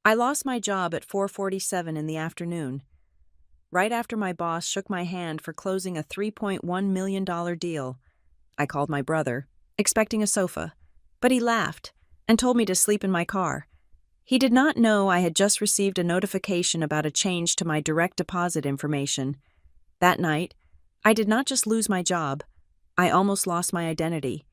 I lost my job at 4:47 in the afternoon, right after my boss shook my hand for closing a $3.1 million deal. I called my brother, expecting a sofa, but he laughed and told me to sleep in my car. He did not know I had just received a notification about a change to my direct deposit information. That night, I did not just lose my job, I almost lost my identity.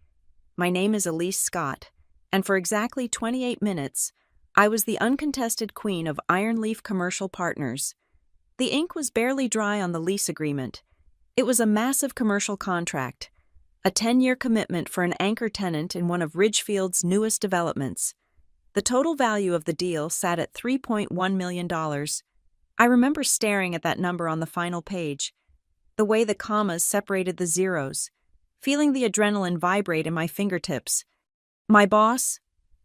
My name is Elise Scott, and for exactly 28 minutes, I was the uncontested queen of Ironleaf Commercial Partners. The ink was barely dry on the lease agreement. It was a massive commercial contract, a 10-year commitment for an anchor tenant in one of Ridgefield's newest developments. The total value of the deal sat at $3.1 million. I remember staring at that number on the final page, the way the commas separated the zeros, feeling the adrenaline vibrate in my fingertips. My boss,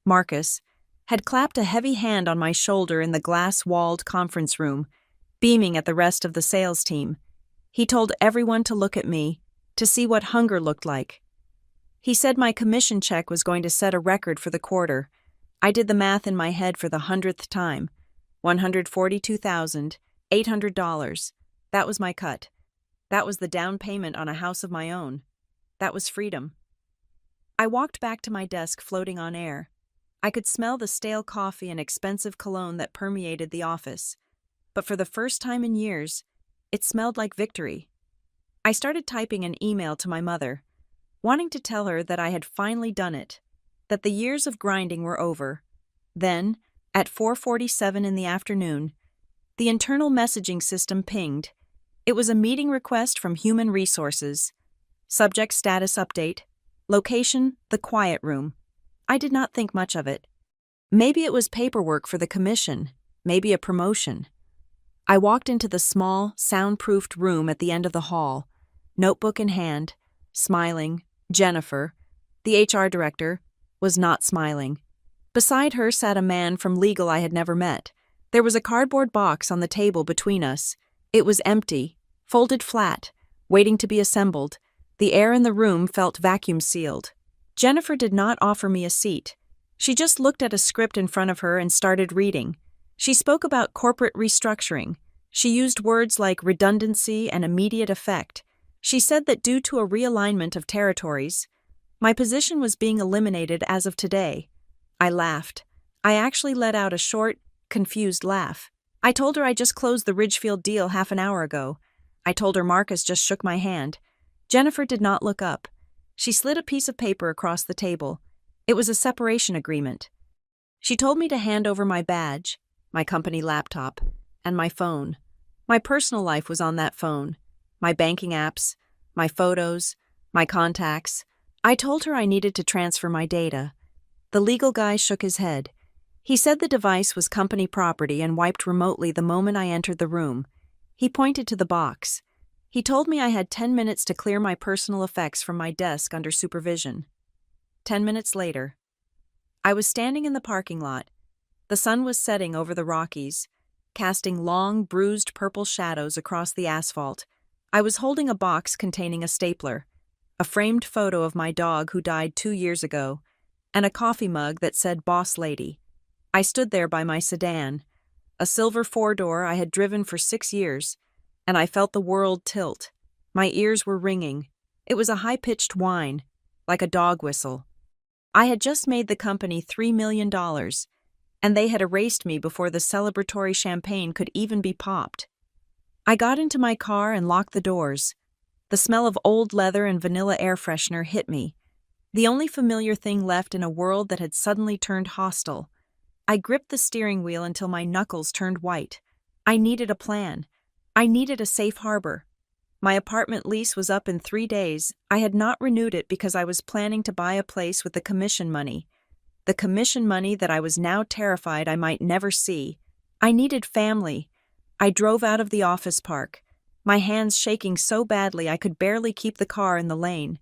Marcus, had clapped a heavy hand on my shoulder in the glass-walled conference room, beaming at the rest of the sales team. He told everyone to look at me, to see what hunger looked like. He said my commission check was going to set a record for the quarter. I did the math in my head for the 100th time. $142,800. That was my cut. That was the down payment on a house of my own. That was freedom. I walked back to my desk floating on air. I could smell the stale coffee and expensive cologne that permeated the office. But for the first time in years, it smelled like victory. I started typing an email to my mother, wanting to tell her that I had finally done it, that the years of grinding were over. Then, at 4:47 in the afternoon, the internal messaging system pinged. It was a meeting request from Human Resources. Subject status update. Location, the quiet room. I did not think much of it. Maybe it was paperwork for the commission, maybe a promotion. I walked into the small, soundproofed room at the end of the hall, notebook in hand, smiling. Jennifer, the HR director, was not smiling. Beside her sat a man from legal I had never met. There was a cardboard box on the table between us. It was empty, folded flat, waiting to be assembled. The air in the room felt vacuum-sealed. Jennifer did not offer me a seat. She just looked at a script in front of her and started reading. She spoke about corporate restructuring. She used words like redundancy and immediate effect. She said that due to a realignment of territories, my position was being eliminated as of today. I laughed. I actually let out a short, confused laugh. I told her I just closed the Ridgefield deal half an hour ago. I told her Marcus just shook my hand. Jennifer did not look up. She slid a piece of paper across the table. It was a separation agreement. She told me to hand over my badge, my company laptop, and my phone. My personal life was on that phone. My banking apps, my photos, my contacts. I told her I needed to transfer my data. The legal guy shook his head. He said the device was company property and wiped remotely the moment I entered the room. He pointed to the box. He told me I had 10 minutes to clear my personal effects from my desk under supervision. 10 minutes later, I was standing in the parking lot. The sun was setting over the Rockies, casting long, bruised purple shadows across the asphalt. I was holding a box containing a stapler, a framed photo of my dog who died 2 years ago, and a coffee mug that said Boss Lady. I stood there by my sedan, a silver four-door I had driven for 6 years, and I felt the world tilt. My ears were ringing. It was a high-pitched whine, like a dog whistle. I had just made the company $3 million, and they had erased me before the celebratory champagne could even be popped. I got into my car and locked the doors. The smell of old leather and vanilla air freshener hit me, the only familiar thing left in a world that had suddenly turned hostile. I gripped the steering wheel until my knuckles turned white. I needed a plan. I needed a safe harbor. My apartment lease was up in 3 days. I had not renewed it because I was planning to buy a place with the commission money. The commission money that I was now terrified I might never see. I needed family. I drove out of the office park, my hands shaking so badly I could barely keep the car in the lane.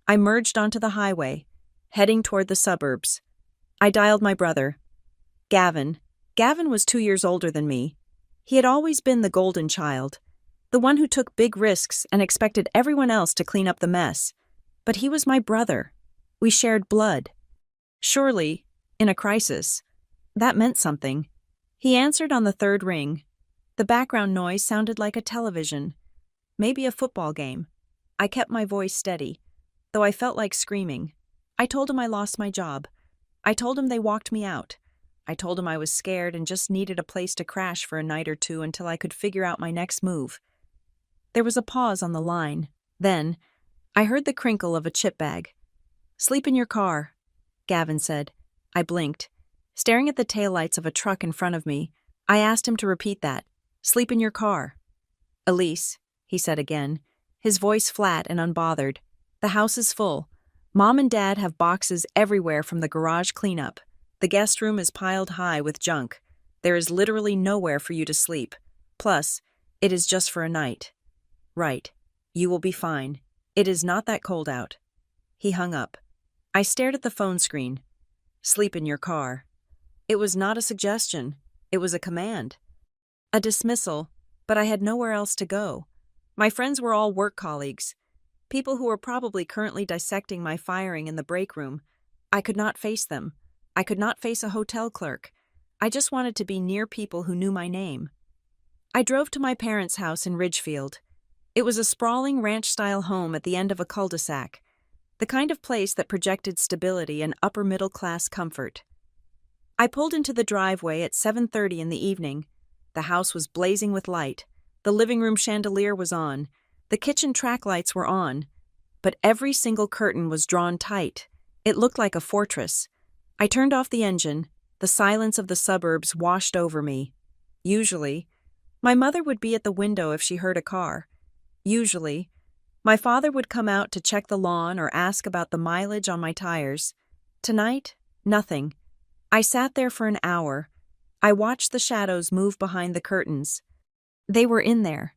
I merged onto the highway, heading toward the suburbs. I dialed my brother, Gavin. Gavin was 2 years older than me. He had always been the golden child, the one who took big risks and expected everyone else to clean up the mess. But he was my brother. We shared blood. Surely, in a crisis, that meant something. He answered on the third ring. The background noise sounded like a television, maybe a football game. I kept my voice steady, though I felt like screaming. I told him I lost my job. I told him they walked me out. I told him I was scared and just needed a place to crash for a night or two until I could figure out my next move. There was a pause on the line. Then, I heard the crinkle of a chip bag. "Sleep in your car," Gavin said. I blinked. Staring at the taillights of a truck in front of me, I asked him to repeat that. "Sleep in your car." "Elise," he said again, his voice flat and unbothered. "The house is full. Mom and Dad have boxes everywhere from the garage cleanup. The guest room is piled high with junk. There is literally nowhere for you to sleep. Plus, it is just for a night." "Right. You will be fine. It is not that cold out." He hung up. I stared at the phone screen. "Sleep in your car." It was not a suggestion. It was a command. A dismissal, but I had nowhere else to go. My friends were all work colleagues, people who were probably currently dissecting my firing in the break room. I could not face them. I could not face a hotel clerk. I just wanted to be near people who knew my name. I drove to my parents' house in Ridgefield. It was a sprawling ranch-style home at the end of a cul-de-sac, the kind of place that projected stability and upper-middle-class comfort. I pulled into the driveway at 7:30 in the evening. The house was blazing with light. The living room chandelier was on. The kitchen track lights were on. But every single curtain was drawn tight. It looked like a fortress. I turned off the engine. The silence of the suburbs washed over me. Usually, my mother would be at the window if she heard a car. Usually, my father would come out to check the lawn or ask about the mileage on my tires. Tonight, nothing. I sat there for an hour. I watched the shadows move behind the curtains. They were in there.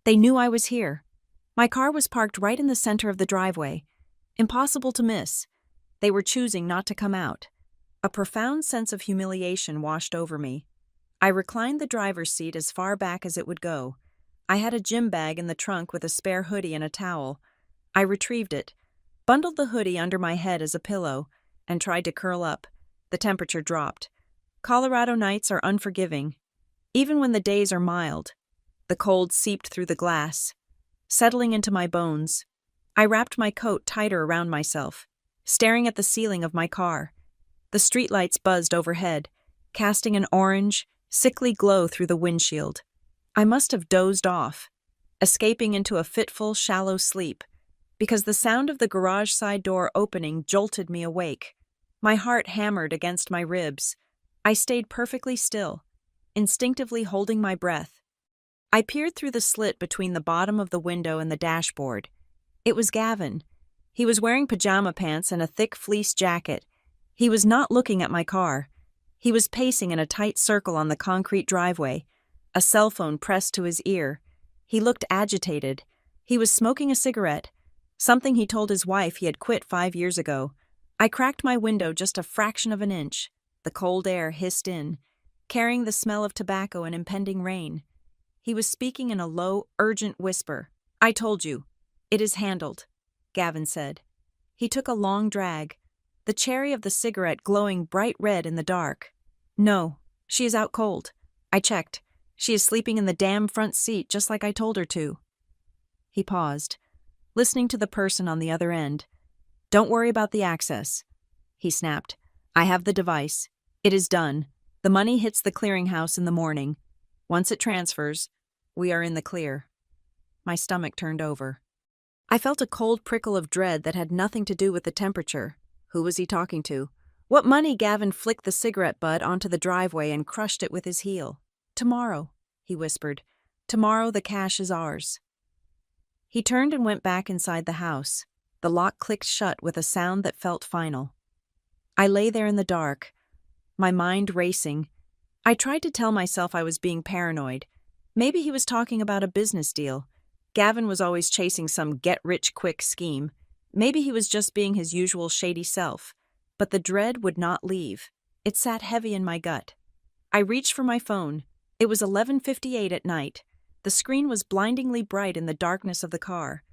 They knew I was here. My car was parked right in the center of the driveway. Impossible to miss. They were choosing not to come out. A profound sense of humiliation washed over me. I reclined the driver's seat as far back as it would go. I had a gym bag in the trunk with a spare hoodie and a towel. I retrieved it, bundled the hoodie under my head as a pillow, and tried to curl up. The temperature dropped. Colorado nights are unforgiving, even when the days are mild. The cold seeped through the glass, settling into my bones. I wrapped my coat tighter around myself, staring at the ceiling of my car. The streetlights buzzed overhead, casting an orange, sickly glow through the windshield. I must have dozed off, escaping into a fitful, shallow sleep, because the sound of the garage side door opening jolted me awake. My heart hammered against my ribs. I stayed perfectly still, instinctively holding my breath. I peered through the slit between the bottom of the window and the dashboard. It was Gavin. He was wearing pajama pants and a thick fleece jacket. He was not looking at my car. He was pacing in a tight circle on the concrete driveway, a cell phone pressed to his ear. He looked agitated. He was smoking a cigarette, something he told his wife he had quit 5 years ago. I cracked my window just a fraction of an inch. The cold air hissed in, carrying the smell of tobacco and impending rain. He was speaking in a low, urgent whisper. "I told you. It is handled," Gavin said. He took a long drag, the cherry of the cigarette glowing bright red in the dark. "No, she is out cold. I checked. She is sleeping in the damn front seat just like I told her to." He paused, listening to the person on the other end. "Don't worry about the access," he snapped. "I have the device. It is done. The money hits the clearinghouse in the morning. Once it transfers, we are in the clear." My stomach turned over. I felt a cold prickle of dread that had nothing to do with the temperature. Who was he talking to? What money? Gavin flicked the cigarette butt onto the driveway and crushed it with his heel. "Tomorrow," he whispered. "Tomorrow the cash is ours." He turned and went back inside the house. The lock clicked shut with a sound that felt final. I lay there in the dark, my mind racing. I tried to tell myself I was being paranoid. Maybe he was talking about a business deal. Gavin was always chasing some get-rich-quick scheme. Maybe he was just being his usual shady self. But the dread would not leave. It sat heavy in my gut. I reached for my phone. It was 11:58 at night. The screen was blindingly bright in the darkness of the car.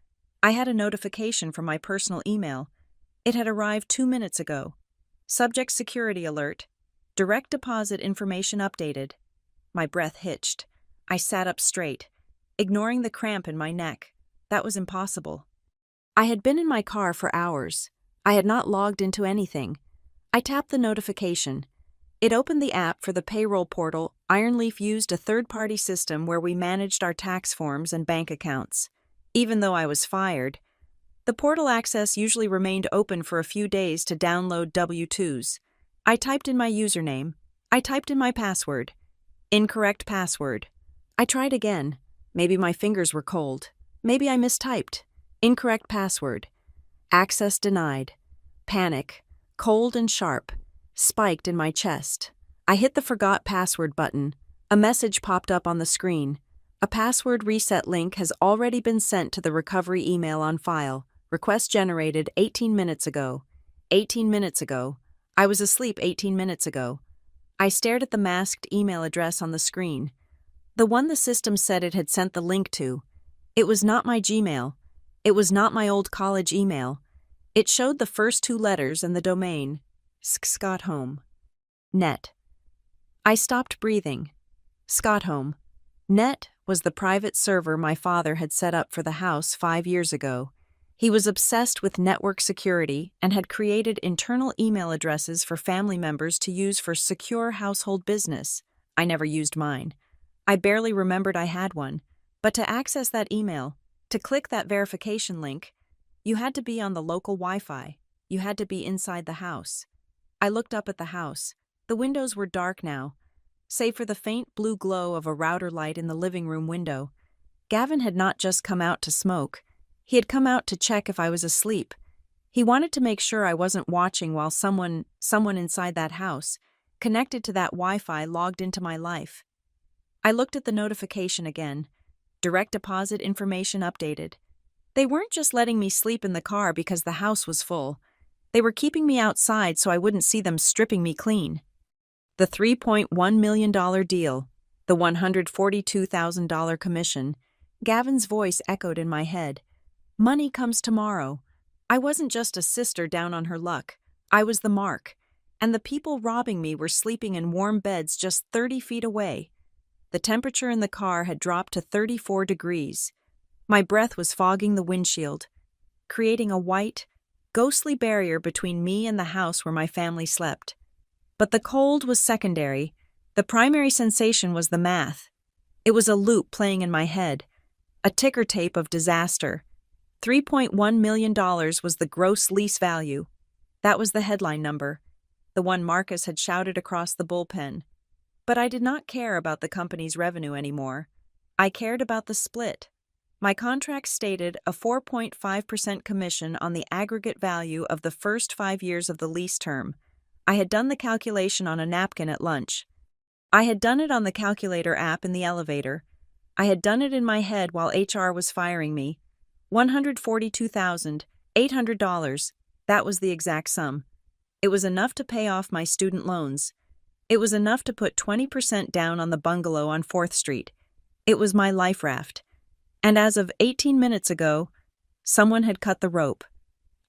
I had a notification from my personal email. It had arrived 2 minutes ago. Subject security alert. Direct deposit information updated. My breath hitched. I sat up straight, ignoring the cramp in my neck. That was impossible. I had been in my car for hours. I had not logged into anything. I tapped the notification. It opened the app for the payroll portal. Ironleaf used a third-party system where we managed our tax forms and bank accounts. Even though I was fired, the portal access usually remained open for a few days to download W-2s. I typed in my username. I typed in my password. Incorrect password. I tried again. Maybe my fingers were cold. Maybe I mistyped. Incorrect password. Access denied. Panic, cold and sharp, spiked in my chest. I hit the forgot password button. A message popped up on the screen. A password reset link has already been sent to the recovery email on file. Request generated 18 minutes ago. 18 minutes ago. I was asleep 18 minutes ago. I stared at the masked email address on the screen. The one the system said it had sent the link to. It was not my Gmail. It was not my old college email. It showed the first two letters and the domain, Scotthome. Net. I stopped breathing. Scotthome. Net was the private server my father had set up for the house 5 years ago. He was obsessed with network security and had created internal email addresses for family members to use for secure household business. I never used mine. I barely remembered I had one. But to access that email, to click that verification link, you had to be on the local Wi-Fi. You had to be inside the house. I looked up at the house. The windows were dark now, save for the faint blue glow of a router light in the living room window. Gavin had not just come out to smoke. He had come out to check if I was asleep. He wanted to make sure I wasn't watching while someone inside that house, connected to that Wi-Fi, logged into my life. I looked at the notification again. Direct deposit information updated. They weren't just letting me sleep in the car because the house was full. They were keeping me outside so I wouldn't see them stripping me clean. The $3.1 million deal, the $142,000 commission. Gavin's voice echoed in my head. Money comes tomorrow. I wasn't just a sister down on her luck. I was the mark. And the people robbing me were sleeping in warm beds just 30 feet away. The temperature in the car had dropped to 34 degrees. My breath was fogging the windshield, creating a white, ghostly barrier between me and the house where my family slept. But the cold was secondary. The primary sensation was the math. It was a loop playing in my head, a ticker tape of disaster. $3.1 million was the gross lease value. That was the headline number, the one Marcus had shouted across the bullpen. But I did not care about the company's revenue anymore. I cared about the split. My contract stated a 4.5% commission on the aggregate value of the first 5 years of the lease term. I had done the calculation on a napkin at lunch. I had done it on the calculator app in the elevator. I had done it in my head while HR was firing me. $142,800. That was the exact sum. It was enough to pay off my student loans. It was enough to put 20% down on the bungalow on 4th Street. It was my life raft. And as of 18 minutes ago, someone had cut the rope.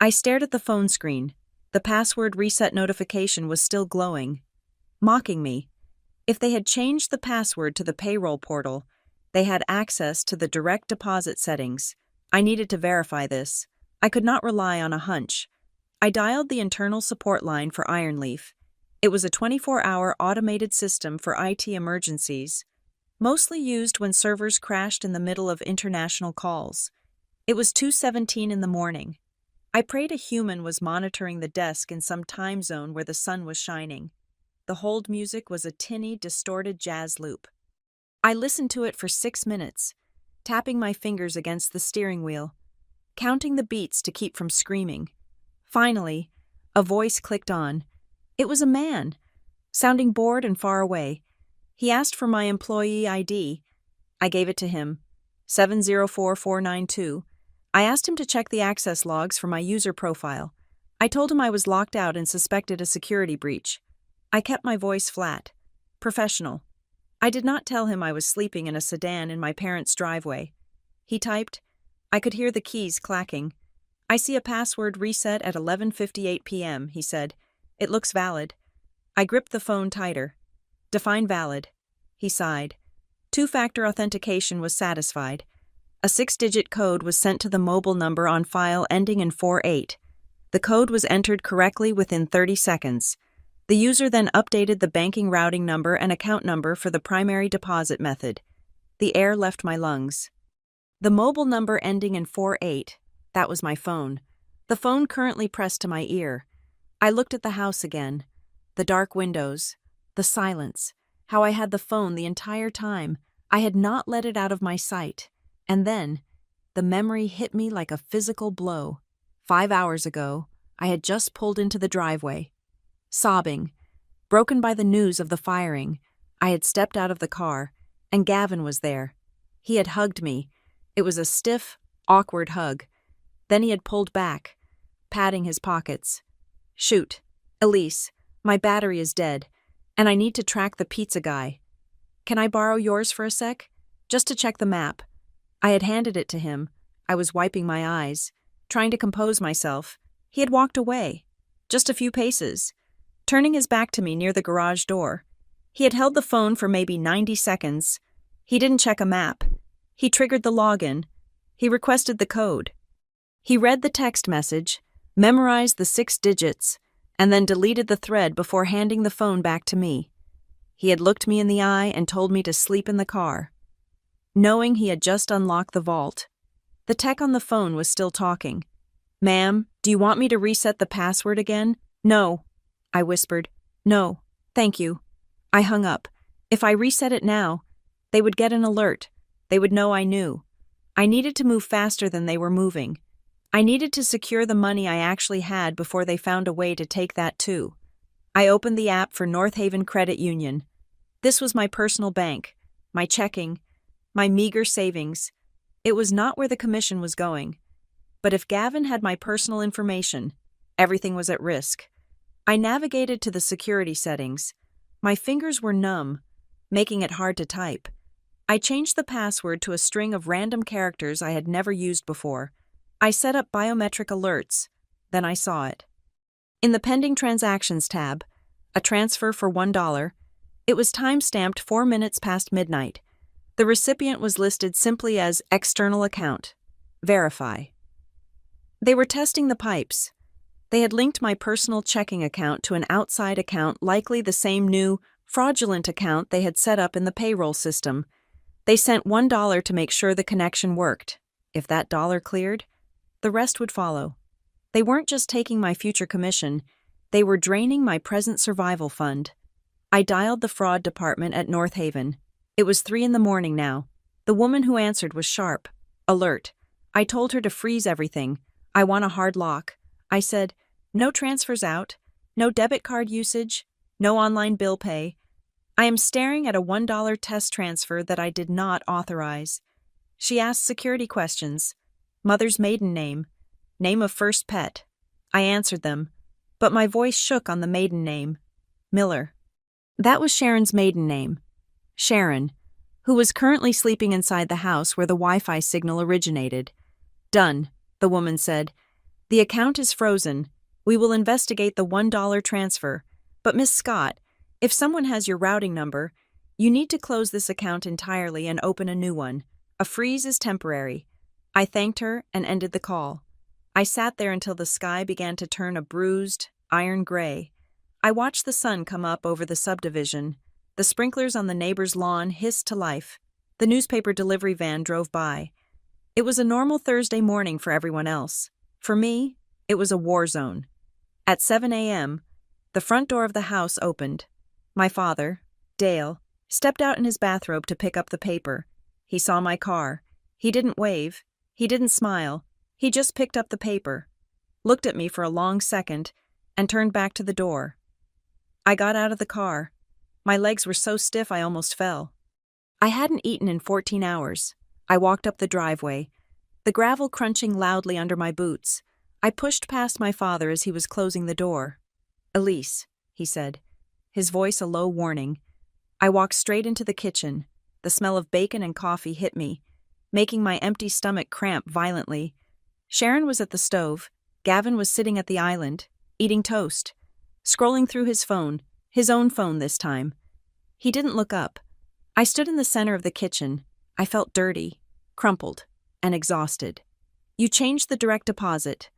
I stared at the phone screen. The password reset notification was still glowing, mocking me. If they had changed the password to the payroll portal, they had access to the direct deposit settings. I needed to verify this. I could not rely on a hunch. I dialed the internal support line for Ironleaf. It was a 24-hour automated system for IT emergencies, mostly used when servers crashed in the middle of international calls. It was 2:17 in the morning. I prayed a human was monitoring the desk in some time zone where the sun was shining. The hold music was a tinny, distorted jazz loop. I listened to it for 6 minutes, tapping my fingers against the steering wheel, counting the beats to keep from screaming. Finally, a voice clicked on. It was a man, sounding bored and far away. He asked for my employee ID. I gave it to him. 704492. I asked him to check the access logs for my user profile. I told him I was locked out and suspected a security breach. I kept my voice flat, professional. I did not tell him I was sleeping in a sedan in my parents' driveway. He typed. I could hear the keys clacking. I see a password reset at 11:58 p.m., he said. It looks valid. I gripped the phone tighter. Define valid. He sighed. Two-factor authentication was satisfied. A 6-digit code was sent to the mobile number on file ending in 48. The code was entered correctly within 30 seconds. The user then updated the banking routing number and account number for the primary deposit method. The air left my lungs. The mobile number ending in 48, that was my phone. The phone currently pressed to my ear. I looked at the house again. The dark windows, the silence, how I had the phone the entire time. I had not let it out of my sight. And then, the memory hit me like a physical blow. 5 hours ago, I had just pulled into the driveway. Sobbing, broken by the news of the firing, I had stepped out of the car, and Gavin was there. He had hugged me. It was a stiff, awkward hug. Then he had pulled back, patting his pockets. "Shoot, Elise, my battery is dead, and I need to track the pizza guy. Can I borrow yours for a sec? Just to check the map." I had handed it to him. I was wiping my eyes, trying to compose myself. He had walked away, just a few paces, turning his back to me near the garage door. He had held the phone for maybe 90 seconds. He didn't check a map. He triggered the login. He requested the code. He read the text message, memorized the 6 digits, and then deleted the thread before handing the phone back to me. He had looked me in the eye and told me to sleep in the car. Knowing he had just unlocked the vault. The tech on the phone was still talking. "Ma'am, do you want me to reset the password again?" "No," I whispered. "No, thank you." I hung up. If I reset it now, they would get an alert. They would know I knew. I needed to move faster than they were moving. I needed to secure the money I actually had before they found a way to take that too. I opened the app for North Haven Credit Union. This was my personal bank, my checking, my meager savings. It was not where the commission was going. But if Gavin had my personal information, everything was at risk. I navigated to the security settings. My fingers were numb, making it hard to type. I changed the password to a string of random characters I had never used before. I set up biometric alerts. Then I saw it. In the Pending Transactions tab, a transfer for $1. It was time-stamped 4 minutes past midnight. The recipient was listed simply as External Account. Verify. They were testing the pipes. They had linked my personal checking account to an outside account, likely the same new, fraudulent account they had set up in the payroll system. They sent $1 to make sure the connection worked. If that dollar cleared, the rest would follow. They weren't just taking my future commission, they were draining my present survival fund. I dialed the fraud department at North Haven. It was 3 a.m. now. The woman who answered was sharp, alert. I told her to freeze everything. I want a hard lock. I said, no transfers out, no debit card usage, no online bill pay. I am staring at a $1 test transfer that I did not authorize. She asked security questions. Mother's maiden name, name of first pet. I answered them, but my voice shook on the maiden name, Miller. That was Sharon's maiden name, Sharon, who was currently sleeping inside the house where the Wi-Fi signal originated. Done, the woman said. The account is frozen. We will investigate the $1 transfer. But Miss Scott, if someone has your routing number, you need to close this account entirely and open a new one. A freeze is temporary. I thanked her and ended the call. I sat there until the sky began to turn a bruised, iron gray. I watched the sun come up over the subdivision. The sprinklers on the neighbor's lawn hissed to life. The newspaper delivery van drove by. It was a normal Thursday morning for everyone else. For me, it was a war zone. At 7 a.m., the front door of the house opened. My father, Dale, stepped out in his bathrobe to pick up the paper. He saw my car. He didn't wave. He didn't smile. He just picked up the paper, looked at me for a long second, and turned back to the door. I got out of the car. My legs were so stiff I almost fell. I hadn't eaten in 14 hours. I walked up the driveway, the gravel crunching loudly under my boots. I pushed past my father as he was closing the door. Elise, he said, his voice a low warning. I walked straight into the kitchen. The smell of bacon and coffee hit me, making my empty stomach cramp violently. Sharon was at the stove. Gavin was sitting at the island, eating toast, scrolling through his phone, his own phone this time. He didn't look up. I stood in the center of the kitchen. I felt dirty, crumpled, and exhausted. You changed the direct deposit,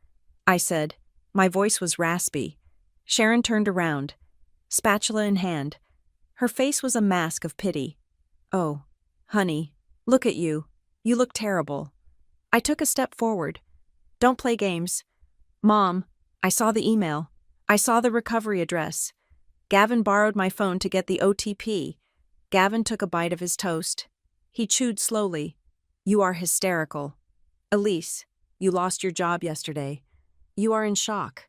I said. My voice was raspy. Sharon turned around, spatula in hand. Her face was a mask of pity. Oh, honey, look at you. You look terrible. I took a step forward. Don't play games. Mom, I saw the email. I saw the recovery address. Gavin borrowed my phone to get the OTP. Gavin took a bite of his toast. He chewed slowly. You are hysterical. Elise, you lost your job yesterday. You are in shock.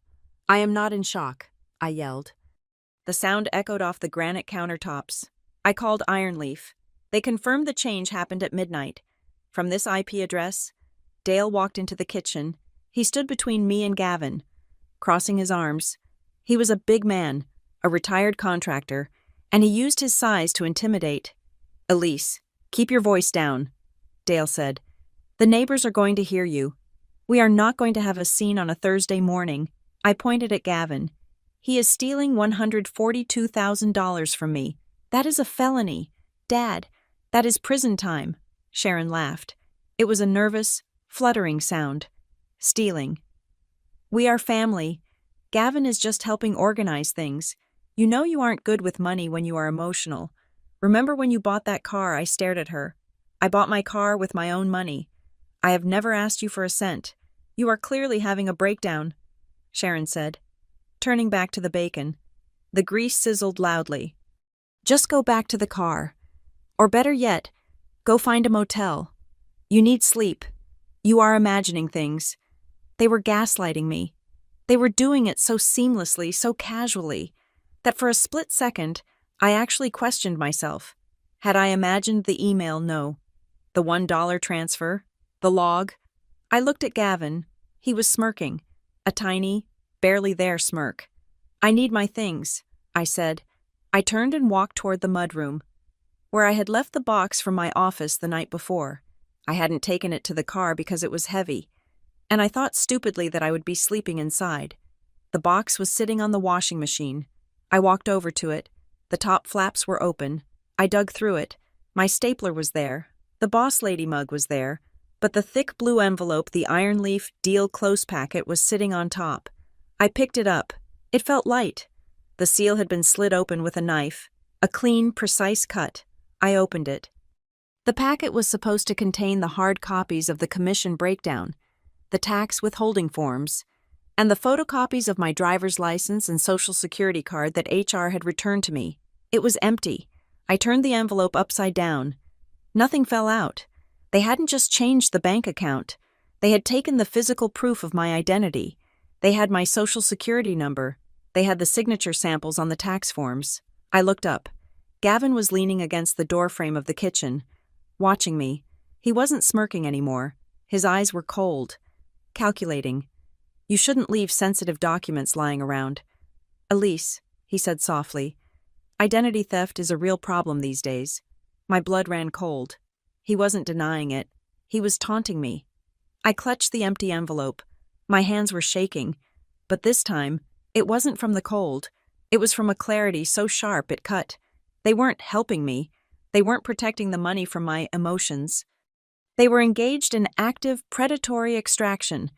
I am not in shock, I yelled. The sound echoed off the granite countertops. I called Ironleaf. They confirmed the change happened at midnight. From this IP address, Dale walked into the kitchen. He stood between me and Gavin, crossing his arms. He was a big man, a retired contractor, and he used his size to intimidate. Elise, keep your voice down, Dale said. The neighbors are going to hear you. We are not going to have a scene on a Thursday morning. I pointed at Gavin. He is stealing $142,000 from me. That is a felony. Dad, that is prison time. Sharon laughed. It was a nervous, fluttering sound. Stealing. We are family. Gavin is just helping organize things. You know you aren't good with money when you are emotional. Remember when you bought that car? I stared at her. I bought my car with my own money. I have never asked you for a cent. You are clearly having a breakdown, Sharon said, turning back to the bacon. The grease sizzled loudly. Just go back to the car. Or better yet, go find a motel. You need sleep. You are imagining things. They were gaslighting me. They were doing it so seamlessly, so casually, that for a split second, I actually questioned myself. Had I imagined the email? No. The $1 transfer? The log? I looked at Gavin. He was smirking. A tiny, barely there smirk. I need my things, I said. I turned and walked toward the mudroom, where I had left the box from my office the night before. I hadn't taken it to the car because it was heavy, and I thought stupidly that I would be sleeping inside. The box was sitting on the washing machine. I walked over to it. The top flaps were open. I dug through it. My stapler was there. The boss lady mug was there. But the thick blue envelope, the Ironleaf Deal Close packet, was sitting on top. I picked it up. It felt light. The seal had been slid open with a knife. A clean, precise cut. I opened it. The packet was supposed to contain the hard copies of the commission breakdown, the tax withholding forms, and the photocopies of my driver's license and social security card that HR had returned to me. It was empty. I turned the envelope upside down. Nothing fell out. They hadn't just changed the bank account. They had taken the physical proof of my identity. They had my social security number. They had the signature samples on the tax forms. I looked up. Gavin was leaning against the doorframe of the kitchen, watching me. He wasn't smirking anymore. His eyes were cold, calculating. You shouldn't leave sensitive documents lying around. Elise, he said softly, identity theft is a real problem these days. My blood ran cold. He wasn't denying it. He was taunting me. I clutched the empty envelope. My hands were shaking. But this time, it wasn't from the cold. It was from a clarity so sharp it cut. They weren't helping me. They weren't protecting the money from my emotions. They were engaged in active, predatory extraction,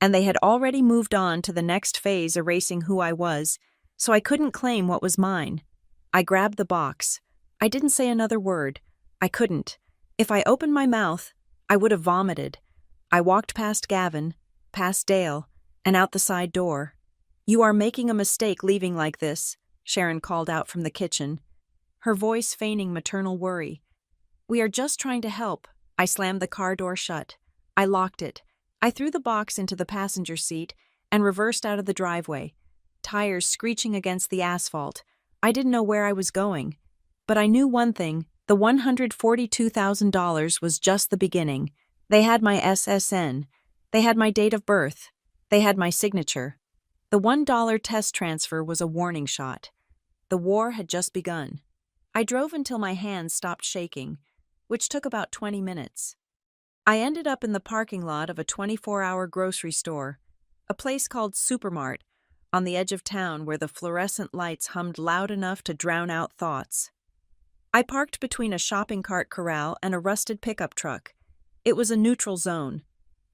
and they had already moved on to the next phase, erasing who I was, so I couldn't claim what was mine. I grabbed the box. I didn't say another word. I couldn't. If I opened my mouth, I would have vomited. I walked past Gavin, past Dale, and out the side door. You are making a mistake leaving like this, Sharon called out from the kitchen, her voice feigning maternal worry. We are just trying to help. I slammed the car door shut. I locked it. I threw the box into the passenger seat and reversed out of the driveway, tires screeching against the asphalt. I didn't know where I was going, but I knew one thing. The $142,000 was just the beginning. They had my SSN. They had my date of birth. They had my signature. The $1 test transfer was a warning shot. The war had just begun. I drove until my hands stopped shaking, which took about 20 minutes. I ended up in the parking lot of a 24-hour grocery store, a place called Supermart, on the edge of town where the fluorescent lights hummed loud enough to drown out thoughts. I parked between a shopping cart corral and a rusted pickup truck. It was a neutral zone.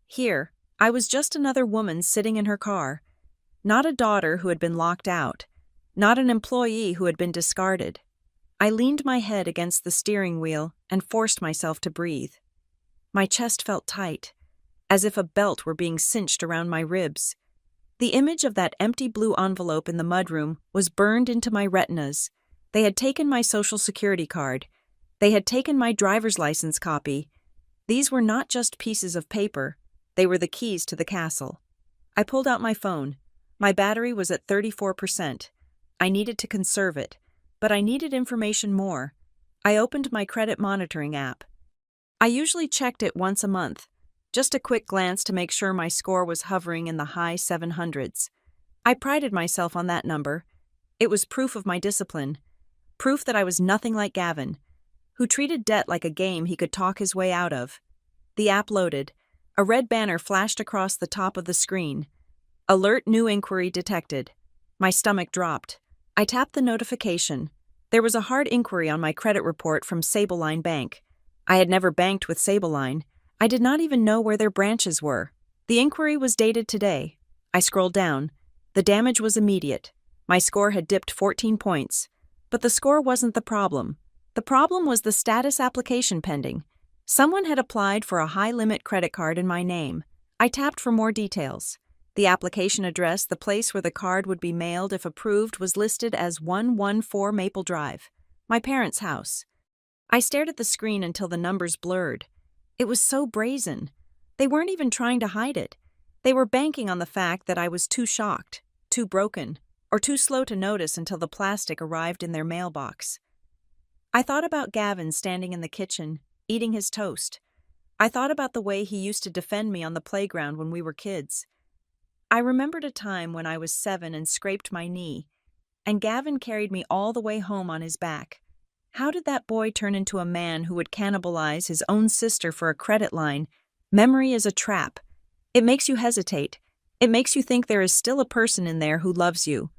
Here, I was just another woman sitting in her car. Not a daughter who had been locked out. Not an employee who had been discarded. I leaned my head against the steering wheel and forced myself to breathe. My chest felt tight, as if a belt were being cinched around my ribs. The image of that empty blue envelope in the mudroom was burned into my retinas. They had taken my social security card. They had taken my driver's license copy. These were not just pieces of paper. They were the keys to the castle. I pulled out my phone. My battery was at 34%. I needed to conserve it, but I needed information more. I opened my credit monitoring app. I usually checked it once a month, just a quick glance to make sure my score was hovering in the high 700s. I prided myself on that number. It was proof of my discipline, proof that I was nothing like Gavin, who treated debt like a game he could talk his way out of. The app loaded. A red banner flashed across the top of the screen. Alert new inquiry detected. My stomach dropped. I tapped the notification. There was a hard inquiry on my credit report from Sableline Bank. I had never banked with Sableline. I did not even know where their branches were. The inquiry was dated today. I scrolled down. The damage was immediate. My score had dipped 14 points. But the score wasn't the problem. The problem was the status application pending. Someone had applied for a high-limit credit card in my name. I tapped for more details. The application address, the place where the card would be mailed if approved, was listed as 114 Maple Drive, my parents' house. I stared at the screen until the numbers blurred. It was so brazen. They weren't even trying to hide it. They were banking on the fact that I was too shocked, too broken, or too slow to notice until the plastic arrived in their mailbox. I thought about Gavin standing in the kitchen, eating his toast. I thought about the way he used to defend me on the playground when we were kids. I remembered a time when I was 7 and scraped my knee, and Gavin carried me all the way home on his back. How did that boy turn into a man who would cannibalize his own sister for a credit line? Memory is a trap. It makes you hesitate. It makes you think there is still a person in there who loves you.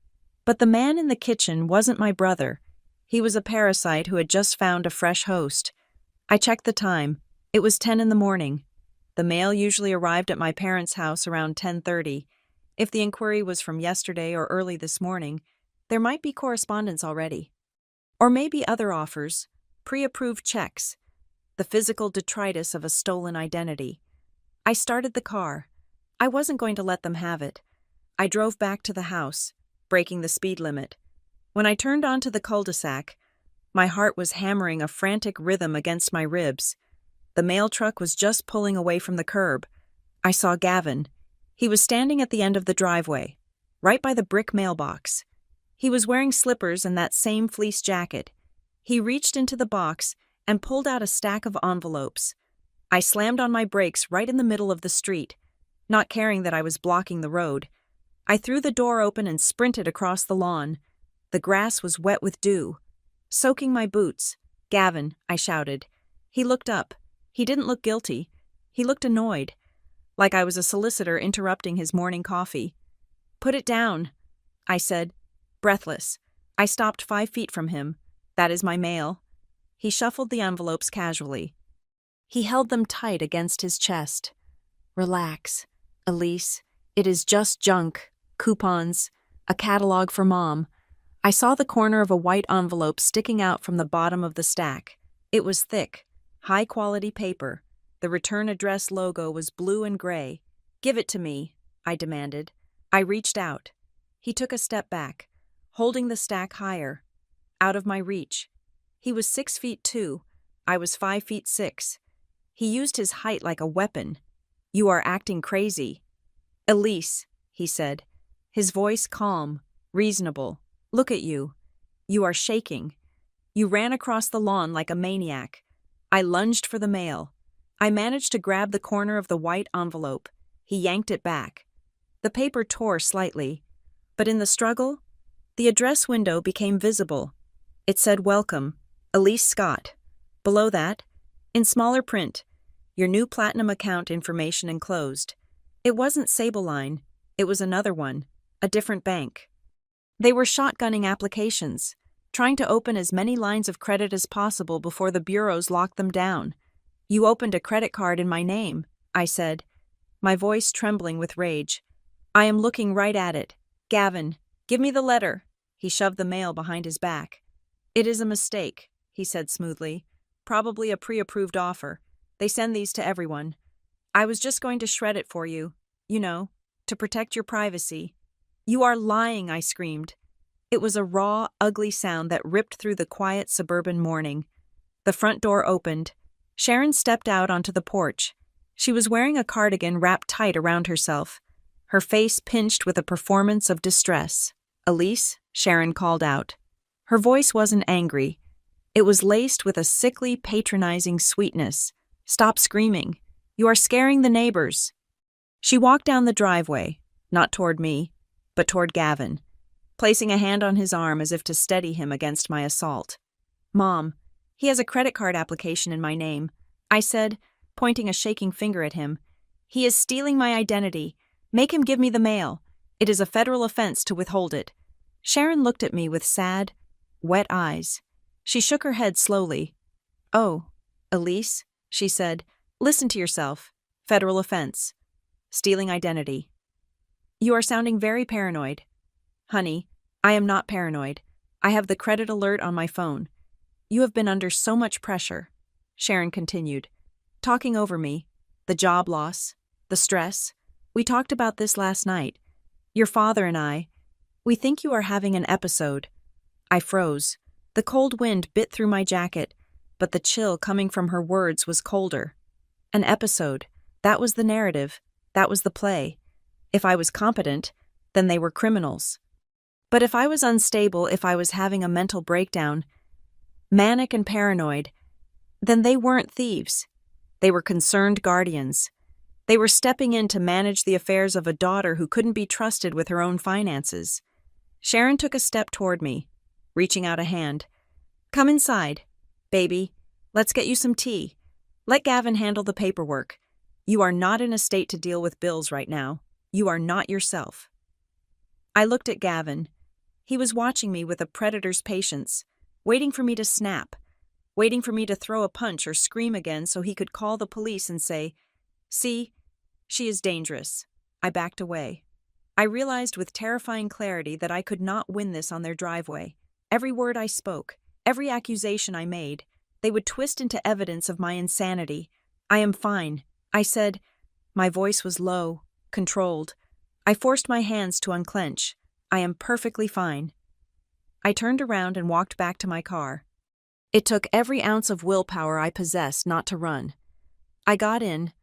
But the man in the kitchen wasn't my brother. He was a parasite who had just found a fresh host. I checked the time. It was 10 in the morning. The mail usually arrived at my parents' house around 10:30. If the inquiry was from yesterday or early this morning, there might be correspondence already. Or maybe other offers, pre-approved checks, the physical detritus of a stolen identity. I started the car. I wasn't going to let them have it. I drove back to the house, breaking the speed limit. When I turned onto the cul-de-sac, my heart was hammering a frantic rhythm against my ribs. The mail truck was just pulling away from the curb. I saw Gavin. He was standing at the end of the driveway, right by the brick mailbox. He was wearing slippers and that same fleece jacket. He reached into the box and pulled out a stack of envelopes. I slammed on my brakes right in the middle of the street, not caring that I was blocking the road. I threw the door open and sprinted across the lawn. The grass was wet with dew, soaking my boots. "Gavin," I shouted. He looked up. He didn't look guilty. He looked annoyed, like I was a solicitor interrupting his morning coffee. "Put it down," I said, breathless. I stopped 5 feet from him. "That is my mail." He shuffled the envelopes casually. He held them tight against his chest. "Relax, Elise. It is just junk, coupons, a catalog for Mom." I saw the corner of a white envelope sticking out from the bottom of the stack. It was thick, high-quality paper. The return address logo was blue and gray. "Give it to me," I demanded. I reached out. He took a step back, holding the stack higher, out of my reach. He was 6'2". I was 5'6". He used his height like a weapon. "You are acting crazy." "Elise," he said, his voice calm, reasonable. "Look at you. You are shaking. You ran across the lawn like a maniac." I lunged for the mail. I managed to grab the corner of the white envelope. He yanked it back. The paper tore slightly, but in the struggle, the address window became visible. It said, "Welcome, Elise Scott." Below that, in smaller print, "Your new platinum account information enclosed." It wasn't Sableline. It was another one, a different bank. They were shotgunning applications. trying to open as many lines of credit as possible before the bureaus locked them down. You opened a credit card in my name, I said, my voice trembling with rage. I am looking right at it. Gavin, give me the letter. He shoved the mail behind his back. It is a mistake, he said smoothly. Probably a pre-approved offer. They send these to everyone. I was just going to shred it for you, to protect your privacy. You are lying, I screamed. It was a raw, ugly sound that ripped through the quiet suburban morning. The front door opened. Sharon stepped out onto the porch. She was wearing a cardigan wrapped tight around herself, her face pinched with a performance of distress. Elise, Sharon called out. Her voice wasn't angry. It was laced with a sickly, patronizing sweetness. Stop screaming. You are scaring the neighbors. She walked down the driveway, not toward me, but toward Gavin, placing a hand on his arm as if to steady him against my assault. Mom, he has a credit card application in my name, I said, pointing a shaking finger at him. He is stealing my identity. Make him give me the mail. It is a federal offense to withhold it. Sharon looked at me with sad, wet eyes. She shook her head slowly. Oh, Elise, she said, listen to yourself. Federal offense. Stealing identity. You are sounding very paranoid. Honey, I am not paranoid. I have the credit alert on my phone. You have been under so much pressure, Sharon continued, talking over me. The job loss, the stress. We talked about this last night. Your father and I. We think you are having an episode. I froze. The cold wind bit through my jacket, but the chill coming from her words was colder. An episode. That was the narrative. That was the play. If I was competent, then they were criminals. But if I was unstable, if I was having a mental breakdown, manic and paranoid, then they weren't thieves. They were concerned guardians. They were stepping in to manage the affairs of a daughter who couldn't be trusted with her own finances. Sharon took a step toward me, reaching out a hand. Come inside, baby. Let's get you some tea. Let Gavin handle the paperwork. You are not in a state to deal with bills right now. You are not yourself. I looked at Gavin. He was watching me with a predator's patience, waiting for me to snap, waiting for me to throw a punch or scream again so he could call the police and say, "See, she is dangerous." I backed away. I realized with terrifying clarity that I could not win this on their driveway. Every word I spoke, every accusation I made, they would twist into evidence of my insanity. I am fine, I said. My voice was low, controlled. I forced my hands to unclench. I am perfectly fine. I turned around and walked back to my car. It took every ounce of willpower I possessed not to run. I got in,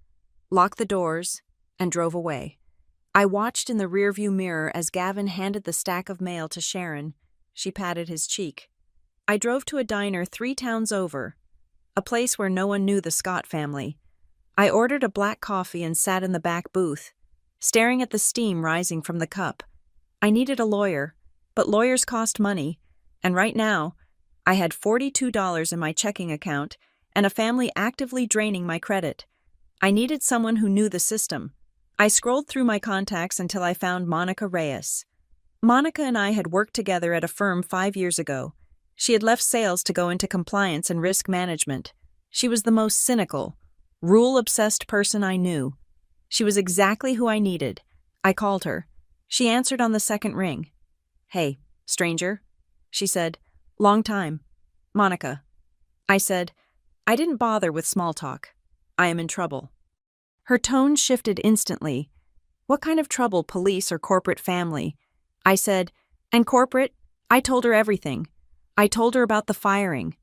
locked the doors, and drove away. I watched in the rearview mirror as Gavin handed the stack of mail to Sharon. She patted his cheek. I drove to a diner 3 towns over, a place where no one knew the Scott family. I ordered a black coffee and sat in the back booth, staring at the steam rising from the cup. I needed a lawyer, but lawyers cost money, and right now, I had $42 in my checking account and a family actively draining my credit. I needed someone who knew the system. I scrolled through my contacts until I found Monica Reyes. Monica and I had worked together at a firm 5 years ago. She had left sales to go into compliance and risk management. She was the most cynical, rule-obsessed person I knew. She was exactly who I needed. I called her. She answered on the second ring. "Hey, stranger," she said. "Long time. Monica." I said, "I didn't bother with small talk. I am in trouble." Her tone shifted instantly. "What kind of trouble, police or corporate family?" I said, "And corporate?" I told her everything. I told her about the firing,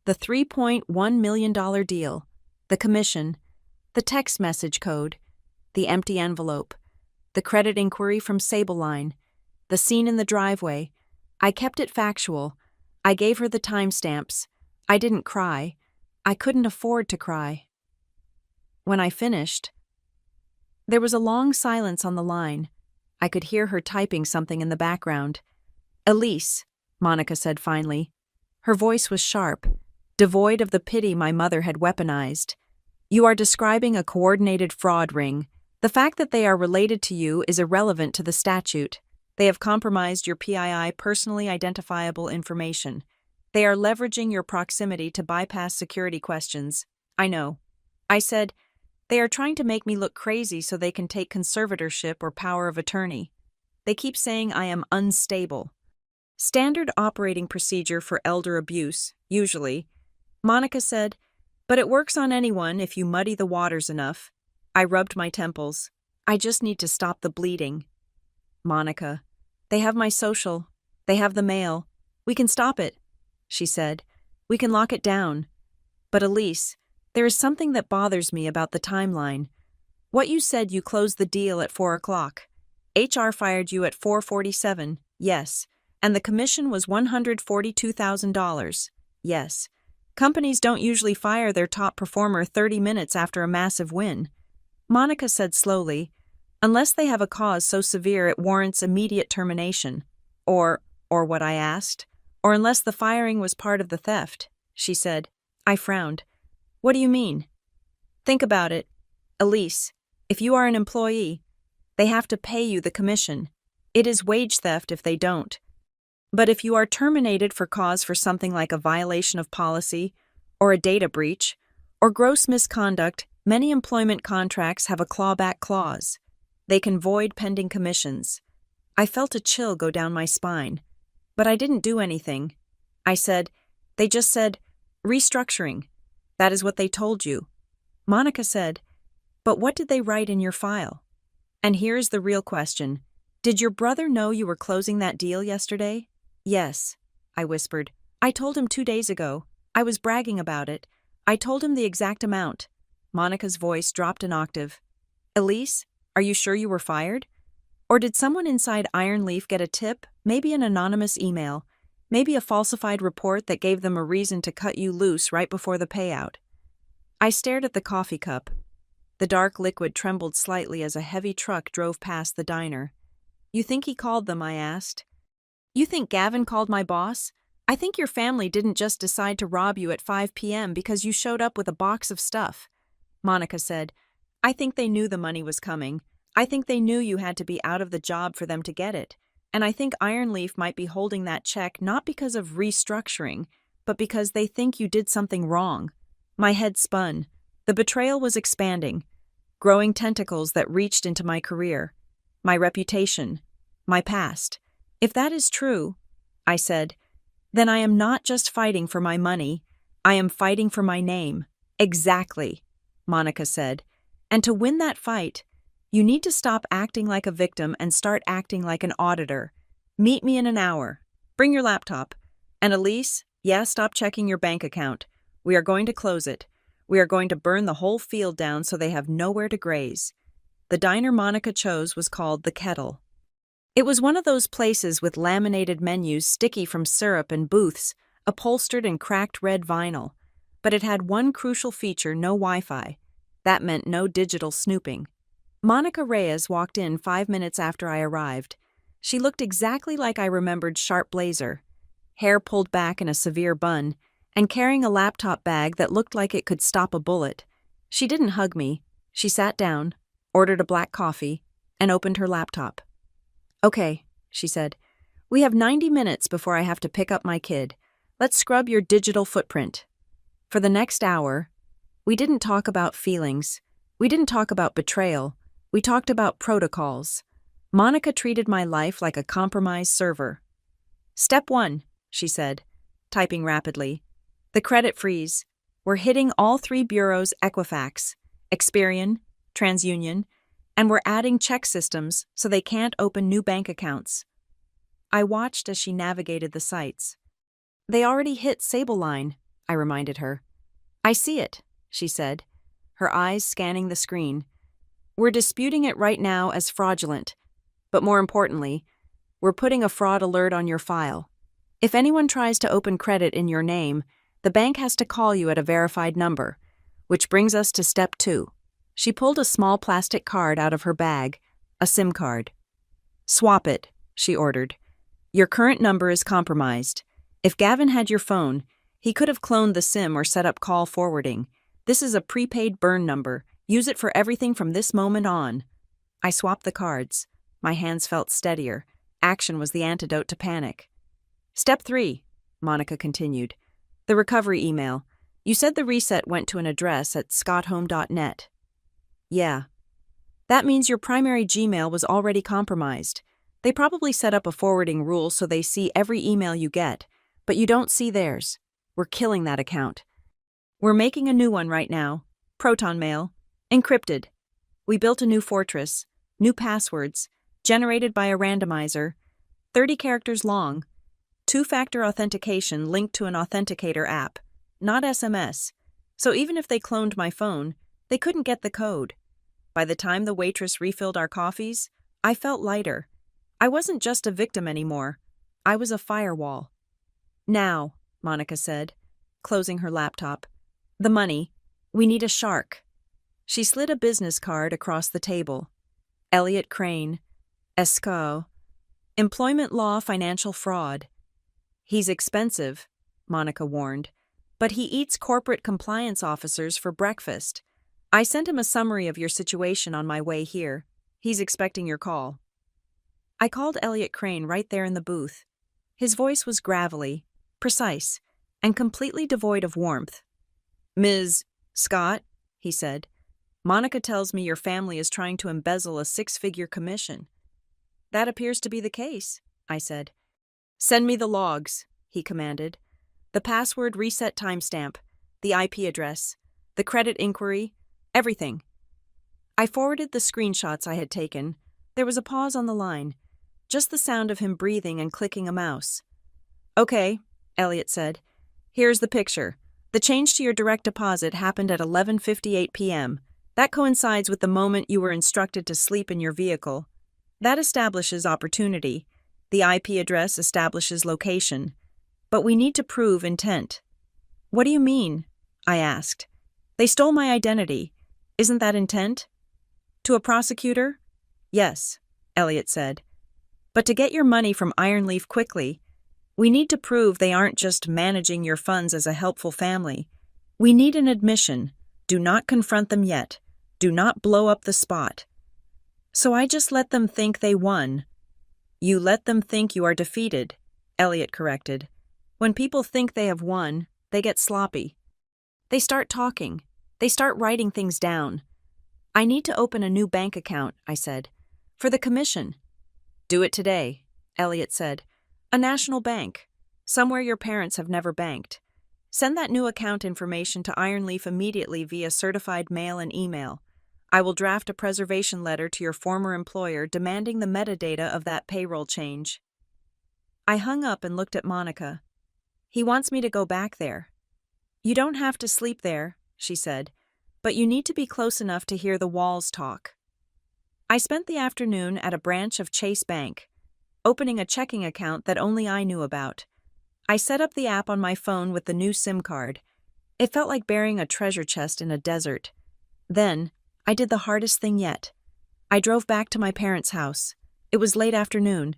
the $3.1 million deal, the commission, the text message code, the empty envelope, the credit inquiry from Sableline, the scene in the driveway. I kept it factual. I gave her the timestamps. I didn't cry. I couldn't afford to cry. When I finished, there was a long silence on the line. I could hear her typing something in the background. "Elise," Monica said finally. Her voice was sharp, devoid of the pity my mother had weaponized. "You are describing a coordinated fraud ring. The fact that they are related to you is irrelevant to the statute. They have compromised your PII personally identifiable information. They are leveraging your proximity to bypass security questions. I know. I said, they are trying to make me look crazy so they can take conservatorship or power of attorney. They keep saying I am unstable. Standard operating procedure for elder abuse, usually. Monica said, but it works on anyone if you muddy the waters enough. I rubbed my temples. I just need to stop the bleeding. Monica, they have my social. They have the mail. We can stop it, she said. We can lock it down. But Elise, there is something that bothers me about the timeline. What you said you closed the deal at 4 o'clock. HR fired you at 4:47, yes. And the commission was $142,000, yes. Companies don't usually fire their top performer 30 minutes after a massive win. Monica said slowly, unless they have a cause so severe it warrants immediate termination. Or what I asked. Or unless the firing was part of the theft, she said. I frowned. What do you mean? Think about it. Elise, if you are an employee, they have to pay you the commission. It is wage theft if they don't. But if you are terminated for cause for something like a violation of policy, or a data breach, or gross misconduct, many employment contracts have a clawback clause. They can void pending commissions. I felt a chill go down my spine. But I didn't do anything. I said, they just said, restructuring. That is what they told you. Monica said, but what did they write in your file? And here's the real question. Did your brother know you were closing that deal yesterday? Yes, I whispered. I told him 2 days ago. I was bragging about it. I told him the exact amount. Monica's voice dropped an octave. Elise, are you sure you were fired? Or did someone inside Iron Leaf get a tip, maybe an anonymous email, maybe a falsified report that gave them a reason to cut you loose right before the payout? I stared at the coffee cup. The dark liquid trembled slightly as a heavy truck drove past the diner. You think he called them? I asked. You think Gavin called my boss? I think your family didn't just decide to rob you at 5 p.m. because you showed up with a box of stuff. Monica said, I think they knew the money was coming. I think they knew you had to be out of the job for them to get it. And I think Iron Leaf might be holding that check not because of restructuring, but because they think you did something wrong. My head spun. The betrayal was expanding, growing tentacles that reached into my career, my reputation, my past. If that is true, I said, then I am not just fighting for my money, I am fighting for my name. Exactly, Monica said. And to win that fight, you need to stop acting like a victim and start acting like an auditor. Meet me in an hour. Bring your laptop. And Elise, stop checking your bank account. We are going to close it. We are going to burn the whole field down so they have nowhere to graze. The diner Monica chose was called The Kettle. It was one of those places with laminated menus sticky from syrup and booths, upholstered in cracked red vinyl. But it had one crucial feature: no Wi-Fi. That meant no digital snooping. Monica Reyes walked in 5 minutes after I arrived. She looked exactly like I remembered Sharp Blazer, hair pulled back in a severe bun, and carrying a laptop bag that looked like it could stop a bullet. She didn't hug me. She sat down, ordered a black coffee, and opened her laptop. Okay, she said. We have 90 minutes before I have to pick up my kid. Let's scrub your digital footprint. For the next hour, we didn't talk about feelings. We didn't talk about betrayal. We talked about protocols. Monica treated my life like a compromised server. Step 1, she said, typing rapidly. The credit freeze. We're hitting all 3 bureaus: Equifax, Experian, TransUnion, and we're adding check systems so they can't open new bank accounts. I watched as she navigated the sites. They already hit Sable Line, I reminded her. I see it, she said, her eyes scanning the screen. We're disputing it right now as fraudulent, but more importantly, we're putting a fraud alert on your file. If anyone tries to open credit in your name, the bank has to call you at a verified number, which brings us to step 2. She pulled a small plastic card out of her bag, a SIM card. Swap it, she ordered. Your current number is compromised. If Gavin had your phone, he could have cloned the SIM or set up call forwarding. This is a prepaid burn number. Use it for everything from this moment on. I swapped the cards. My hands felt steadier. Action was the antidote to panic. Step 3, Monica continued. The recovery email. You said the reset went to an address at scotthome.net. Yeah. That means your primary Gmail was already compromised. They probably set up a forwarding rule so they see every email you get, but you don't see theirs. We're killing that account. We're making a new one right now. Proton Mail. Encrypted. We built a new fortress. New passwords. Generated by a randomizer. 30 characters long. Two-factor authentication linked to an authenticator app. Not SMS. So even if they cloned my phone, they couldn't get the code. By the time the waitress refilled our coffees, I felt lighter. I wasn't just a victim anymore. I was a firewall. Now, Monica said, closing her laptop. The money. We need a shark. She slid a business card across the table. Elliot Crane. Esco. Employment law financial fraud. He's expensive, Monica warned, but he eats corporate compliance officers for breakfast. I sent him a summary of your situation on my way here. He's expecting your call. I called Elliot Crane right there in the booth. His voice was gravelly, precise, and completely devoid of warmth. Ms. Scott, he said, Monica tells me your family is trying to embezzle a 6-figure commission. That appears to be the case, I said. Send me the logs, he commanded. The password reset timestamp, the IP address, the credit inquiry, everything. I forwarded the screenshots I had taken. There was a pause on the line, just the sound of him breathing and clicking a mouse. Okay, Elliot said. Here's the picture. The change to your direct deposit happened at 11:58 p.m. That coincides with the moment you were instructed to sleep in your vehicle. That establishes opportunity. The IP address establishes location. But we need to prove intent. What do you mean? I asked. They stole my identity. Isn't that intent? To a prosecutor? Yes, Elliot said. But to get your money from Ironleaf quickly, we need to prove they aren't just managing your funds as a helpful family. We need an admission. Do not confront them yet. Do not blow up the spot. So I just let them think they won. You let them think you are defeated, Elliot corrected. When people think they have won, they get sloppy. They start talking. They start writing things down. I need to open a new bank account, I said. For the commission. Do it today, Elliot said. A national bank. Somewhere your parents have never banked. Send that new account information to Ironleaf immediately via certified mail and email. I will draft a preservation letter to your former employer demanding the metadata of that payroll change. I hung up and looked at Monica. He wants me to go back there. You don't have to sleep there, she said, but you need to be close enough to hear the walls talk. I spent the afternoon at a branch of Chase Bank, opening a checking account that only I knew about. I set up the app on my phone with the new SIM card. It felt like burying a treasure chest in a desert. Then, I did the hardest thing yet. I drove back to my parents' house. It was late afternoon.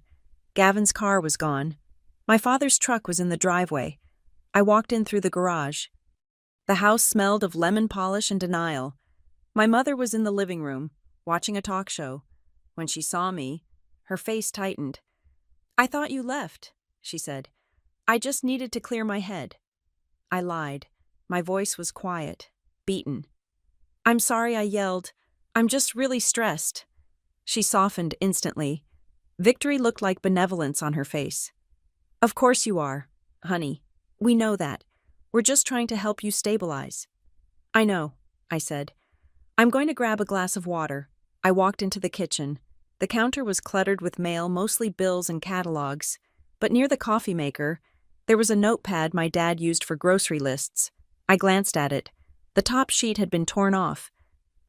Gavin's car was gone. My father's truck was in the driveway. I walked in through the garage. The house smelled of lemon polish and denial. My mother was in the living room, watching a talk show. When she saw me, her face tightened. I thought you left, she said. I just needed to clear my head. I lied. My voice was quiet, beaten. I'm sorry I yelled. I'm just really stressed. She softened instantly. Victory looked like benevolence on her face. Of course you are, honey. We know that. We're just trying to help you stabilize. I know, I said. I'm going to grab a glass of water. I walked into the kitchen. The counter was cluttered with mail, mostly bills and catalogs. But near the coffee maker, there was a notepad my dad used for grocery lists. I glanced at it. The top sheet had been torn off,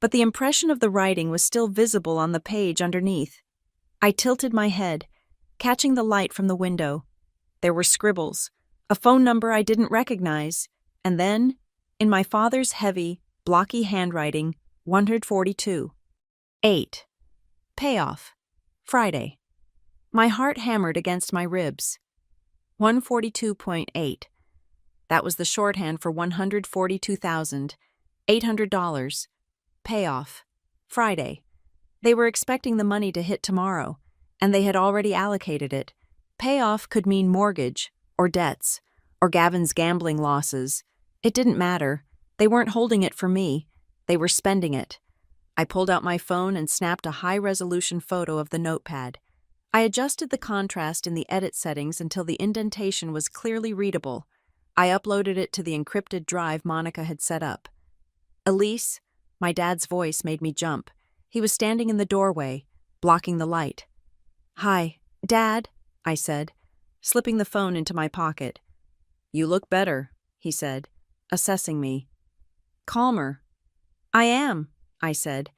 but the impression of the writing was still visible on the page underneath. I tilted my head, catching the light from the window. There were scribbles, a phone number I didn't recognize, and then, in my father's heavy, blocky handwriting, 142. 8. Payoff. Friday. My heart hammered against my ribs. 142.8. That was the shorthand for $142,800. Payoff. Friday. They were expecting the money to hit tomorrow, and they had already allocated it. Payoff could mean mortgage, or debts, or Gavin's gambling losses. It didn't matter. They weren't holding it for me. They were spending it. I pulled out my phone and snapped a high-resolution photo of the notepad. I adjusted the contrast in the edit settings until the indentation was clearly readable. I uploaded it to the encrypted drive Monica had set up. Elise, my dad's voice made me jump. He was standing in the doorway, blocking the light. "Hi, Dad," I said, slipping the phone into my pocket. "You look better," he said, assessing me. "Calmer." "I am," I said.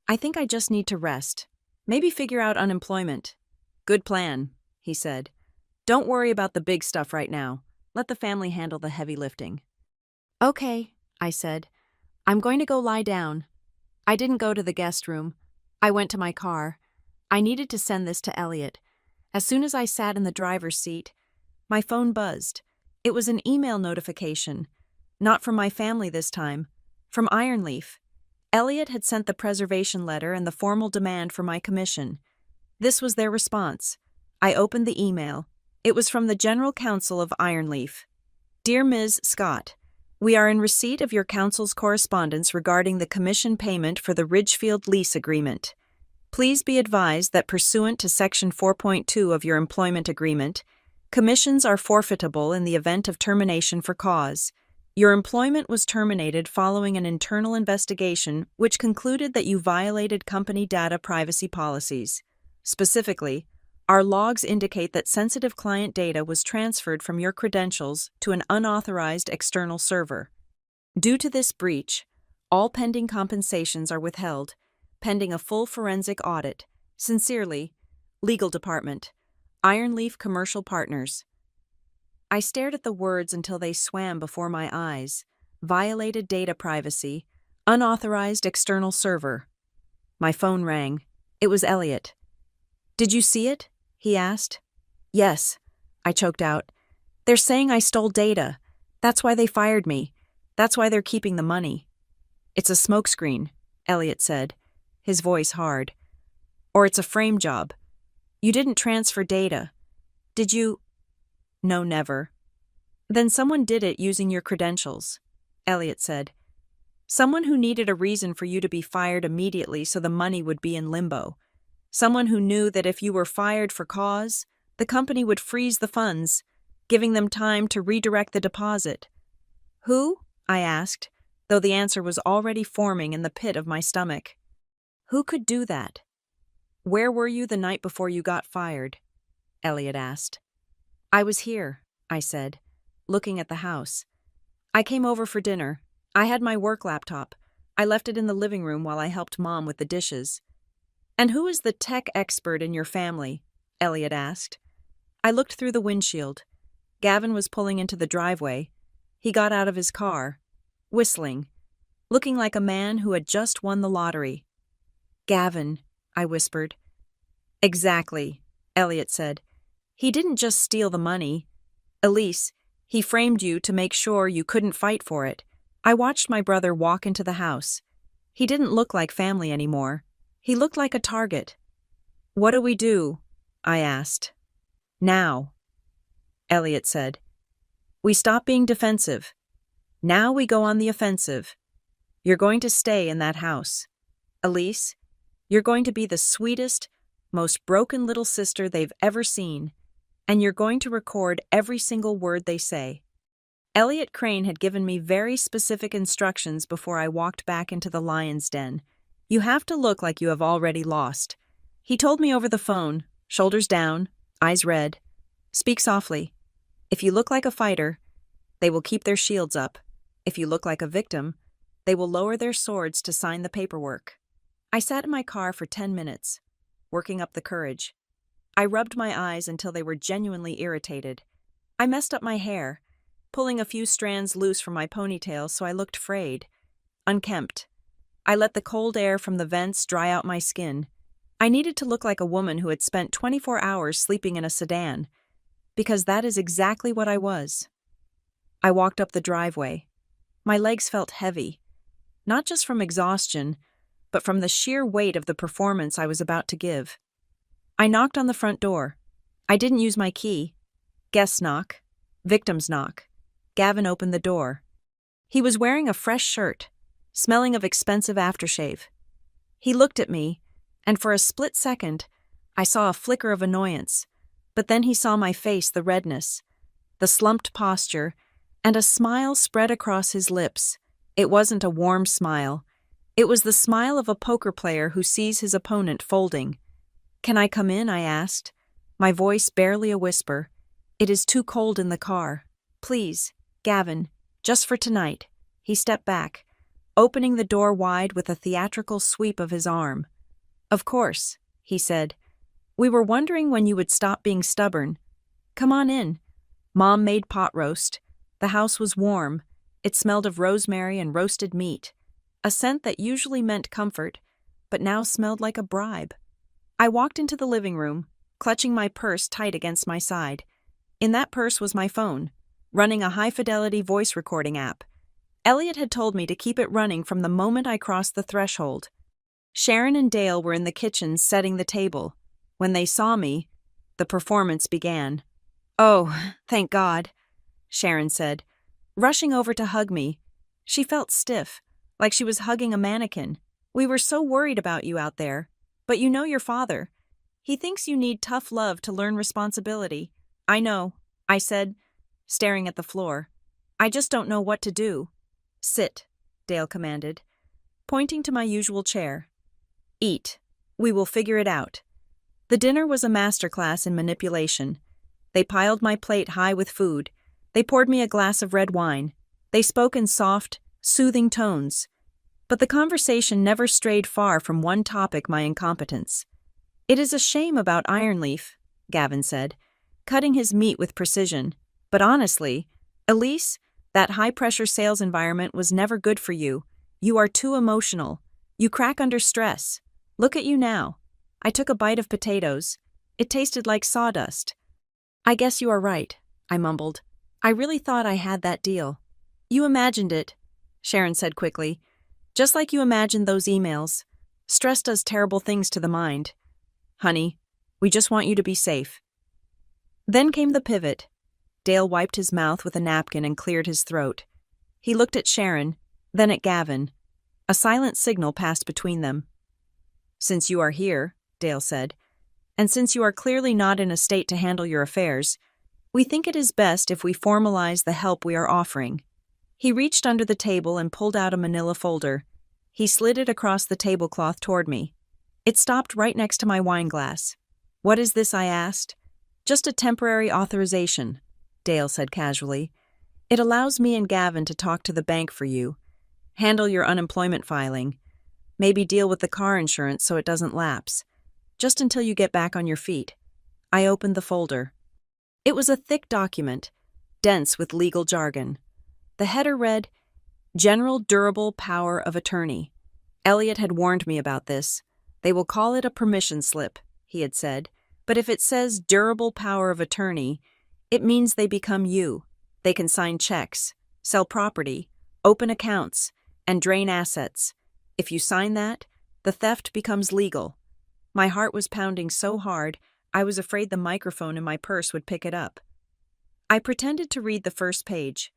"I think I just need to rest. Maybe figure out unemployment." "Good plan," he said. "Don't worry about the big stuff right now. Let the family handle the heavy lifting." "Okay," I said. "I'm going to go lie down." I didn't go to the guest room. I went to my car. I needed to send this to Elliot. As soon as I sat in the driver's seat, my phone buzzed. It was an email notification. Not from my family this time. From Ironleaf. Elliot had sent the preservation letter and the formal demand for my commission. This was their response. I opened the email. It was from the General Counsel of Ironleaf. "Dear Ms. Scott, we are in receipt of your counsel's correspondence regarding the commission payment for the Ridgefield lease agreement. Please be advised that pursuant to Section 4.2 of your employment agreement, commissions are forfeitable in the event of termination for cause. Your employment was terminated following an internal investigation which concluded that you violated company data privacy policies. Specifically, our logs indicate that sensitive client data was transferred from your credentials to an unauthorized external server. Due to this breach, all pending compensations are withheld, pending a full forensic audit. Sincerely, Legal Department, Ironleaf Commercial Partners." I stared at the words until they swam before my eyes. Violated data privacy, unauthorized external server. My phone rang. It was Elliot. "Did you see it?" he asked. "Yes," I choked out. "They're saying I stole data. That's why they fired me. That's why they're keeping the money." "It's a smokescreen," Elliot said, his voice hard. "Or it's a frame job. You didn't transfer data. Did you?" "No, never." "Then someone did it using your credentials," Elliot said. "Someone who needed a reason for you to be fired immediately so the money would be in limbo. Someone who knew that if you were fired for cause, the company would freeze the funds, giving them time to redirect the deposit." "Who?" I asked, though the answer was already forming in the pit of my stomach. "Who could do that?" "Where were you the night before you got fired?" Elliot asked. "I was here," I said, looking at the house. "I came over for dinner. I had my work laptop. I left it in the living room while I helped Mom with the dishes." "And who is the tech expert in your family?" Elliot asked. I looked through the windshield. Gavin was pulling into the driveway. He got out of his car, whistling, looking like a man who had just won the lottery. "Gavin," I whispered. "Exactly," Elliot said. "He didn't just steal the money. Elise, he framed you to make sure you couldn't fight for it." I watched my brother walk into the house. He didn't look like family anymore. He looked like a target. "What do we do?" I asked. "Now," Elliot said. "We stop being defensive. Now we go on the offensive. You're going to stay in that house. Elise, you're going to be the sweetest, most broken little sister they've ever seen, and you're going to record every single word they say." Elliot Crane had given me very specific instructions before I walked back into the lion's den. "You have to look like you have already lost." He told me over the phone, shoulders down, eyes red. "Speak softly. If you look like a fighter, they will keep their shields up. If you look like a victim, they will lower their swords to sign the paperwork." I sat in my car for 10 minutes, working up the courage. I rubbed my eyes until they were genuinely irritated. I messed up my hair, pulling a few strands loose from my ponytail so I looked frayed, unkempt. I let the cold air from the vents dry out my skin. I needed to look like a woman who had spent 24 hours sleeping in a sedan, because that is exactly what I was. I walked up the driveway. My legs felt heavy, not just from exhaustion, but from the sheer weight of the performance I was about to give. I knocked on the front door. I didn't use my key. Guest knock. Victim's knock. Gavin opened the door. He was wearing a fresh shirt, smelling of expensive aftershave. He looked at me, and for a split second, I saw a flicker of annoyance, but then he saw my face, the redness, the slumped posture, and a smile spread across his lips. It wasn't a warm smile. It was the smile of a poker player who sees his opponent folding. "Can I come in?" I asked, my voice barely a whisper. "It is too cold in the car. Please, Gavin, just for tonight." He stepped back, opening the door wide with a theatrical sweep of his arm. "Of course," he said. "We were wondering when you would stop being stubborn. Come on in." Mom made pot roast. The house was warm. It smelled of rosemary and roasted meat, a scent that usually meant comfort, but now smelled like a bribe. I walked into the living room, clutching my purse tight against my side. In that purse was my phone, running a high-fidelity voice recording app. Elliot had told me to keep it running from the moment I crossed the threshold. Sharon and Dale were in the kitchen setting the table. When they saw me, the performance began. "Oh, thank God," Sharon said, rushing over to hug me. She felt stiff, like she was hugging a mannequin. "We were so worried about you out there. But you know your father. He thinks you need tough love to learn responsibility." "I know," I said, staring at the floor. "I just don't know what to do." "Sit," Dale commanded, pointing to my usual chair. "Eat. We will figure it out." The dinner was a masterclass in manipulation. They piled my plate high with food. They poured me a glass of red wine. They spoke in soft, soothing tones. But the conversation never strayed far from one topic: my incompetence. "It is a shame about Ironleaf," Gavin said, cutting his meat with precision. "But honestly, Elise, that high-pressure sales environment was never good for you. You are too emotional. You crack under stress. Look at you now." I took a bite of potatoes. It tasted like sawdust. "I guess you are right," I mumbled. "I really thought I had that deal." "You imagined it," Sharon said quickly. "Just like you imagined those emails. Stress does terrible things to the mind. Honey, we just want you to be safe." Then came the pivot. Dale wiped his mouth with a napkin and cleared his throat. He looked at Sharon, then at Gavin. A silent signal passed between them. "Since you are here," Dale said, "and since you are clearly not in a state to handle your affairs, we think it is best if we formalize the help we are offering." He reached under the table and pulled out a manila folder. He slid it across the tablecloth toward me. It stopped right next to my wine glass. "What is this?" I asked. "Just a temporary authorization," Dale said casually. "It allows me and Gavin to talk to the bank for you, handle your unemployment filing, maybe deal with the car insurance so it doesn't lapse, just until you get back on your feet." I opened the folder. It was a thick document, dense with legal jargon. The header read, "General Durable Power of Attorney." Elliot had warned me about this. "They will call it a permission slip," he had said, "but if it says durable power of attorney, it means they become you. They can sign checks, sell property, open accounts, and drain assets. If you sign that, the theft becomes legal." My heart was pounding so hard, I was afraid the microphone in my purse would pick it up. I pretended to read the first page,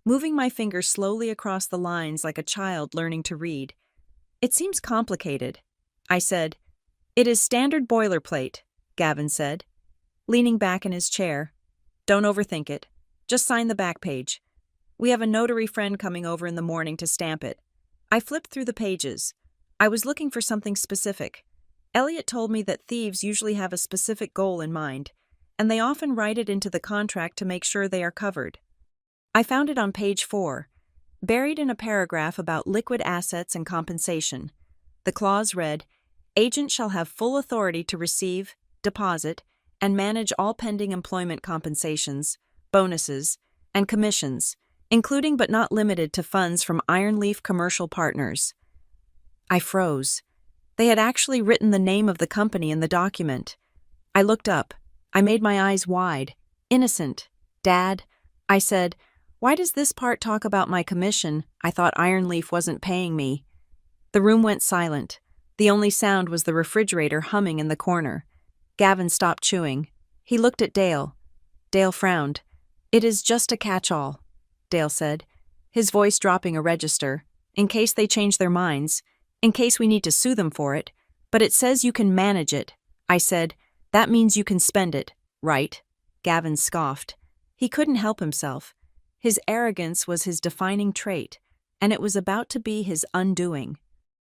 moving my fingers slowly across the lines like a child learning to read. "It seems complicated," I said. "It is standard boilerplate," Gavin said, leaning back in his chair. "Don't overthink it. Just sign the back page. We have a notary friend coming over in the morning to stamp it." I flipped through the pages. I was looking for something specific. Elliot told me that thieves usually have a specific goal in mind, and they often write it into the contract to make sure they are covered. I found it on page 4, buried in a paragraph about liquid assets and compensation. The clause read, "Agent shall have full authority to receive, deposit, and manage all pending employment compensations, bonuses, and commissions, including but not limited to funds from Ironleaf Commercial Partners." I froze. They had actually written the name of the company in the document. I looked up. I made my eyes wide. "Innocent. Dad," I said, "why does this part talk about my commission? I thought Ironleaf wasn't paying me." The room went silent. The only sound was the refrigerator humming in the corner. Gavin stopped chewing. He looked at Dale. Dale frowned. "It is just a catch-all." Dale said, his voice dropping a register, in case they change their minds, in case we need to sue them for it, but it says you can manage it. I said, that means you can spend it, right? Gavin scoffed. He couldn't help himself. His arrogance was his defining trait, and it was about to be his undoing.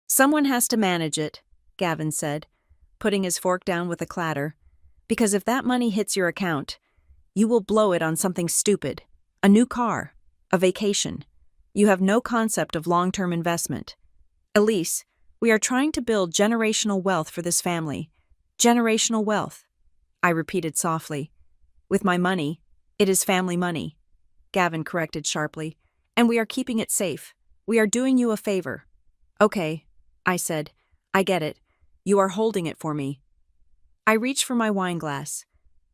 Someone has to manage it, Gavin said, putting his fork down with a clatter, because if that money hits your account, you will blow it on something stupid, a new car, a vacation. You have no concept of long-term investment. Elise, we are trying to build generational wealth for this family. Generational wealth, I repeated softly. With my money, it is family money, Gavin corrected sharply, and we are keeping it safe. We are doing you a favor. Okay, I said. I get it. You are holding it for me. I reached for my wine glass,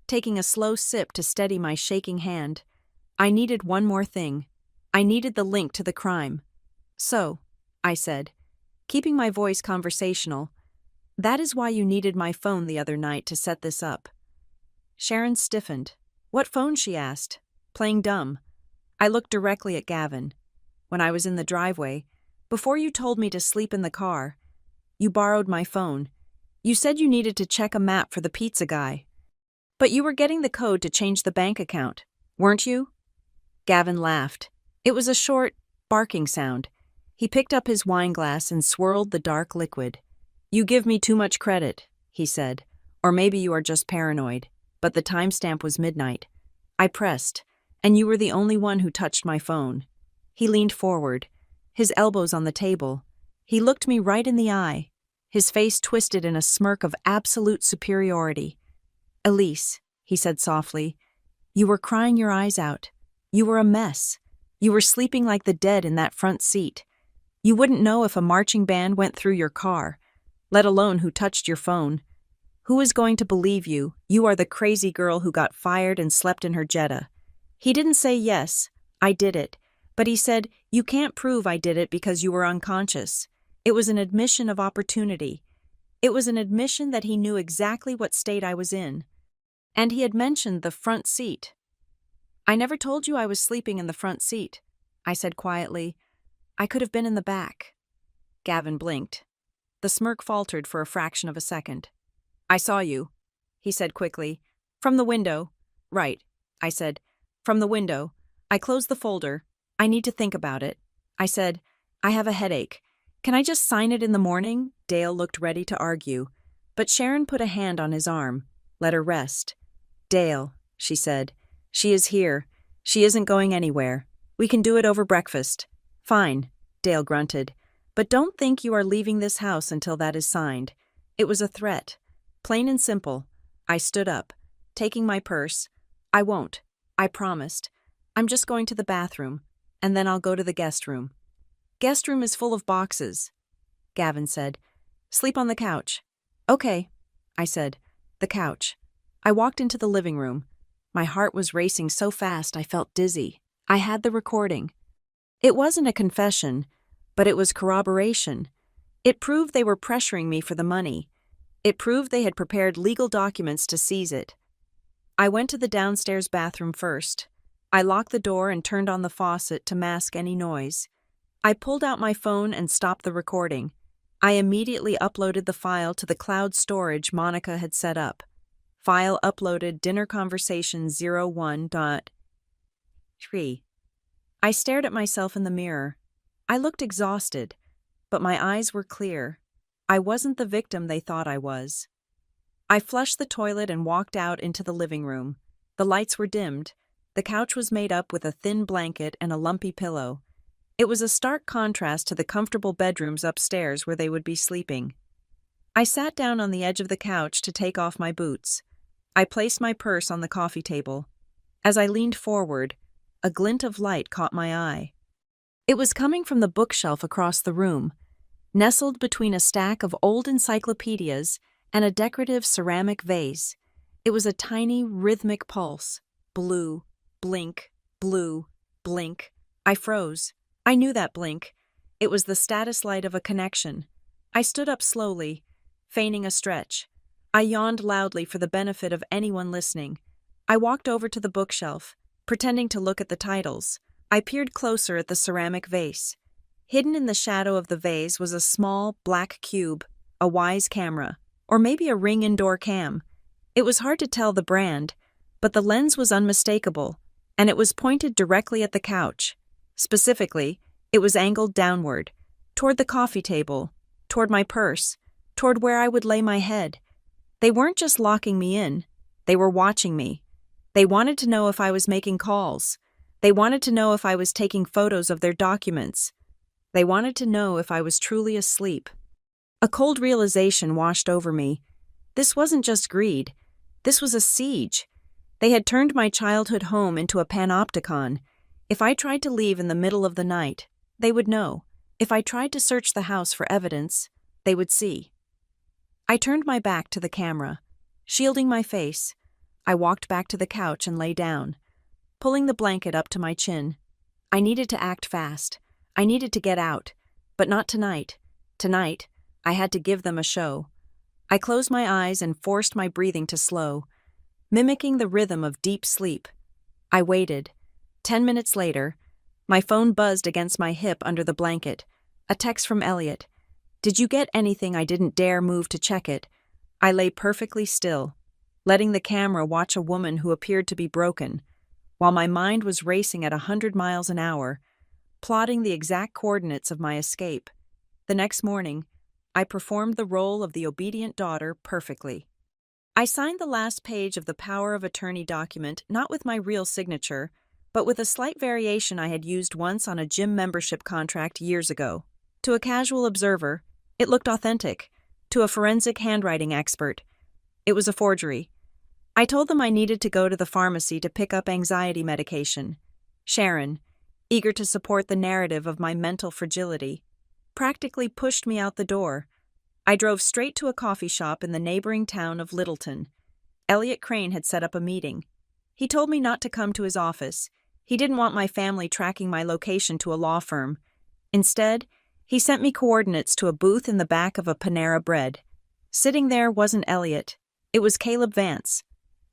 taking a slow sip to steady my shaking hand. I needed one more thing. I needed the link to the crime. So, I said, keeping my voice conversational, that is why you needed my phone the other night to set this up. Sharon stiffened. What phone? She asked, playing dumb. I looked directly at Gavin. When I was in the driveway, before you told me to sleep in the car, you borrowed my phone. You said you needed to check a map for the pizza guy. But you were getting the code to change the bank account, weren't you? Gavin laughed. It was a short, barking sound. He picked up his wine glass and swirled the dark liquid. You give me too much credit, he said. Or maybe you are just paranoid. But the timestamp was midnight. I pressed, and you were the only one who touched my phone. He leaned forward, his elbows on the table. He looked me right in the eye, his face twisted in a smirk of absolute superiority. Elise, he said softly, you were crying your eyes out. You were a mess. You were sleeping like the dead in that front seat. You wouldn't know if a marching band went through your car, let alone who touched your phone. Who is going to believe you? You are the crazy girl who got fired and slept in her Jetta. He didn't say yes, I did it, but he said, you can't prove I did it because you were unconscious. It was an admission of opportunity. It was an admission that he knew exactly what state I was in. And he had mentioned the front seat. I never told you I was sleeping in the front seat, I said quietly. I could have been in the back. Gavin blinked. The smirk faltered for a fraction of a second. I saw you, he said quickly. From the window. Right, I said. From the window. I closed the folder. I need to think about it. I said, I have a headache. Can I just sign it in the morning? Dale looked ready to argue, but Sharon put a hand on his arm. Let her rest. Dale, she said. She is here. She isn't going anywhere. We can do it over breakfast. Fine, Dale grunted. But don't think you are leaving this house until that is signed. It was a threat. Plain and simple. I stood up, taking my purse. I won't. I promised. I'm just going to the bathroom, and then I'll go to the guest room. Guest room is full of boxes, Gavin said. Sleep on the couch. Okay, I said. The couch. I walked into the living room. My heart was racing so fast I felt dizzy. I had the recording. It wasn't a confession, but it was corroboration. It proved they were pressuring me for the money. It proved they had prepared legal documents to seize it. I went to the downstairs bathroom first. I locked the door and turned on the faucet to mask any noise. I pulled out my phone and stopped the recording. I immediately uploaded the file to the cloud storage Monica had set up. File uploaded dinner conversation 01.3. I stared at myself in the mirror. I looked exhausted, but my eyes were clear. I wasn't the victim they thought I was. I flushed the toilet and walked out into the living room. The lights were dimmed. The couch was made up with a thin blanket and a lumpy pillow. It was a stark contrast to the comfortable bedrooms upstairs where they would be sleeping. I sat down on the edge of the couch to take off my boots. I placed my purse on the coffee table. As I leaned forward, a glint of light caught my eye. It was coming from the bookshelf across the room, nestled between a stack of old encyclopedias and a decorative ceramic vase. It was a tiny, rhythmic pulse. Blue, blink, blue, blink. I froze. I knew that blink. It was the status light of a connection. I stood up slowly, feigning a stretch. I yawned loudly for the benefit of anyone listening. I walked over to the bookshelf, pretending to look at the titles. I peered closer at the ceramic vase. Hidden in the shadow of the vase was a small, black cube, a Wyze camera, or maybe a Ring indoor cam. It was hard to tell the brand, but the lens was unmistakable, and it was pointed directly at the couch. Specifically, it was angled downward, toward the coffee table, toward my purse, toward where I would lay my head. They weren't just locking me in, they were watching me. They wanted to know if I was making calls. They wanted to know if I was taking photos of their documents. They wanted to know if I was truly asleep. A cold realization washed over me. This wasn't just greed. This was a siege. They had turned my childhood home into a panopticon. If I tried to leave in the middle of the night, they would know. If I tried to search the house for evidence, they would see. I turned my back to the camera, shielding my face. I walked back to the couch and lay down, pulling the blanket up to my chin. I needed to act fast. I needed to get out, but not tonight. Tonight, I had to give them a show. I closed my eyes and forced my breathing to slow, mimicking the rhythm of deep sleep. I waited. 10 minutes later, my phone buzzed against my hip under the blanket. A text from Elliot. "Did you get anything?" I didn't dare move to check it. I lay perfectly still, letting the camera watch a woman who appeared to be broken, while my mind was racing at 100 miles an hour, plotting the exact coordinates of my escape. The next morning, I performed the role of the obedient daughter perfectly. I signed the last page of the power of attorney document not with my real signature, but with a slight variation I had used once on a gym membership contract years ago. To a casual observer, it looked authentic. To a forensic handwriting expert, it was a forgery. I told them I needed to go to the pharmacy to pick up anxiety medication. Sharon, eager to support the narrative of my mental fragility, practically pushed me out the door. I drove straight to a coffee shop in the neighboring town of Littleton. Elliot Crane had set up a meeting. He told me not to come to his office. He didn't want my family tracking my location to a law firm. Instead, he sent me coordinates to a booth in the back of a Panera Bread. Sitting there wasn't Elliot. It was Caleb Vance.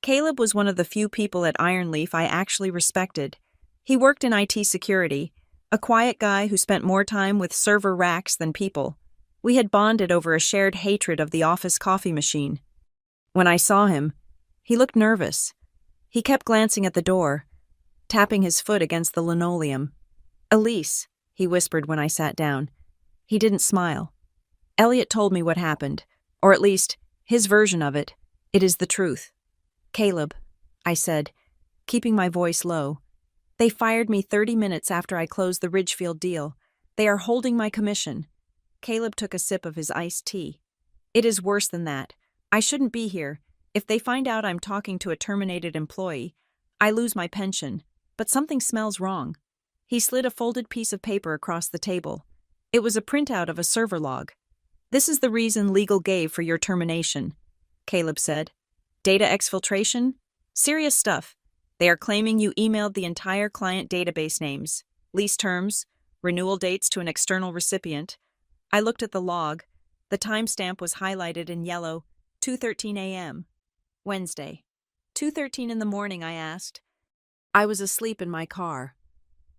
Caleb was one of the few people at Ironleaf I actually respected. He worked in IT security, a quiet guy who spent more time with server racks than people. We had bonded over a shared hatred of the office coffee machine. When I saw him, he looked nervous. He kept glancing at the door, tapping his foot against the linoleum. "Elise," he whispered when I sat down. He didn't smile. "Elliot told me what happened, or at least, his version of it. It is the truth." "Caleb," I said, keeping my voice low. "They fired me 30 minutes after I closed the Ridgefield deal. They are holding my commission." Caleb took a sip of his iced tea. "It is worse than that. I shouldn't be here. If they find out I'm talking to a terminated employee, I lose my pension. But something smells wrong." He slid a folded piece of paper across the table. It was a printout of a server log. "This is the reason legal gave for your termination," Caleb said. "Data exfiltration? Serious stuff. They are claiming you emailed the entire client database names, lease terms, renewal dates to an external recipient." I looked at the log. The timestamp was highlighted in yellow, 2:13 a.m. Wednesday. 2:13 in the morning, I asked. I was asleep in my car.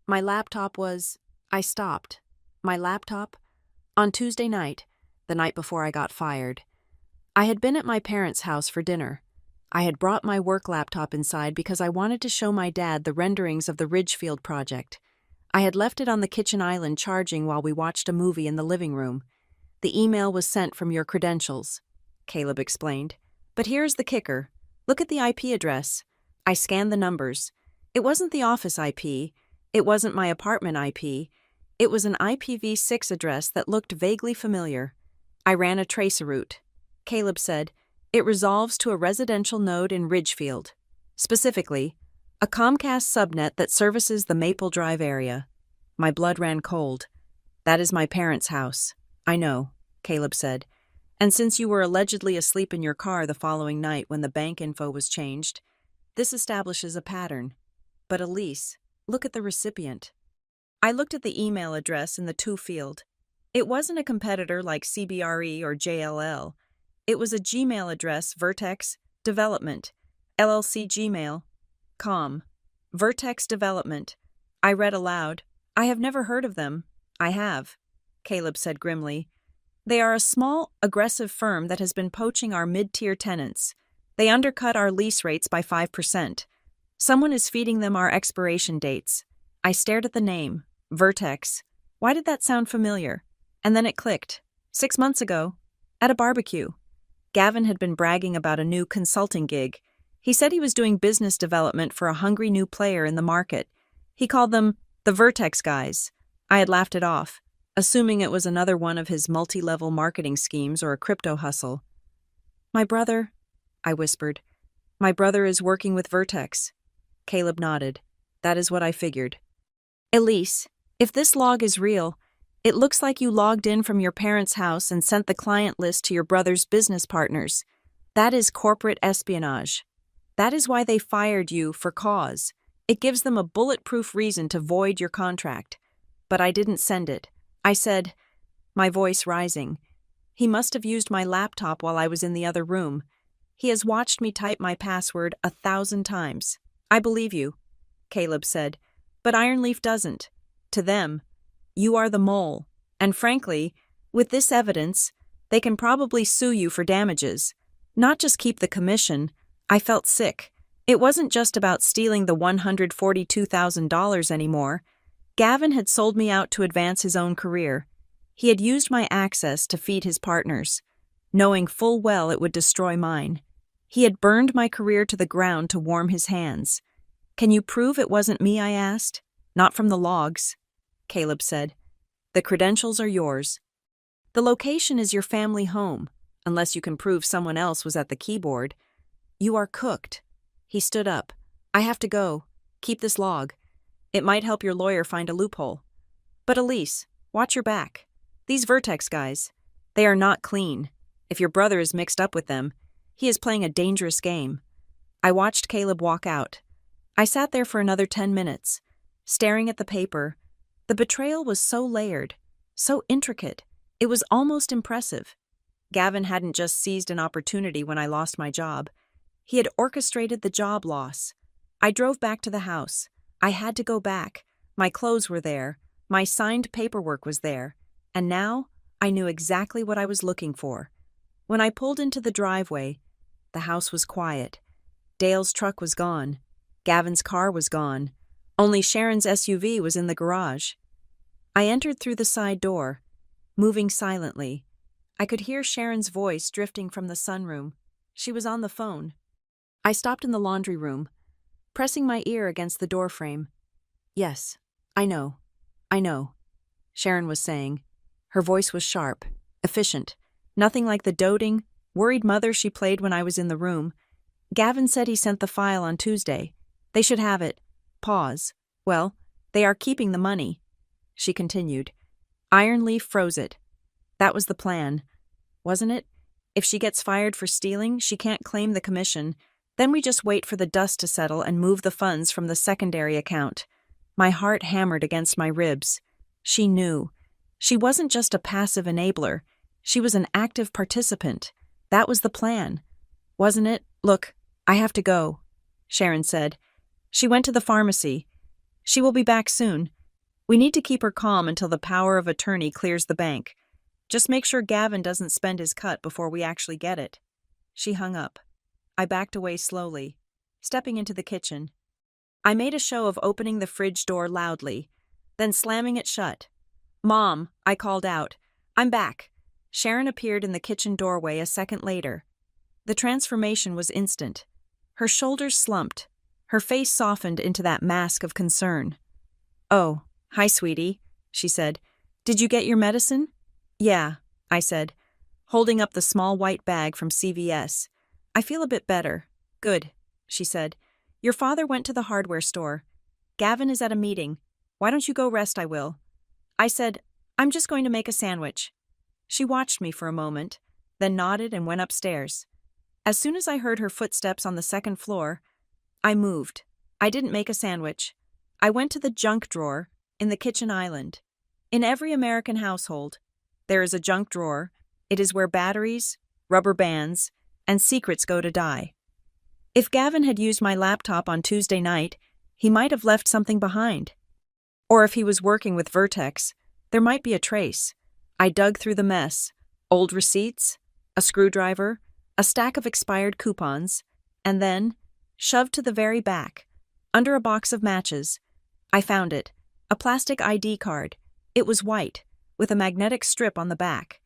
My laptop was... I stopped. My laptop? On Tuesday night, the night before I got fired. I had been at my parents' house for dinner. I had brought my work laptop inside because I wanted to show my dad the renderings of the Ridgefield project. I had left it on the kitchen island charging while we watched a movie in the living room. "The email was sent from your credentials," Caleb explained. "But here's the kicker. Look at the IP address." I scanned the numbers. It wasn't the office IP. It wasn't my apartment IP. It was an IPv6 address that looked vaguely familiar. I ran a traceroute. Caleb said, "It resolves to a residential node in Ridgefield. Specifically, a Comcast subnet that services the Maple Drive area." My blood ran cold. "That is my parents' house." "I know," Caleb said. "And since you were allegedly asleep in your car the following night when the bank info was changed, this establishes a pattern. But Elise, look at the recipient." I looked at the email address in the to field. It wasn't a competitor like CBRE or JLL. It was a Gmail address, Vertex Development, LLC Gmail.com. Vertex Development. I read aloud. I have never heard of them. I have, Caleb said grimly. They are a small, aggressive firm that has been poaching our mid-tier tenants. They undercut our lease rates by 5%. Someone is feeding them our expiration dates. I stared at the name, Vertex. Why did that sound familiar? And then it clicked. 6 months ago, at a barbecue. Gavin had been bragging about a new consulting gig. He said he was doing business development for a hungry new player in the market. He called them the Vertex guys. I had laughed it off, assuming it was another one of his multi-level marketing schemes or a crypto hustle. My brother, I whispered. My brother is working with Vertex. Caleb nodded. That is what I figured. Elise, if this log is real, it looks like you logged in from your parents' house and sent the client list to your brother's business partners. That is corporate espionage. That is why they fired you for cause. It gives them a bulletproof reason to void your contract. But I didn't send it. I said, my voice rising. He must have used my laptop while I was in the other room. He has watched me type my password 1,000 times. I believe you, Caleb said, but Ironleaf doesn't. To them, you are the mole, and frankly, with this evidence, they can probably sue you for damages. Not just keep the commission. I felt sick. It wasn't just about stealing the $142,000 anymore. Gavin had sold me out to advance his own career. He had used my access to feed his partners, knowing full well it would destroy mine. He had burned my career to the ground to warm his hands. Can you prove it wasn't me, I asked. Not from the logs, Caleb said. The credentials are yours. The location is your family home, unless you can prove someone else was at the keyboard. You are cooked. He stood up. I have to go. Keep this log. It might help your lawyer find a loophole. But Elise, watch your back. These Vertex guys, they are not clean. If your brother is mixed up with them, he is playing a dangerous game. I watched Caleb walk out. I sat there for another 10 minutes, staring at the paper. The betrayal was so layered, so intricate. It was almost impressive. Gavin hadn't just seized an opportunity when I lost my job. He had orchestrated the job loss. I drove back to the house. I had to go back. My clothes were there. My signed paperwork was there. And now, I knew exactly what I was looking for. When I pulled into the driveway, the house was quiet. Dale's truck was gone. Gavin's car was gone. Only Sharon's SUV was in the garage. I entered through the side door, moving silently. I could hear Sharon's voice drifting from the sunroom. She was on the phone. I stopped in the laundry room, pressing my ear against the doorframe. Yes, I know, Sharon was saying. Her voice was sharp, efficient, nothing like the doting, worried mother she played when I was in the room. Gavin said he sent the file on Tuesday. They should have it. Pause. Well, they are keeping the money, she continued. Ironleaf froze it. That was the plan, wasn't it? If she gets fired for stealing, she can't claim the commission. Then we just wait for the dust to settle and move the funds from the secondary account. My heart hammered against my ribs. She knew. She wasn't just a passive enabler. She was an active participant. That was the plan, wasn't it? Look, I have to go, Sharon said. She went to the pharmacy. She will be back soon. We need to keep her calm until the power of attorney clears the bank. Just make sure Gavin doesn't spend his cut before we actually get it. She hung up. I backed away slowly, stepping into the kitchen. I made a show of opening the fridge door loudly, then slamming it shut. Mom, I called out. I'm back. Sharon appeared in the kitchen doorway a second later. The transformation was instant. Her shoulders slumped. Her face softened into that mask of concern. Oh, hi, sweetie, she said. Did you get your medicine? Yeah, I said, holding up the small white bag from CVS. I feel a bit better. Good, she said. Your father went to the hardware store. Gavin is at a meeting. Why don't you go rest? I will. I said, I'm just going to make a sandwich. She watched me for a moment, then nodded and went upstairs. As soon as I heard her footsteps on the second floor, I moved. I didn't make a sandwich. I went to the junk drawer in the kitchen island. In every American household, there is a junk drawer. It is where batteries, rubber bands, and secrets go to die. If Gavin had used my laptop on Tuesday night, he might have left something behind. Or if he was working with Vertex, there might be a trace. I dug through the mess. Old receipts, a screwdriver, a stack of expired coupons, and then, shoved to the very back, under a box of matches, I found it, a plastic ID card. It was white, with a magnetic strip on the back.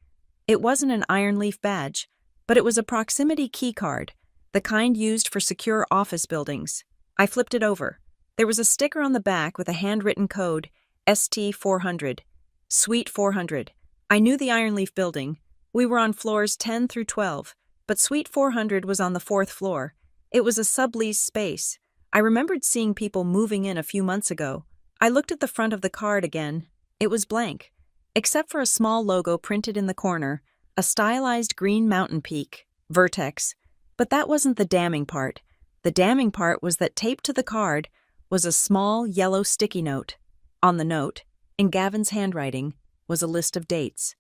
It wasn't an iron leaf badge, but it was a proximity key card, the kind used for secure office buildings. I flipped it over. There was a sticker on the back with a handwritten code, ST400, Suite 400. I knew the Ironleaf building. We were on floors 10 through 12, but Suite 400 was on the 4th floor. It was a subleased space. I remembered seeing people moving in a few months ago. I looked at the front of the card again. It was blank, except for a small logo printed in the corner, a stylized green mountain peak, Vertex. But that wasn't the damning part. The damning part was that taped to the card was a small yellow sticky note. On the note, in Gavin's handwriting, was a list of dates.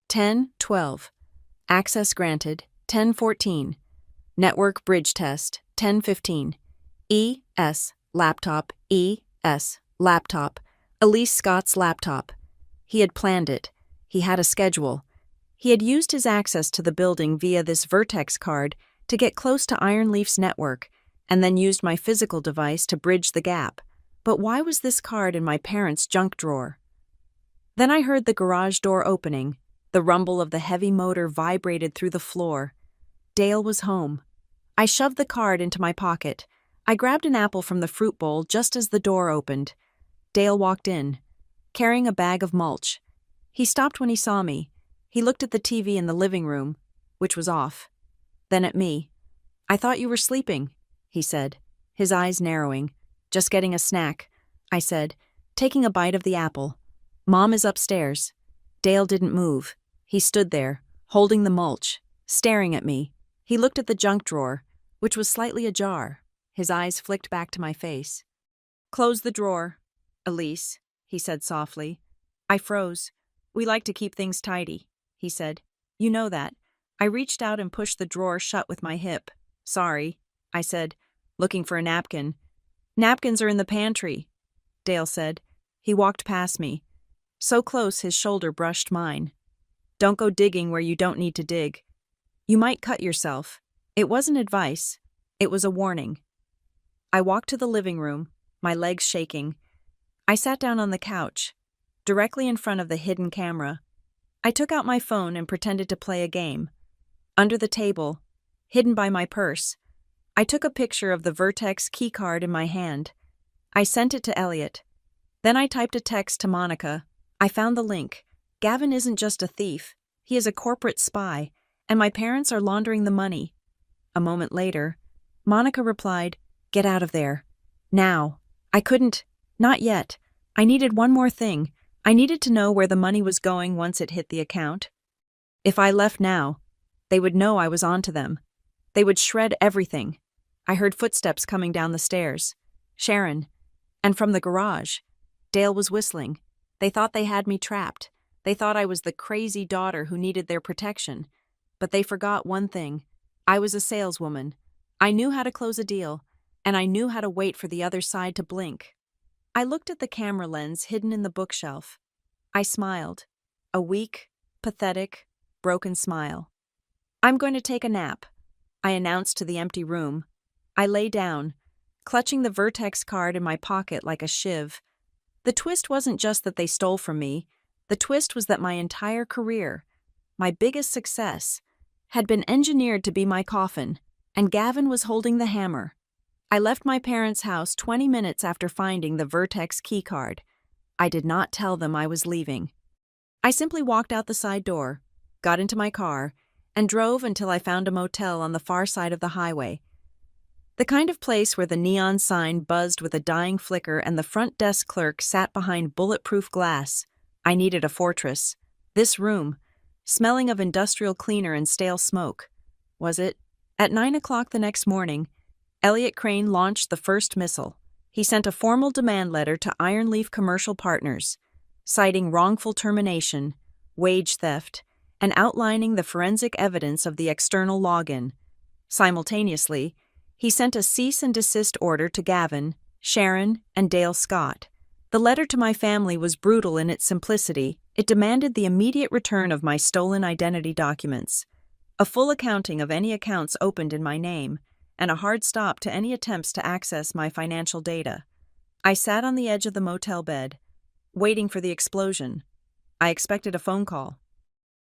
10/12. Access granted, 10/14. Network bridge test, 10/15. E.S. laptop, E.S. laptop. Elise Scott's laptop. He had planned it. He had a schedule. He had used his access to the building via this Vertex card to get close to Ironleaf's network, and then used my physical device to bridge the gap. But why was this card in my parents' junk drawer? Then I heard the garage door opening. The rumble of the heavy motor vibrated through the floor. Dale was home. I shoved the card into my pocket. I grabbed an apple from the fruit bowl just as the door opened. Dale walked in, carrying a bag of mulch. He stopped when he saw me. He looked at the TV in the living room, which was off. Then at me. "I thought you were sleeping," he said, his eyes narrowing. "Just getting a snack," I said, taking a bite of the apple. "Mom is upstairs." Dale didn't move. He stood there, holding the mulch, staring at me. He looked at the junk drawer, which was slightly ajar. His eyes flicked back to my face. "Close the drawer, Elise," he said softly. I froze. "We like to keep things tidy," he said. "You know that." I reached out and pushed the drawer shut with my hip. "Sorry," I said, looking for a napkin. "Napkins are in the pantry," Dale said. He walked past me. So close his shoulder brushed mine. "Don't go digging where you don't need to dig. You might cut yourself." It wasn't advice. It was a warning. I walked to the living room, my legs shaking. I sat down on the couch, directly in front of the hidden camera. I took out my phone and pretended to play a game. Under the table, hidden by my purse, I took a picture of the Vertex keycard in my hand. I sent it to Elliot. Then I typed a text to Monica. I found the link. Gavin isn't just a thief. He is a corporate spy, and my parents are laundering the money. A moment later, Monica replied, "Get out of there. Now." I couldn't. Not yet. I needed one more thing. I needed to know where the money was going once it hit the account. If I left now, they would know I was onto them. They would shred everything. I heard footsteps coming down the stairs. Sharon. And from the garage, Dale was whistling. They thought they had me trapped. They thought I was the crazy daughter who needed their protection. But they forgot one thing. I was a saleswoman. I knew how to close a deal, and I knew how to wait for the other side to blink. I looked at the camera lens hidden in the bookshelf. I smiled. A weak, pathetic, broken smile. "I'm going to take a nap," I announced to the empty room. I lay down, clutching the Vertex card in my pocket like a shiv. The twist wasn't just that they stole from me. The twist was that my entire career, my biggest success, had been engineered to be my coffin, and Gavin was holding the hammer. I left my parents' house 20 minutes after finding the Vertex keycard. I did not tell them I was leaving. I simply walked out the side door, got into my car, and drove until I found a motel on the far side of the highway. The kind of place where the neon sign buzzed with a dying flicker and the front desk clerk sat behind bulletproof glass. I needed a fortress. This room, smelling of industrial cleaner and stale smoke. Was it? At 9 o'clock the next morning, Elliot Crane launched the first missile. He sent a formal demand letter to Ironleaf Commercial Partners, citing wrongful termination, wage theft, and outlining the forensic evidence of the external login. Simultaneously, he sent a cease and desist order to Gavin, Sharon, and Dale Scott. The letter to my family was brutal in its simplicity. It demanded the immediate return of my stolen identity documents, a full accounting of any accounts opened in my name, and a hard stop to any attempts to access my financial data. I sat on the edge of the motel bed, waiting for the explosion. I expected a phone call.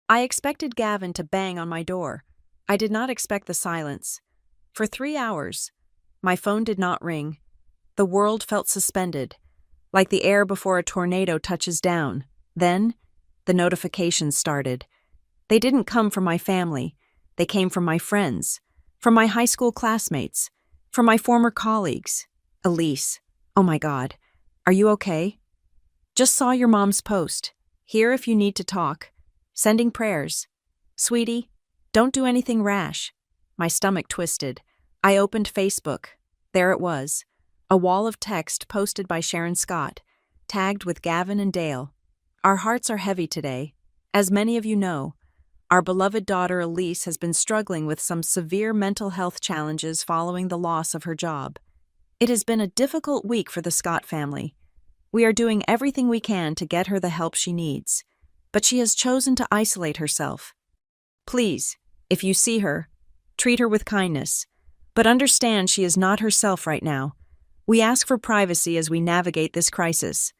I expected Gavin to bang on my door. I did not expect the silence. For 3 hours, my phone did not ring. The world felt suspended, like the air before a tornado touches down. Then, the notifications started. They didn't come from my family. They came from my friends, from my high school classmates, from my former colleagues. Elise, oh my God, are you okay? Just saw your mom's post. Here if you need to talk. Sending prayers. Sweetie, don't do anything rash. My stomach twisted. I opened Facebook. There it was. A wall of text posted by Sharon Scott, tagged with Gavin and Dale. Our hearts are heavy today. As many of you know, our beloved daughter Elise has been struggling with some severe mental health challenges following the loss of her job. It has been a difficult week for the Scott family. We are doing everything we can to get her the help she needs, but she has chosen to isolate herself. Please, if you see her, treat her with kindness, but understand she is not herself right now. We ask for privacy as we navigate this crisis.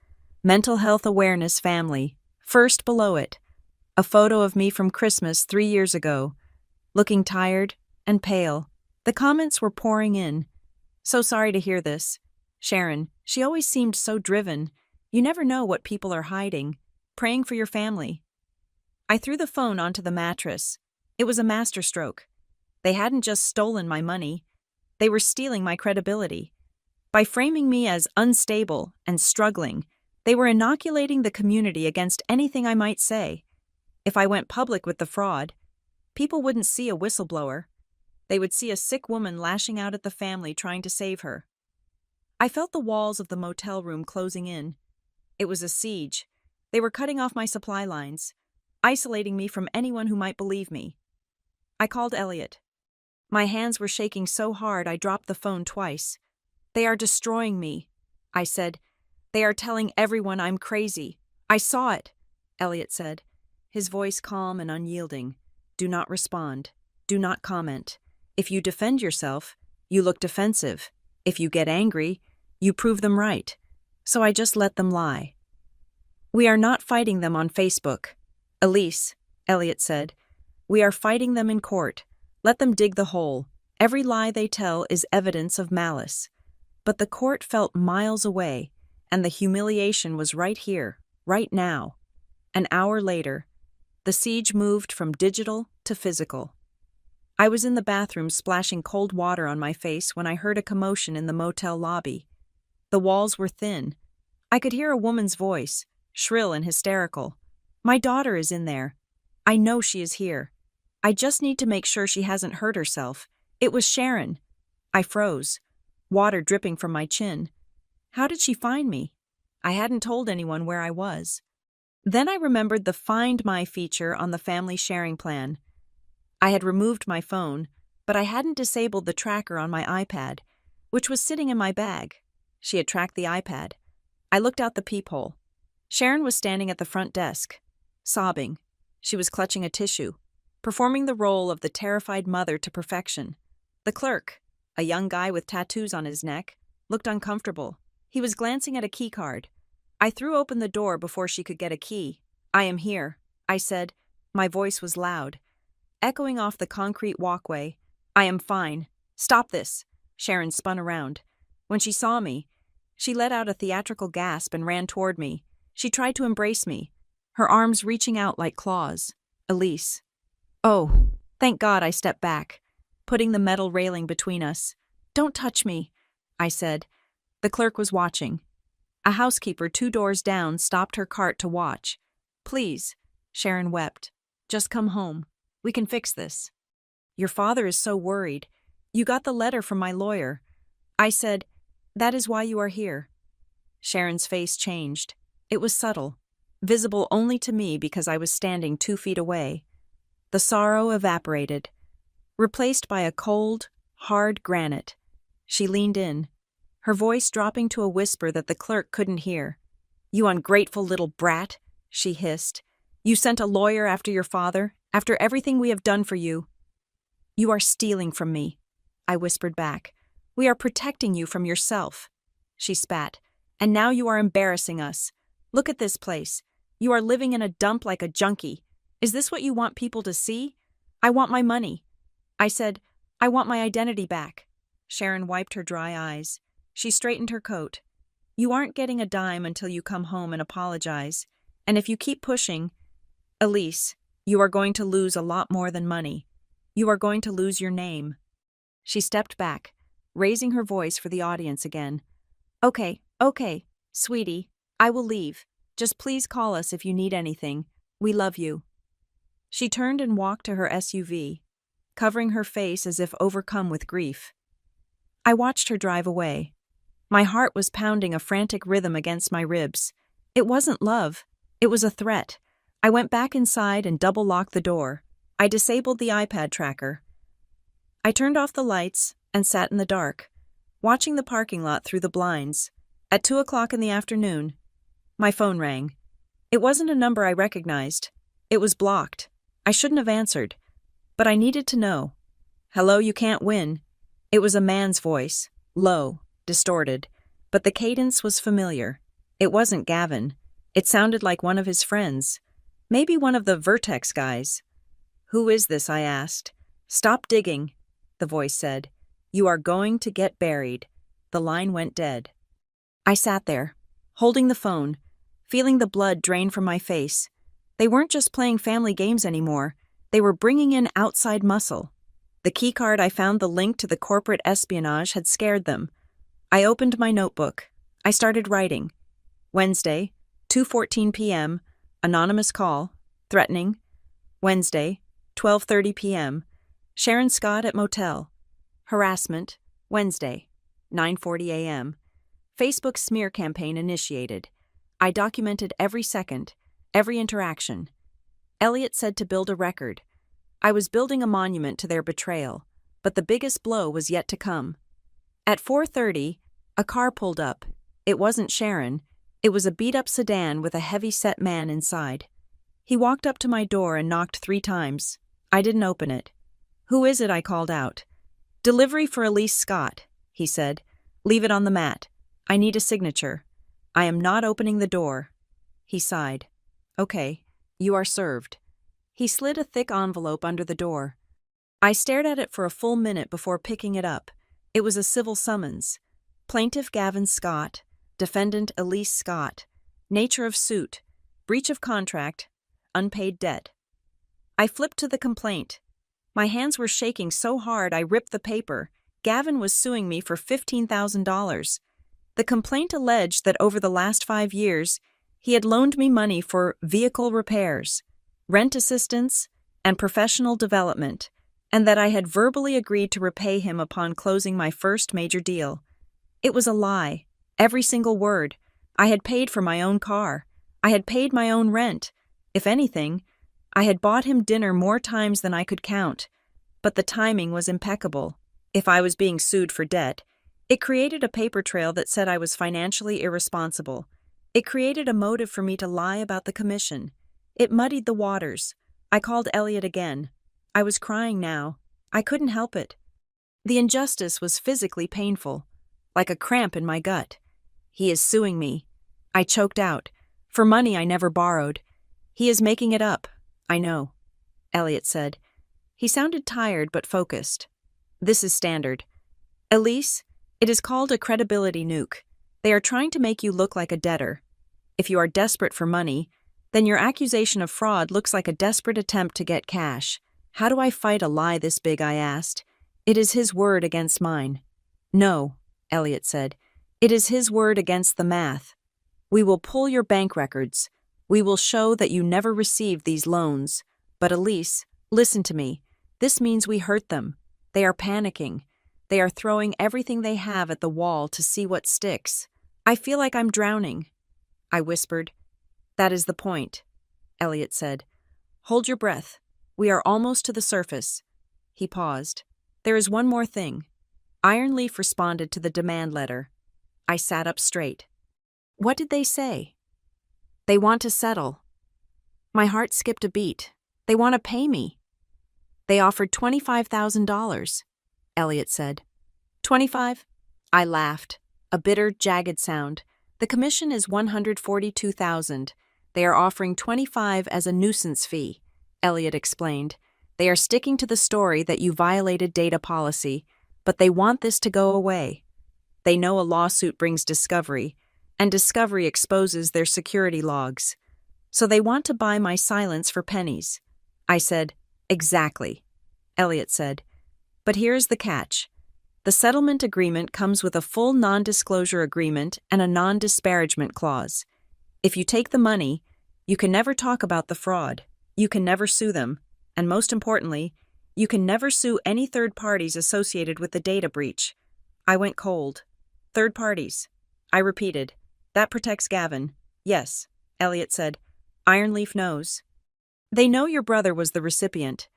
Mental health awareness family, first below it. A photo of me from Christmas 3 years ago, looking tired and pale. The comments were pouring in. So sorry to hear this. Sharon, she always seemed so driven. You never know what people are hiding. Praying for your family. I threw the phone onto the mattress. It was a masterstroke. They hadn't just stolen my money. They were stealing my credibility. By framing me as unstable and struggling, they were inoculating the community against anything I might say. If I went public with the fraud, people wouldn't see a whistleblower. They would see a sick woman lashing out at the family trying to save her. I felt the walls of the motel room closing in. It was a siege. They were cutting off my supply lines, isolating me from anyone who might believe me. I called Elliot. My hands were shaking so hard I dropped the phone twice. They are destroying me, I said. They are telling everyone I'm crazy. I saw it, Elliot said, his voice calm and unyielding. Do not respond. Do not comment. If you defend yourself, you look defensive. If you get angry, you prove them right. So I just let them lie. We are not fighting them on Facebook. Elise, Elliot said, we are fighting them in court. Let them dig the hole. Every lie they tell is evidence of malice. But the court felt miles away, and the humiliation was right here, right now. An hour later, the siege moved from digital to physical. I was in the bathroom splashing cold water on my face when I heard a commotion in the motel lobby. The walls were thin. I could hear a woman's voice, shrill and hysterical. My daughter is in there. I know she is here. I just need to make sure she hasn't hurt herself. It was Sharon. I froze, water dripping from my chin. How did she find me? I hadn't told anyone where I was. Then I remembered the Find My feature on the family sharing plan. I had removed my phone, but I hadn't disabled the tracker on my iPad, which was sitting in my bag. She had tracked the iPad. I looked out the peephole. Sharon was standing at the front desk, sobbing. She was clutching a tissue, performing the role of the terrified mother to perfection. The clerk, a young guy with tattoos on his neck, looked uncomfortable. He was glancing at a key card. I threw open the door before she could get a key. I am here, I said. My voice was loud, echoing off the concrete walkway. I am fine. Stop this. Sharon spun around. When she saw me, she let out a theatrical gasp and ran toward me. She tried to embrace me, her arms reaching out like claws. Elise. Oh, thank God I stepped back, putting the metal railing between us. Don't touch me, I said. The clerk was watching. A housekeeper 2 doors down stopped her cart to watch. Please, Sharon wept. Just come home. We can fix this. Your father is so worried. You got the letter from my lawyer. I said, that is why you are here. Sharon's face changed. It was subtle, visible only to me because I was standing 2 feet away. The sorrow evaporated, replaced by a cold, hard granite. She leaned in, her voice dropping to a whisper that the clerk couldn't hear. You ungrateful little brat, she hissed. You sent a lawyer after your father, after everything we have done for you. You are stealing from me, I whispered back. We are protecting you from yourself. She spat. And now you are embarrassing us. Look at this place. You are living in a dump like a junkie. Is this what you want people to see? I want my money. I said, I want my identity back. Sharon wiped her dry eyes. She straightened her coat. You aren't getting a dime until you come home and apologize. And if you keep pushing, Elise, you are going to lose a lot more than money. You are going to lose your name. She stepped back, raising her voice for the audience again. Okay, sweetie, I will leave. Just please call us if you need anything. We love you. She turned and walked to her SUV, covering her face as if overcome with grief. I watched her drive away. My heart was pounding a frantic rhythm against my ribs. It wasn't love. It was a threat. I went back inside and double-locked the door. I disabled the iPad tracker. I turned off the lights and sat in the dark, watching the parking lot through the blinds. At 2:00 in the afternoon, my phone rang. It wasn't a number I recognized. It was blocked. I shouldn't have answered. But I needed to know. Hello, you can't win. It was a man's voice, low, distorted, but the cadence was familiar. It wasn't Gavin. It sounded like one of his friends. Maybe one of the Vertex guys. Who is this? I asked. Stop digging, the voice said. You are going to get buried. The line went dead. I sat there, holding the phone, feeling the blood drain from my face. They weren't just playing family games anymore. They were bringing in outside muscle. The keycard I found the link to the corporate espionage had scared them. I opened my notebook. I started writing. Wednesday, 2:14 p.m., anonymous call, threatening. Wednesday, 12:30 p.m., Sharon Scott at motel. Harassment, Wednesday, 9:40 a.m., Facebook smear campaign initiated. I documented every second, every interaction. Elliot said to build a record. I was building a monument to their betrayal, but the biggest blow was yet to come. At 4:30, a car pulled up. It wasn't Sharon. It was a beat-up sedan with a heavy-set man inside. He walked up to my door and knocked 3 times. I didn't open it. Who is it? I called out. Delivery for Elise Scott, he said. Leave it on the mat. I need a signature. I am not opening the door. He sighed. Okay, you are served. He slid a thick envelope under the door. I stared at it for a full minute before picking it up. It was a civil summons. Plaintiff Gavin Scott, defendant Elise Scott, nature of suit, breach of contract, unpaid debt. I flipped to the complaint. My hands were shaking so hard I ripped the paper. Gavin was suing me for $15,000. The complaint alleged that over the last 5 years, he had loaned me money for vehicle repairs, rent assistance, and professional development, and that I had verbally agreed to repay him upon closing my first major deal. It was a lie, every single word. I had paid for my own car. I had paid my own rent. If anything, I had bought him dinner more times than I could count. But the timing was impeccable. If I was being sued for debt, it created a paper trail that said I was financially irresponsible. It created a motive for me to lie about the commission. It muddied the waters. I called Elliot again. I was crying now. I couldn't help it. The injustice was physically painful, like a cramp in my gut. He is suing me. I choked out. For money I never borrowed. He is making it up. I know, Elliot said. He sounded tired but focused. This is standard. Elise, it is called a credibility nuke. They are trying to make you look like a debtor. If you are desperate for money, then your accusation of fraud looks like a desperate attempt to get cash. How do I fight a lie this big? I asked. It is his word against mine. No, Elliot said. It is his word against the math. We will pull your bank records. We will show that you never received these loans. But Elise, listen to me. This means we hurt them. They are panicking. They are throwing everything they have at the wall to see what sticks. I feel like I'm drowning. I whispered. That is the point, Elliot said. Hold your breath. We are almost to the surface. He paused. There is one more thing. Iron Leaf responded to the demand letter. I sat up straight. What did they say? They want to settle. My heart skipped a beat. They want to pay me. They offered $25,000, Elliot said. 25? I laughed. A bitter, jagged sound. The commission is $142,000. They are offering 25 as a nuisance fee, Elliot explained. They are sticking to the story that you violated data policy, but they want this to go away. They know a lawsuit brings discovery, and discovery exposes their security logs. So they want to buy my silence for pennies. I said, exactly. Elliot said, but here's the catch. The settlement agreement comes with a full non-disclosure agreement and a non-disparagement clause. If you take the money, you can never talk about the fraud, you can never sue them, and most importantly, you can never sue any third parties associated with the data breach. I went cold. Third parties. I repeated. That protects Gavin. Yes, Elliot said. Ironleaf knows. They know your brother was the recipient.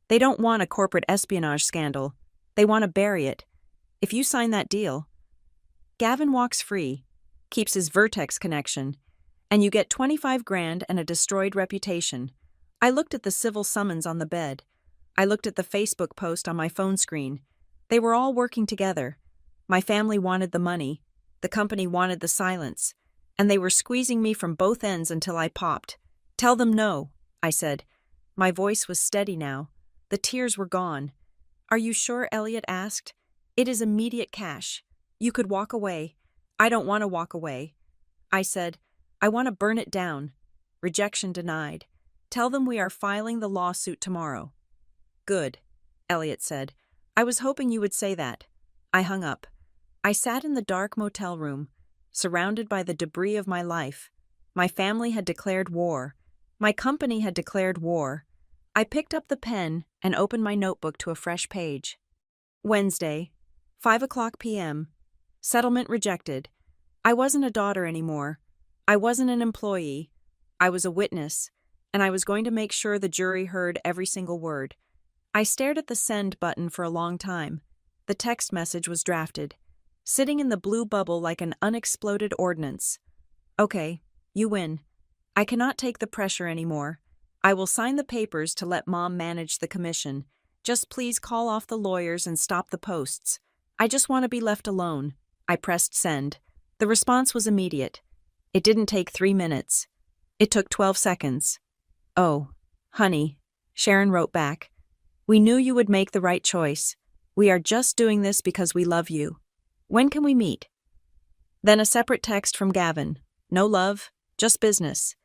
They don't want a corporate espionage scandal. They want to bury it. If you sign that deal, Gavin walks free, keeps his Vertex connection, and you get 25 grand and a destroyed reputation. I looked at the civil summons on the bed. I looked at the Facebook post on my phone screen. They were all working together. My family wanted the money. The company wanted the silence. And they were squeezing me from both ends until I popped. Tell them no, I said. My voice was steady now. The tears were gone. Are you sure? Elliot asked. It is immediate cash. You could walk away. I don't want to walk away. I said, I want to burn it down. Rejection denied. Tell them we are filing the lawsuit tomorrow. Good, Elliot said. I was hoping you would say that. I hung up. I sat in the dark motel room, surrounded by the debris of my life. My family had declared war. My company had declared war. I picked up the pen and opened my notebook to a fresh page. Wednesday, 5:00 p.m. Settlement rejected. I wasn't a daughter anymore. I wasn't an employee. I was a witness, and I was going to make sure the jury heard every single word. I stared at the send button for a long time. The text message was drafted, sitting in the blue bubble like an unexploded ordnance. Okay, you win. I cannot take the pressure anymore. I will sign the papers to let Mom manage the commission. Just please call off the lawyers and stop the posts. I just want to be left alone. I pressed send. The response was immediate. It didn't take 3 minutes. It took 12 seconds. Oh, honey, Sharon wrote back. We knew you would make the right choice. We are just doing this because we love you. When can we meet? Then a separate text from Gavin. No love, just business.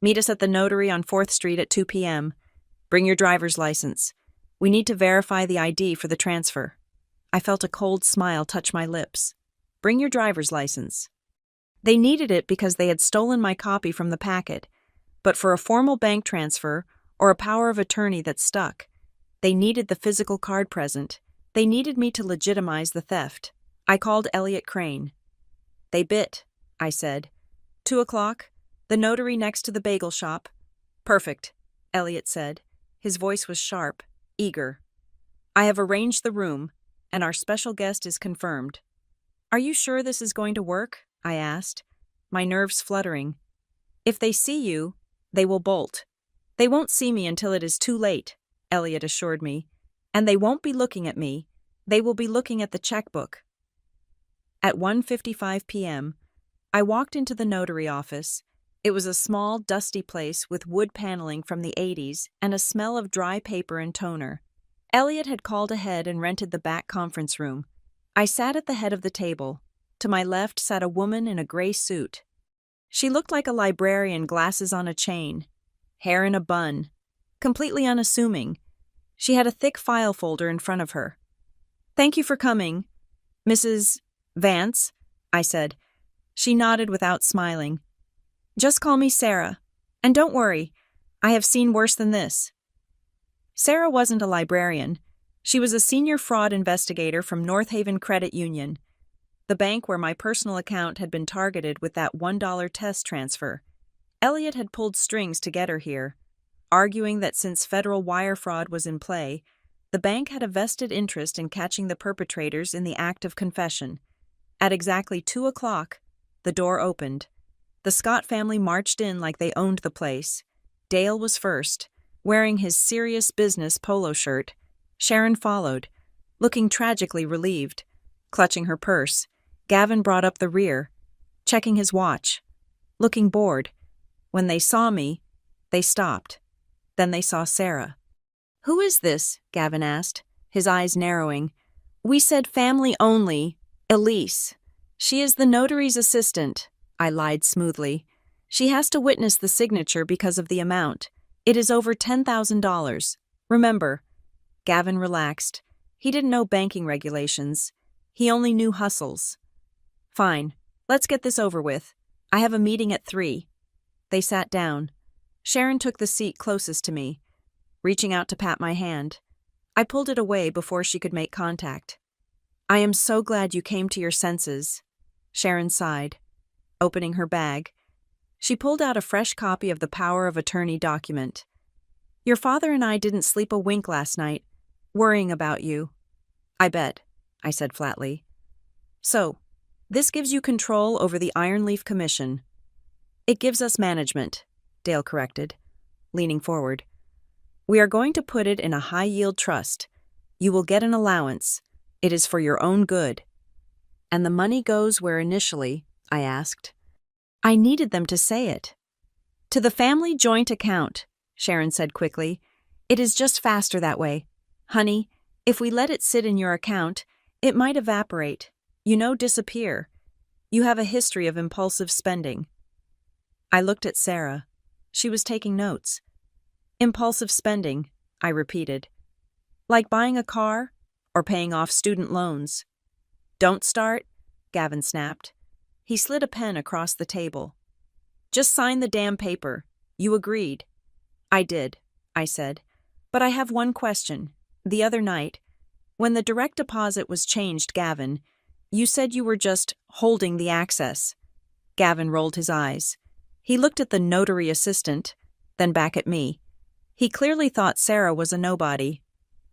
Meet us at the Notary on 4th Street at 2 p.m. Bring your driver's license. We need to verify the ID for the transfer. I felt a cold smile touch my lips. Bring your driver's license. They needed it because they had stolen my copy from the packet, but for a formal bank transfer or a power of attorney that stuck, they needed the physical card present. They needed me to legitimize the theft. I called Elliot Crane. They bit, I said. 2:00, the Notary next to the bagel shop. Perfect, Elliot said. His voice was sharp, eager. I have arranged the room, and our special guest is confirmed. Are you sure this is going to work? I asked, my nerves fluttering. If they see you, they will bolt. They won't see me until it is too late, Elliot assured me. And they won't be looking at me. They will be looking at the checkbook. At 1:55 p.m., I walked into the notary office. It was a small, dusty place with wood paneling from the 80s and a smell of dry paper and toner. Elliot had called ahead and rented the back conference room. I sat at the head of the table. To my left sat a woman in a gray suit. She looked like a librarian, glasses on a chain, hair in a bun, completely unassuming. She had a thick file folder in front of her. Thank you for coming, Mrs. Vance, I said. She nodded without smiling. Just call me Sarah. And don't worry, I have seen worse than this. Sarah wasn't a librarian. She was a senior fraud investigator from North Haven Credit Union, the bank where my personal account had been targeted with that $1 test transfer. Elliot had pulled strings to get her here, arguing that since federal wire fraud was in play, the bank had a vested interest in catching the perpetrators in the act of confession. At exactly 2:00, the door opened. The Scott family marched in like they owned the place. Dale was first, wearing his serious business polo shirt. Sharon followed, looking tragically relieved, clutching her purse. Gavin brought up the rear, checking his watch, looking bored. When they saw me, they stopped. Then they saw Sarah. "Who is this?" Gavin asked, his eyes narrowing. "We said family only. Elise. She is the notary's assistant," I lied smoothly. "She has to witness the signature because of the amount. It is over $10,000. Remember." Gavin relaxed. He didn't know banking regulations. He only knew hustles. "Fine. Let's get this over with. I have a meeting at 3. They sat down. Sharon took the seat closest to me, reaching out to pat my hand. I pulled it away before she could make contact. "I am so glad you came to your senses," Sharon sighed, opening her bag. She pulled out a fresh copy of the Power of Attorney document. "Your father and I didn't sleep a wink last night, worrying about you." "I bet," I said flatly. "So, this gives you control over the Ironleaf Commission." "It gives us management," Dale corrected, leaning forward. "We are going to put it in a high-yield trust. You will get an allowance. It is for your own good." "And the money goes where initially?" I asked. I needed them to say it. "To the family joint account," Sharon said quickly. "It is just faster that way. Honey, if we let it sit in your account, it might evaporate. Disappear. You have a history of impulsive spending." I looked at Sarah. She was taking notes. "Impulsive spending," I repeated. "Like buying a car or paying off student loans." "Don't start," Gavin snapped. He slid a pen across the table. "Just sign the damn paper. You agreed." "I did," I said. "But I have one question. The other night, when the direct deposit was changed, Gavin, you said you were just holding the access." Gavin rolled his eyes. He looked at the notary assistant, then back at me. He clearly thought Sarah was a nobody,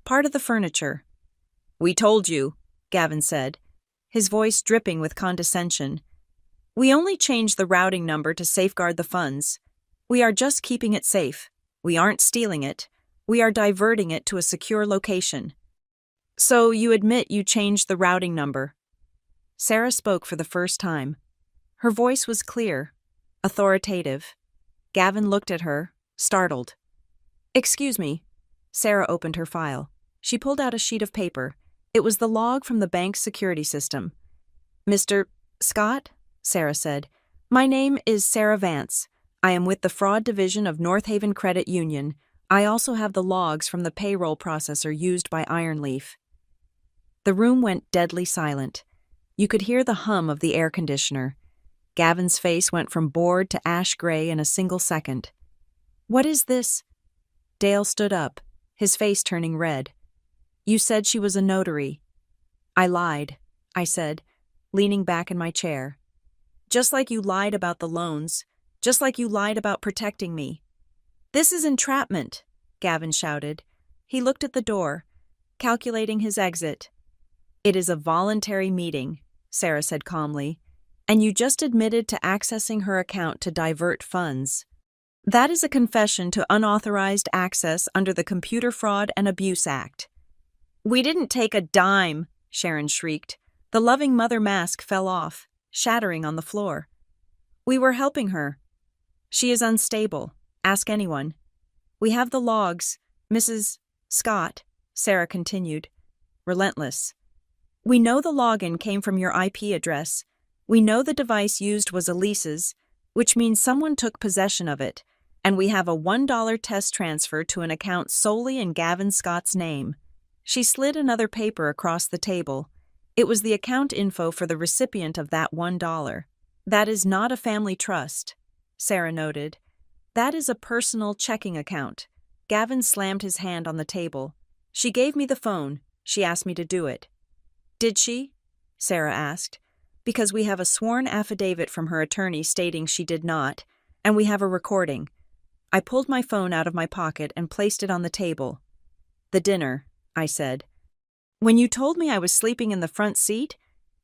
part of the furniture. "We told you," Gavin said, his voice dripping with condescension. "We only changed the routing number to safeguard the funds. We are just keeping it safe. We aren't stealing it. We are diverting it to a secure location." "So you admit you changed the routing number?" Sarah spoke for the first time. Her voice was clear, authoritative. Gavin looked at her, startled. "Excuse me." Sarah opened her file. She pulled out a sheet of paper. It was the log from the bank's security system. "Mr. Scott?" Sarah said. "My name is Sarah Vance. I am with the Fraud Division of North Haven Credit Union. I also have the logs from the payroll processor used by Ironleaf." The room went deadly silent. You could hear the hum of the air conditioner. Gavin's face went from bored to ash gray in a single second. "What is this?" Dale stood up, his face turning red. "You said she was a notary." "I lied," I said, leaning back in my chair. "Just like you lied about the loans. Just like you lied about protecting me." "This is entrapment," Gavin shouted. He looked at the door, calculating his exit. "It is a voluntary meeting," Sarah said calmly, "and you just admitted to accessing her account to divert funds. That is a confession to unauthorized access under the Computer Fraud and Abuse Act." "We didn't take a dime," Sharon shrieked. The loving mother mask fell off, shattering on the floor. "We were helping her. She is unstable. Ask anyone." "We have the logs, Mrs. Scott," Sarah continued, relentless. "We know the login came from your IP address. We know the device used was Elise's, which means someone took possession of it, and we have a $1 test transfer to an account solely in Gavin Scott's name." She slid another paper across the table. It was the account info for the recipient of that $1. "That is not a family trust," Sarah noted. "That is a personal checking account." Gavin slammed his hand on the table. "She gave me the phone. She asked me to do it." "Did she?" Sarah asked. "Because we have a sworn affidavit from her attorney stating she did not, and we have a recording." I pulled my phone out of my pocket and placed it on the table. "The dinner," I said. "When you told me I was sleeping in the front seat,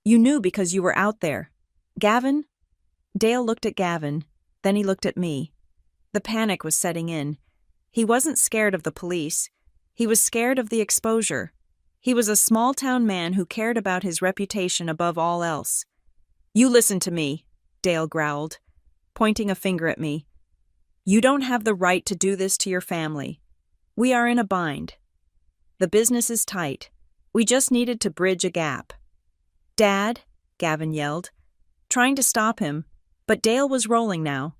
you knew because you were out there. Gavin, Dale looked at Gavin, then he looked at me. The panic was setting in. He wasn't scared of the police. He was scared of the exposure. He was a small-town man who cared about his reputation above all else. "You listen to me," Dale growled, pointing a finger at me. "You don't have the right to do this to your family. We are in a bind. The business is tight. We just needed to bridge a gap." "Dad," Gavin yelled, trying to stop him, but Dale was rolling now.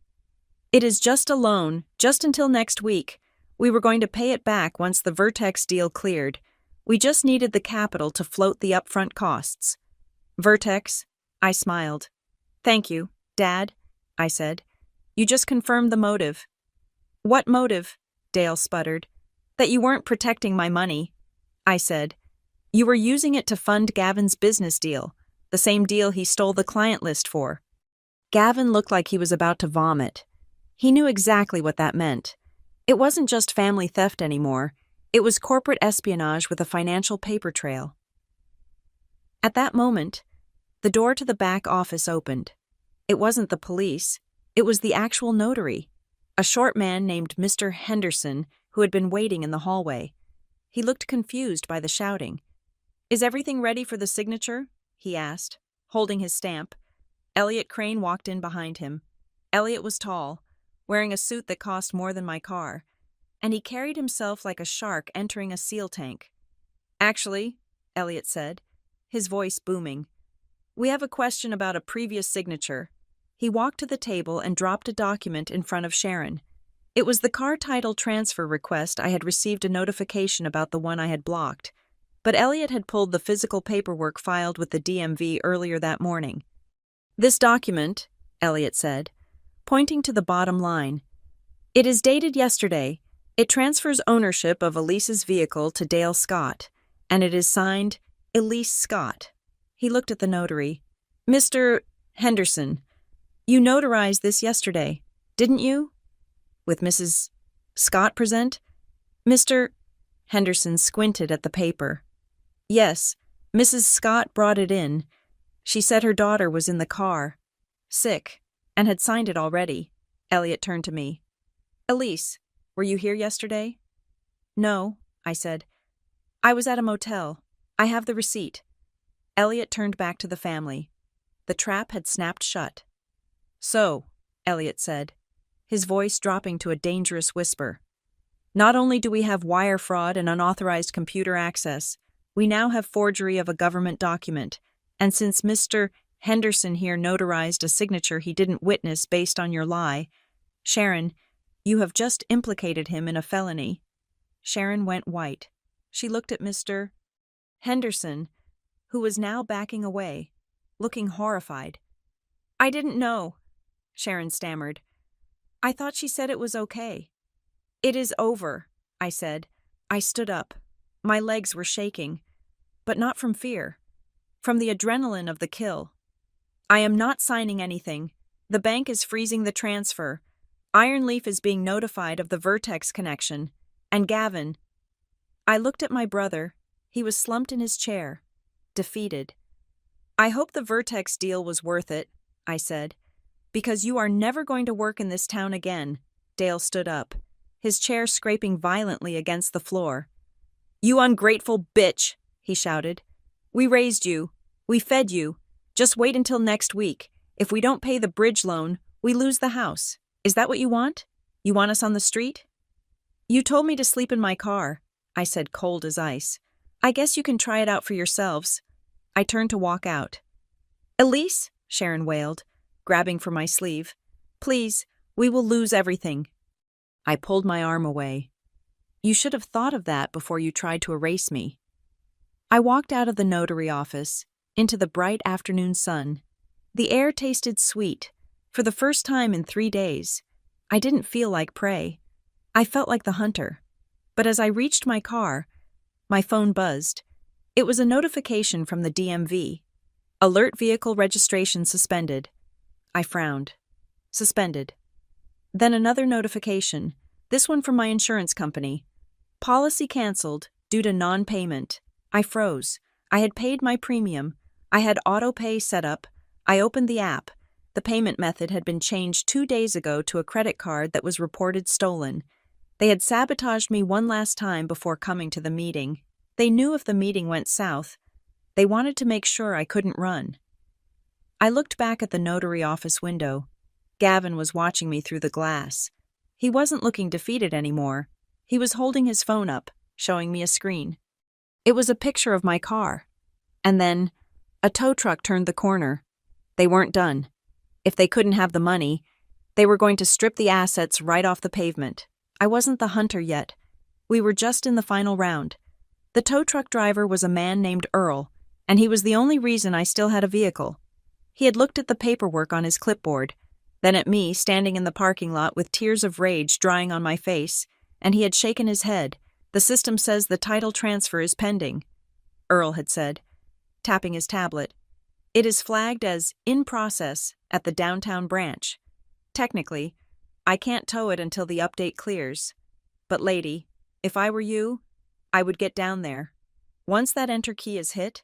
"It is just a loan, just until next week. We were going to pay it back once the Vertex deal cleared. We just needed the capital to float the upfront costs." "Vertex?" I smiled. "Thank you, Dad," I said. "You just confirmed the motive." "What motive?" Dale sputtered. "That you weren't protecting my money," I said. "You were using it to fund Gavin's business deal, the same deal he stole the client list for." Gavin looked like he was about to vomit. He knew exactly what that meant. It wasn't just family theft anymore. It was corporate espionage with a financial paper trail. At that moment, the door to the back office opened. It wasn't the police. It was the actual notary, a short man named Mr. Henderson who had been waiting in the hallway. He looked confused by the shouting. "Is everything ready for the signature?" he asked, holding his stamp. Elliot Crane walked in behind him. Elliot was tall, wearing a suit that cost more than my car, and he carried himself like a shark entering a seal tank. "Actually," Elliot said, his voice booming, "we have a question about a previous signature." He walked to the table and dropped a document in front of Sharon. It was the car title transfer request. I had received a notification about the one I had blocked, but Elliot had pulled the physical paperwork filed with the DMV earlier that morning. "This document," Elliot said, pointing to the bottom line, "it is dated yesterday. It transfers ownership of Elise's vehicle to Dale Scott, and it is signed Elise Scott." He looked at the notary. "Mr. Henderson, you notarized this yesterday, didn't you? With Mrs. Scott present?" Mr. Henderson squinted at the paper. "Yes, Mrs. Scott brought it in. She said her daughter was in the car, sick, and had signed it already." Elliot turned to me. "Elise, were you here yesterday?" "No," I said. "I was at a motel. I have the receipt." Elliot turned back to the family. The trap had snapped shut. "So," Elliot said, his voice dropping to a dangerous whisper, "not only do we have wire fraud and unauthorized computer access, we now have forgery of a government document, and since Mr. Henderson here notarized a signature he didn't witness based on your lie, Sharon, you have just implicated him in a felony." Sharon went white. She looked at Mr. Henderson, who was now backing away, looking horrified. "I didn't know," Sharon stammered. "I thought she said it was okay." "It is over," I said. I stood up. My legs were shaking, but not from fear, from the adrenaline of the kill. "I am not signing anything. The bank is freezing the transfer. Ironleaf is being notified of the Vertex connection. And Gavin." I looked at my brother. He was slumped in his chair, defeated. "I hope the Vertex deal was worth it," I said, "because you are never going to work in this town again." Dale stood up, his chair scraping violently against the floor. "You ungrateful bitch," he shouted. "We raised you. We fed you. Just wait until next week. If we don't pay the bridge loan, we lose the house. Is that what you want? You want us on the street?" "You told me to sleep in my car," I said, cold as ice. "I guess you can try it out for yourselves." I turned to walk out. "Elise," Sharon wailed, grabbing for my sleeve, "please, we will lose everything." I pulled my arm away. "You should have thought of that before you tried to erase me." I walked out of the notary office, into the bright afternoon sun. The air tasted sweet. For the first time in 3 days, I didn't feel like prey. I felt like the hunter. But as I reached my car, my phone buzzed. It was a notification from the DMV. "Alert vehicle registration suspended." I frowned. Suspended. Then another notification, this one from my insurance company. "Policy canceled due to non-payment." I froze. I had paid my premium. I had auto pay set up. I opened the app. The payment method had been changed 2 days ago to a credit card that was reported stolen. They had sabotaged me one last time before coming to the meeting. They knew if the meeting went south, they wanted to make sure I couldn't run. I looked back at the notary office window. Gavin was watching me through the glass. He wasn't looking defeated anymore. He was holding his phone up, showing me a screen. It was a picture of my car. And then, a tow truck turned the corner. They weren't done. If they couldn't have the money, they were going to strip the assets right off the pavement. I wasn't the hunter yet. We were just in the final round. The tow truck driver was a man named Earl, and he was the only reason I still had a vehicle. He had looked at the paperwork on his clipboard, then at me standing in the parking lot with tears of rage drying on my face, and he had shaken his head. "The system says the title transfer is pending," Earl had said, tapping his tablet. "It is flagged as in process at the downtown branch. Technically, I can't tow it until the update clears. But lady, if I were you, I would get down there. Once that enter key is hit,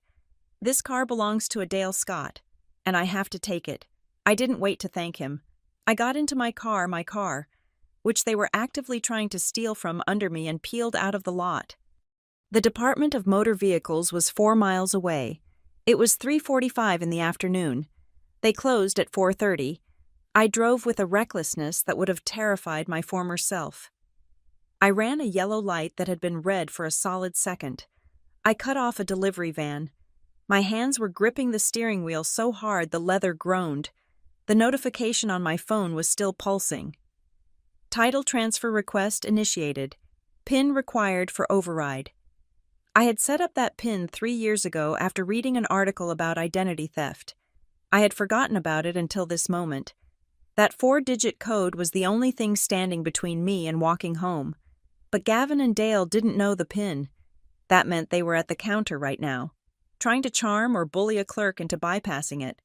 this car belongs to a Dale Scott, and I have to take it." I didn't wait to thank him. I got into my car, which they were actively trying to steal from under me, and peeled out of the lot. The Department of Motor Vehicles was 4 miles away. It was 3:45 in the afternoon. They closed at 4:30. I drove with a recklessness that would have terrified my former self. I ran a yellow light that had been red for a solid second. I cut off a delivery van. My hands were gripping the steering wheel so hard the leather groaned. The notification on my phone was still pulsing. Title transfer request initiated. PIN required for override. I had set up that PIN 3 years ago after reading an article about identity theft. I had forgotten about it until this moment. That 4-digit code was the only thing standing between me and walking home. But Gavin and Dale didn't know the PIN. That meant they were at the counter right now, trying to charm or bully a clerk into bypassing it.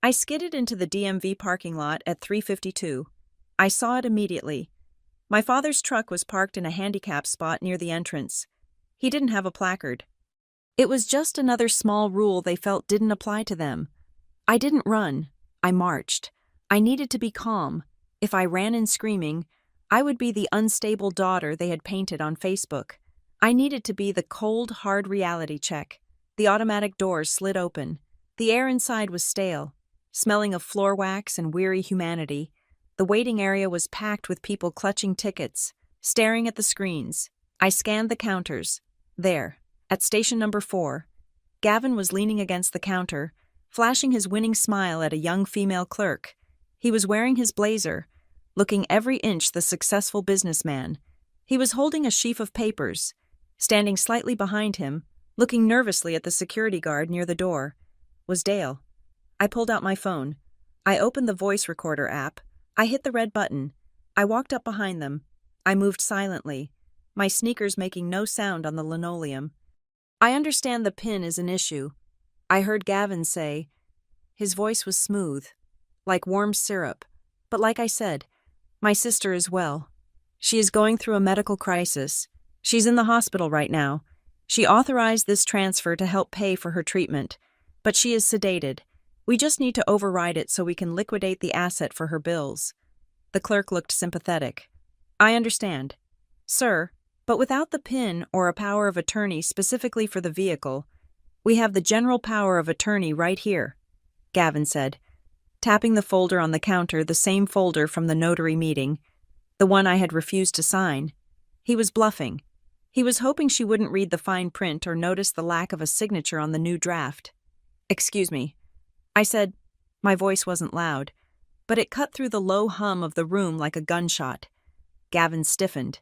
I skidded into the DMV parking lot at 3:52. I saw it immediately. My father's truck was parked in a handicap spot near the entrance. He didn't have a placard. It was just another small rule they felt didn't apply to them. I didn't run. I marched. I needed to be calm. If I ran in screaming, I would be the unstable daughter they had painted on Facebook. I needed to be the cold, hard reality check. The automatic doors slid open. The air inside was stale, smelling of floor wax and weary humanity. The waiting area was packed with people clutching tickets, staring at the screens. I scanned the counters. There, at station number 4, Gavin was leaning against the counter, flashing his winning smile at a young female clerk. He was wearing his blazer, looking every inch the successful businessman. He was holding a sheaf of papers. Standing slightly behind him, looking nervously at the security guard near the door, was Dale. I pulled out my phone. I opened the voice recorder app. I hit the red button. I walked up behind them. I moved silently, my sneakers making no sound on the linoleum. "I understand the PIN is an issue," I heard Gavin say. His voice was smooth, like warm syrup. "But like I said, my sister is well. She is going through a medical crisis. She's in the hospital right now. She authorized this transfer to help pay for her treatment, but she is sedated. We just need to override it so we can liquidate the asset for her bills." The clerk looked sympathetic. "I understand, sir, but without the PIN or a power of attorney specifically for the vehicle, we have the general power of attorney right here," Gavin said, tapping the folder on the counter, the same folder from the notary meeting, the one I had refused to sign. He was bluffing. He was hoping she wouldn't read the fine print or notice the lack of a signature on the new draft. "Excuse me," I said. My voice wasn't loud, but it cut through the low hum of the room like a gunshot. Gavin stiffened.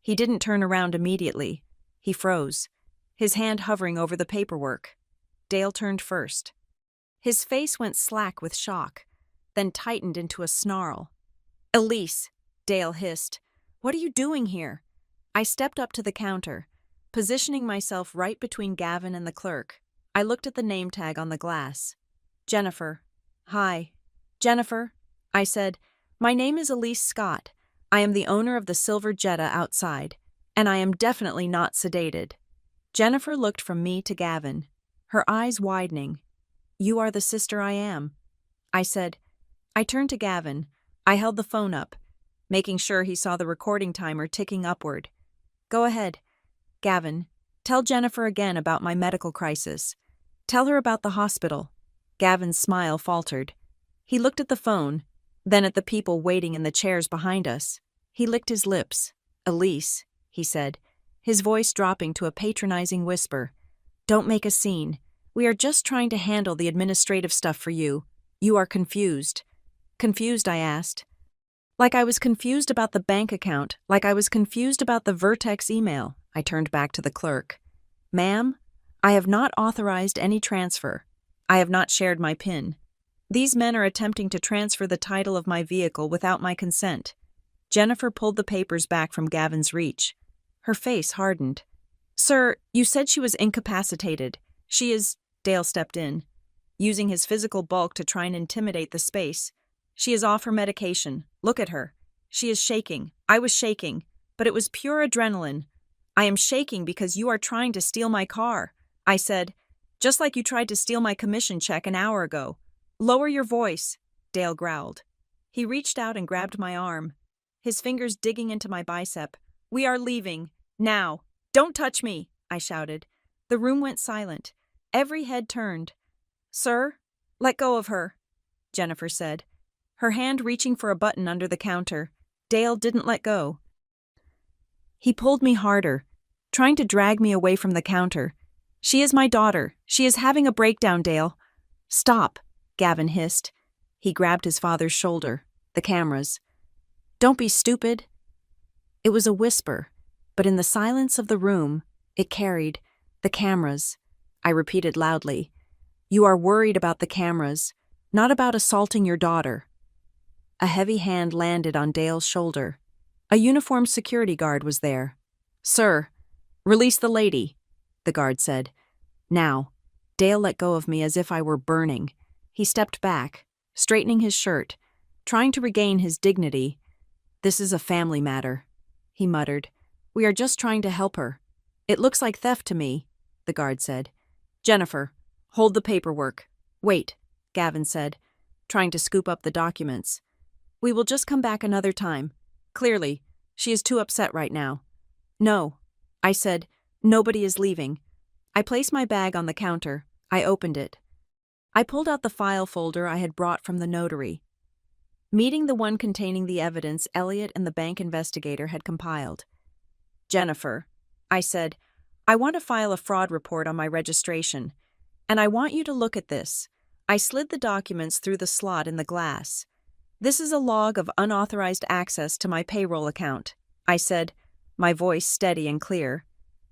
He didn't turn around immediately. He froze, his hand hovering over the paperwork. Dale turned first. His face went slack with shock, then tightened into a snarl. "Elise," Dale hissed, "what are you doing here?" I stepped up to the counter, positioning myself right between Gavin and the clerk. I looked at the name tag on the glass. "Jennifer." "Hi, Jennifer," I said. "My name is Elise Scott. I am the owner of the silver Jetta outside, and I am definitely not sedated." Jennifer looked from me to Gavin, her eyes widening. "You are the sister I am," I said. I turned to Gavin. I held the phone up, making sure he saw the recording timer ticking upward. Go ahead. Gavin, tell Jennifer again about my medical crisis. Tell her about the hospital. Gavin's smile faltered. He looked at the phone, then at the people waiting in the chairs behind us. He licked his lips. Elise, he said, his voice dropping to a patronizing whisper. Don't make a scene. We are just trying to handle the administrative stuff for you. You are confused. Confused, I asked. Like I was confused about the bank account, like I was confused about the Vertex email. I turned back to the clerk. Ma'am, I have not authorized any transfer. I have not shared my PIN. These men are attempting to transfer the title of my vehicle without my consent. Jennifer pulled the papers back from Gavin's reach. Her face hardened. Sir, you said she was incapacitated. She is, Dale stepped in, using his physical bulk to try and intimidate the space. She is off her medication. Look at her. She is shaking. I was shaking, but it was pure adrenaline. I am shaking because you are trying to steal my car, I said, just like you tried to steal my commission check an hour ago. Lower your voice, Dale growled. He reached out and grabbed my arm, his fingers digging into my bicep. We are leaving. Now. Don't touch me, I shouted. The room went silent. Every head turned. Sir, let go of her, Jennifer said, her hand reaching for a button under the counter. Dale didn't let go. He pulled me harder, trying to drag me away from the counter. She is my daughter. She is having a breakdown, Dale. Stop, Gavin hissed. He grabbed his father's shoulder. The cameras. Don't be stupid. It was a whisper, but in the silence of the room, it carried. The cameras. I repeated loudly. You are worried about the cameras, not about assaulting your daughter. A heavy hand landed on Dale's shoulder. A uniformed security guard was there. Sir, release the lady, the guard said. Now. Dale let go of me as if I were burning. He stepped back, straightening his shirt, trying to regain his dignity. This is a family matter, he muttered. We are just trying to help her. It looks like theft to me, the guard said. Jennifer, hold the paperwork. Wait, Gavin said, trying to scoop up the documents. We will just come back another time. Clearly, she is too upset right now. No, I said, nobody is leaving. I placed my bag on the counter. I opened it. I pulled out the file folder I had brought from the notary, meeting the one containing the evidence Elliot and the bank investigator had compiled. Jennifer, I said, I want to file a fraud report on my registration, and I want you to look at this. I slid the documents through the slot in the glass. This is a log of unauthorized access to my payroll account, I said, my voice steady and clear.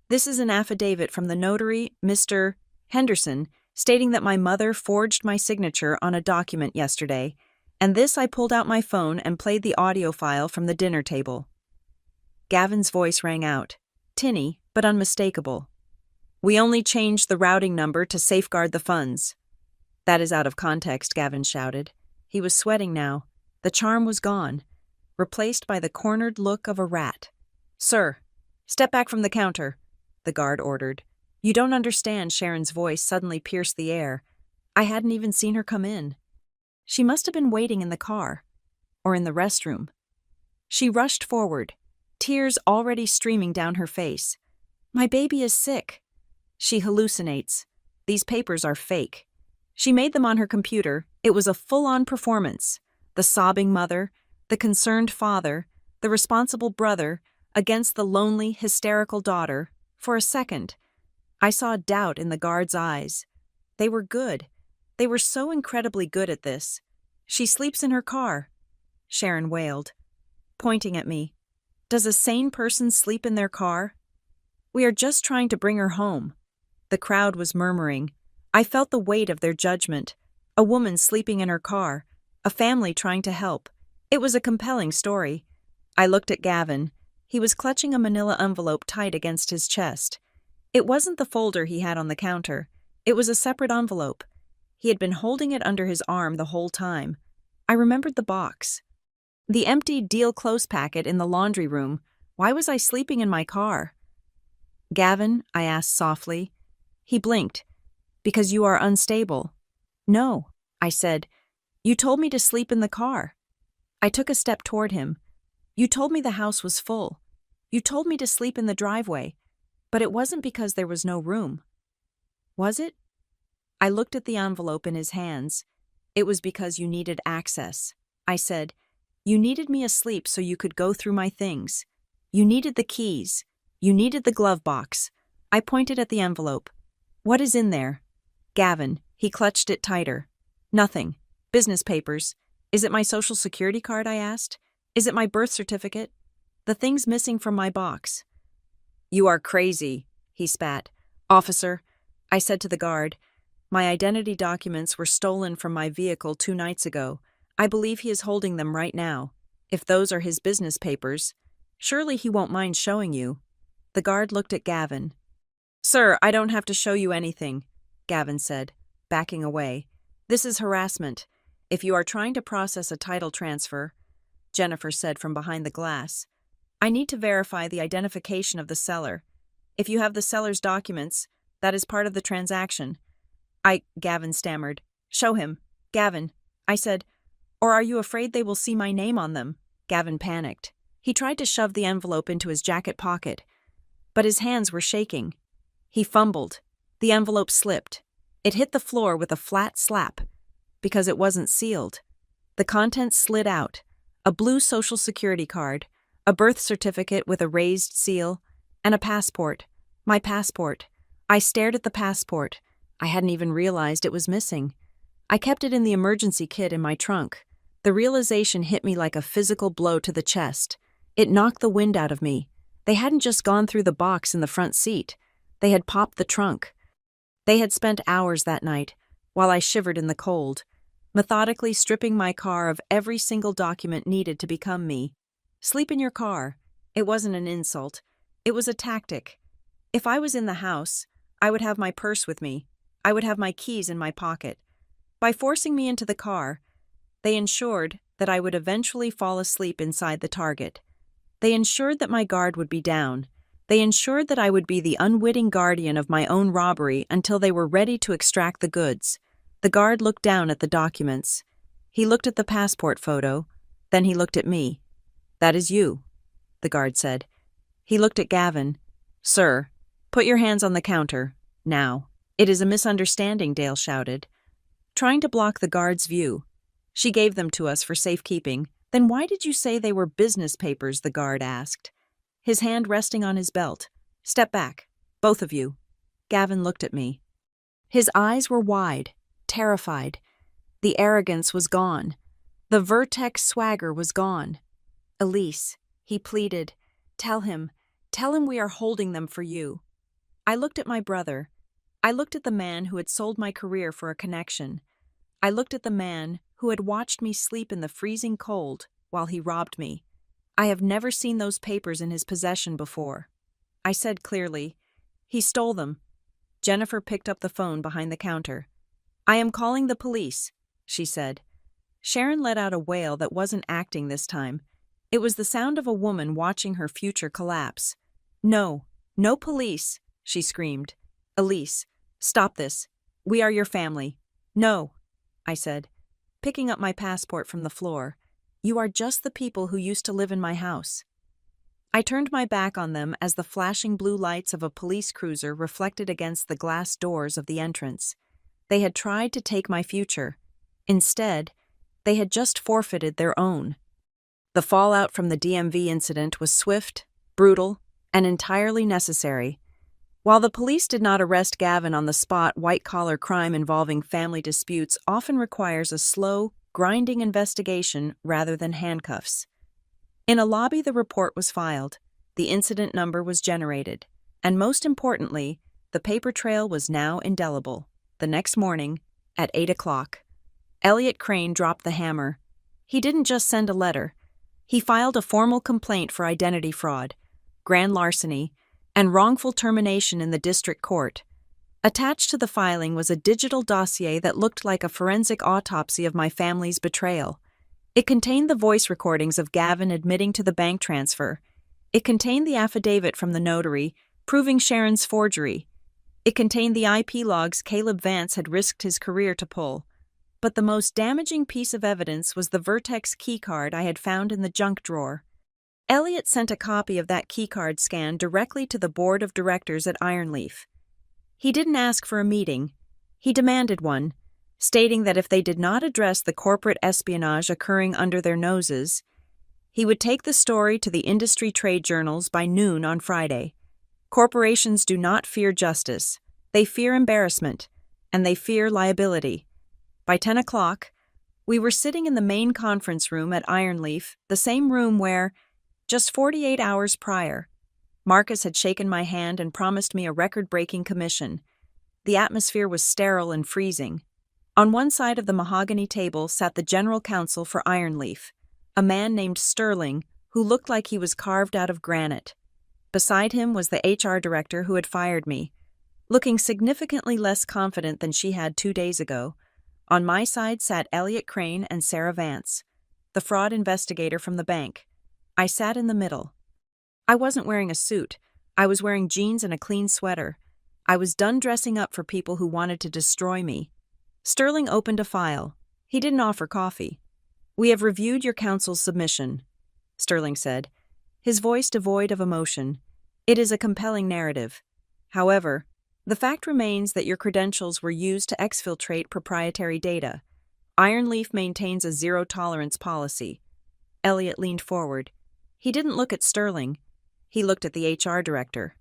This is an affidavit from the notary, Mr. Henderson, stating that my mother forged my signature on a document yesterday, and this I pulled out my phone and played the audio file from the dinner table. Gavin's voice rang out, tinny but unmistakable. We only changed the routing number to safeguard the funds. That is out of context, Gavin shouted. He was sweating now. The charm was gone, replaced by the cornered look of a rat. Sir, step back from the counter, the guard ordered. You don't understand, Sharon's voice suddenly pierced the air. I hadn't even seen her come in. She must have been waiting in the car, or in the restroom. She rushed forward, tears already streaming down her face. My baby is sick. She hallucinates. These papers are fake. She made them on her computer. It was a full-on performance. The sobbing mother, the concerned father, the responsible brother, against the lonely, hysterical daughter. For a second, I saw doubt in the guard's eyes. They were good. They were so incredibly good at this. She sleeps in her car, Sharon wailed, pointing at me. Does a sane person sleep in their car? We are just trying to bring her home. The crowd was murmuring. I felt the weight of their judgment. A woman sleeping in her car, a family trying to help. It was a compelling story. I looked at Gavin. He was clutching a manila envelope tight against his chest. It wasn't the folder he had on the counter. It was a separate envelope. He had been holding it under his arm the whole time. I remembered the box. The empty deal close packet in the laundry room. Why was I sleeping in my car? Gavin, I asked softly. He blinked. Because you are unstable. No, I said. You told me to sleep in the car. I took a step toward him. You told me the house was full. You told me to sleep in the driveway, but it wasn't because there was no room. Was it? I looked at the envelope in his hands. It was because you needed access. I said, you needed me asleep so you could go through my things. You needed the keys. You needed the glove box. I pointed at the envelope. What is in there? Gavin. He clutched it tighter. Nothing. Business papers. Is it my social security card? I asked. Is it my birth certificate? The thing's missing from my box. You are crazy, he spat. Officer, I said to the guard. My identity documents were stolen from my vehicle 2 nights ago. I believe he is holding them right now. If those are his business papers, surely he won't mind showing you. The guard looked at Gavin. Sir, I don't have to show you anything, Gavin said, backing away. This is harassment. If you are trying to process a title transfer, Jennifer said from behind the glass, I need to verify the identification of the seller. If you have the seller's documents, that is part of the transaction. Gavin stammered. Show him. Gavin. I said, or are you afraid they will see my name on them? Gavin panicked. He tried to shove the envelope into his jacket pocket, but his hands were shaking. He fumbled. The envelope slipped. It hit the floor with a flat slap, because it wasn't sealed. The contents slid out. A blue social security card, a birth certificate with a raised seal, and a passport. My passport. I stared at the passport. I hadn't even realized it was missing. I kept it in the emergency kit in my trunk. The realization hit me like a physical blow to the chest. It knocked the wind out of me. They hadn't just gone through the box in the front seat. They had popped the trunk. They had spent hours that night, while I shivered in the cold, methodically stripping my car of every single document needed to become me. Sleep in your car. It wasn't an insult. It was a tactic. If I was in the house, I would have my purse with me. I would have my keys in my pocket. By forcing me into the car, they ensured that I would eventually fall asleep inside the target. They ensured that my guard would be down. They ensured that I would be the unwitting guardian of my own robbery until they were ready to extract the goods. The guard looked down at the documents. He looked at the passport photo. Then he looked at me. That is you, the guard said. He looked at Gavin. Sir, put your hands on the counter, now. It is a misunderstanding, Dale shouted, trying to block the guard's view. She gave them to us for safekeeping. Then why did you say they were business papers? The guard asked, his hand resting on his belt. Step back, both of you. Gavin looked at me. His eyes were wide, terrified. The arrogance was gone. The Vertex swagger was gone. Elise, he pleaded, tell him we are holding them for you. I looked at my brother. I looked at the man who had sold my career for a connection. I looked at the man who had watched me sleep in the freezing cold while he robbed me. I have never seen those papers in his possession before. I said clearly, he stole them. Jennifer picked up the phone behind the counter. I am calling the police, she said. Sharon let out a wail that wasn't acting this time. It was the sound of a woman watching her future collapse. No police, she screamed. Elise, stop this. We are your family. No, I said, picking up my passport from the floor. You are just the people who used to live in my house. I turned my back on them as the flashing blue lights of a police cruiser reflected against the glass doors of the entrance. They had tried to take my future. Instead, they had just forfeited their own. The fallout from the DMV incident was swift, brutal, and entirely necessary. While the police did not arrest Gavin on the spot, white-collar crime involving family disputes often requires a slow, grinding investigation rather than handcuffs. In a lobby, the report was filed, the incident number was generated, and most importantly, the paper trail was now indelible. The next morning, at 8 o'clock, Elliot Crane dropped the hammer. He didn't just send a letter. He filed a formal complaint for identity fraud, grand larceny, and wrongful termination in the district court. Attached to the filing was a digital dossier that looked like a forensic autopsy of my family's betrayal. It contained the voice recordings of Gavin admitting to the bank transfer. It contained the affidavit from the notary, proving Sharon's forgery. It contained the IP logs Caleb Vance had risked his career to pull. But the most damaging piece of evidence was the Vertex keycard I had found in the junk drawer. Elliot sent a copy of that keycard scan directly to the board of directors at Ironleaf. He didn't ask for a meeting. He demanded one, stating that if they did not address the corporate espionage occurring under their noses, he would take the story to the industry trade journals by noon on Friday. Corporations do not fear justice. They fear embarrassment, and they fear liability. By 10 o'clock, we were sitting in the main conference room at Ironleaf, the same room where, just 48 hours prior, Marcus had shaken my hand and promised me a record-breaking commission. The atmosphere was sterile and freezing. On one side of the mahogany table sat the general counsel for Ironleaf, a man named Sterling who looked like he was carved out of granite. Beside him was the HR director who had fired me, looking significantly less confident than she had 2 days ago. On my side sat Elliot Crane and Sarah Vance, the fraud investigator from the bank. I sat in the middle. I wasn't wearing a suit. I was wearing jeans and a clean sweater. I was done dressing up for people who wanted to destroy me. Sterling opened a file. He didn't offer coffee. "We have reviewed your counsel's submission," Sterling said, his voice devoid of emotion. "It is a compelling narrative. However, the fact remains that your credentials were used to exfiltrate proprietary data. Ironleaf maintains a zero-tolerance policy." Elliot leaned forward. He didn't look at Sterling. He looked at the HR director.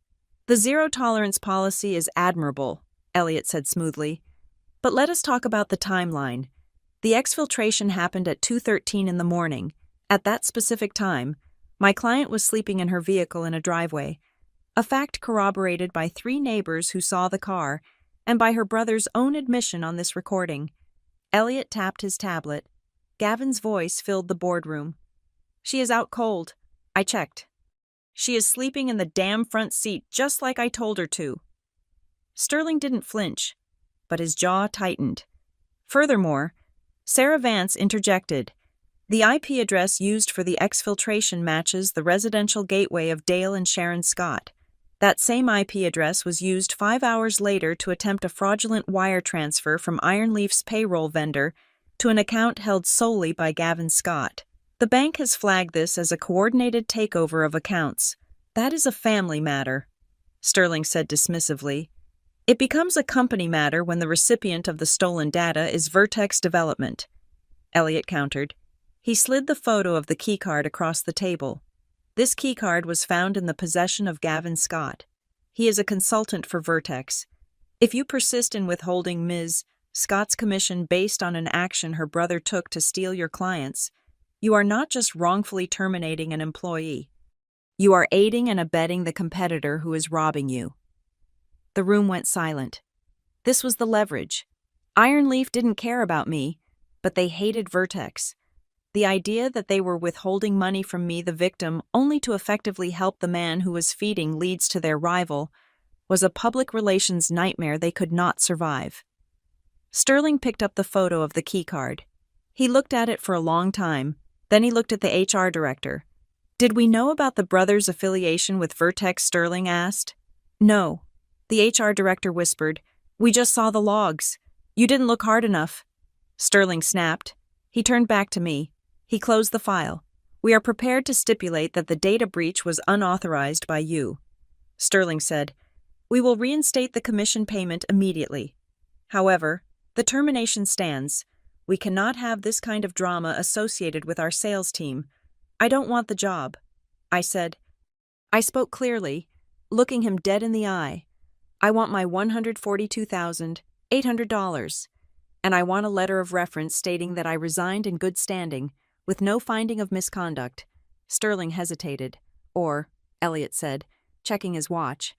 "The zero-tolerance policy is admirable," Elliot said smoothly. "But let us talk about the timeline. The exfiltration happened at 2:13 in the morning. At that specific time, my client was sleeping in her vehicle in a driveway, a fact corroborated by 3 neighbors who saw the car and by her brother's own admission on this recording." Elliot tapped his tablet. Gavin's voice filled the boardroom. "She is out cold. I checked. She is sleeping in the damn front seat just like I told her to." Sterling didn't flinch, but his jaw tightened. Furthermore, Sarah Vance interjected. "The IP address used for the exfiltration matches the residential gateway of Dale and Sharon Scott. That same IP address was used 5 hours later to attempt a fraudulent wire transfer from Ironleaf's payroll vendor to an account held solely by Gavin Scott. The bank has flagged this as a coordinated takeover of accounts. That is a family matter," Sterling said dismissively. "It becomes a company matter when the recipient of the stolen data is Vertex Development," Elliot countered. He slid the photo of the keycard across the table. "This keycard was found in the possession of Gavin Scott. He is a consultant for Vertex. If you persist in withholding Ms. Scott's commission based on an action her brother took to steal your clients, you are not just wrongfully terminating an employee. You are aiding and abetting the competitor who is robbing you." The room went silent. This was the leverage. Ironleaf didn't care about me, but they hated Vertex. The idea that they were withholding money from me, the victim, only to effectively help the man who was feeding leads to their rival, was a public relations nightmare they could not survive. Sterling picked up the photo of the keycard. He looked at it for a long time. Then he looked at the HR director. "Did we know about the brothers' affiliation with Vertex?" Sterling asked. "No," the HR director whispered. "We just saw the logs. You didn't look hard enough." Sterling snapped. He turned back to me. He closed the file. "We are prepared to stipulate that the data breach was unauthorized by you." Sterling said, "We will reinstate the commission payment immediately. However, the termination stands. We cannot have this kind of drama associated with our sales team. I don't want the job," I said. I spoke clearly, looking him dead in the eye. "I want my $142,800, and I want a letter of reference stating that I resigned in good standing, with no finding of misconduct." Sterling hesitated. "Or," Elliot said, checking his watch,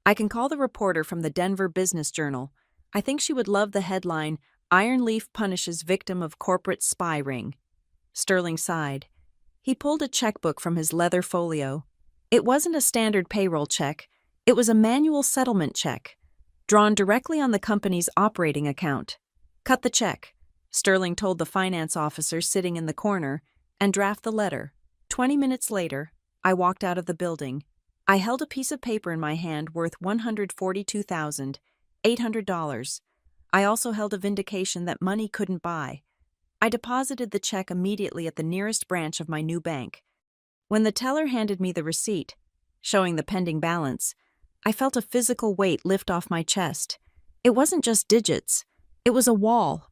"I can call the reporter from the Denver Business Journal. I think she would love the headline, 'Ironleaf Punishes Victim of Corporate Spy Ring.'" Sterling sighed. He pulled a checkbook from his leather folio. It wasn't a standard payroll check. It was a manual settlement check, drawn directly on the company's operating account. "Cut the check," Sterling told the finance officer sitting in the corner, "and draft the letter." 20 minutes later, I walked out of the building. I held a piece of paper in my hand worth $142,800. I also held a vindication that money couldn't buy. I deposited the check immediately at the nearest branch of my new bank. When the teller handed me the receipt, showing the pending balance, I felt a physical weight lift off my chest. It wasn't just digits. It was a wall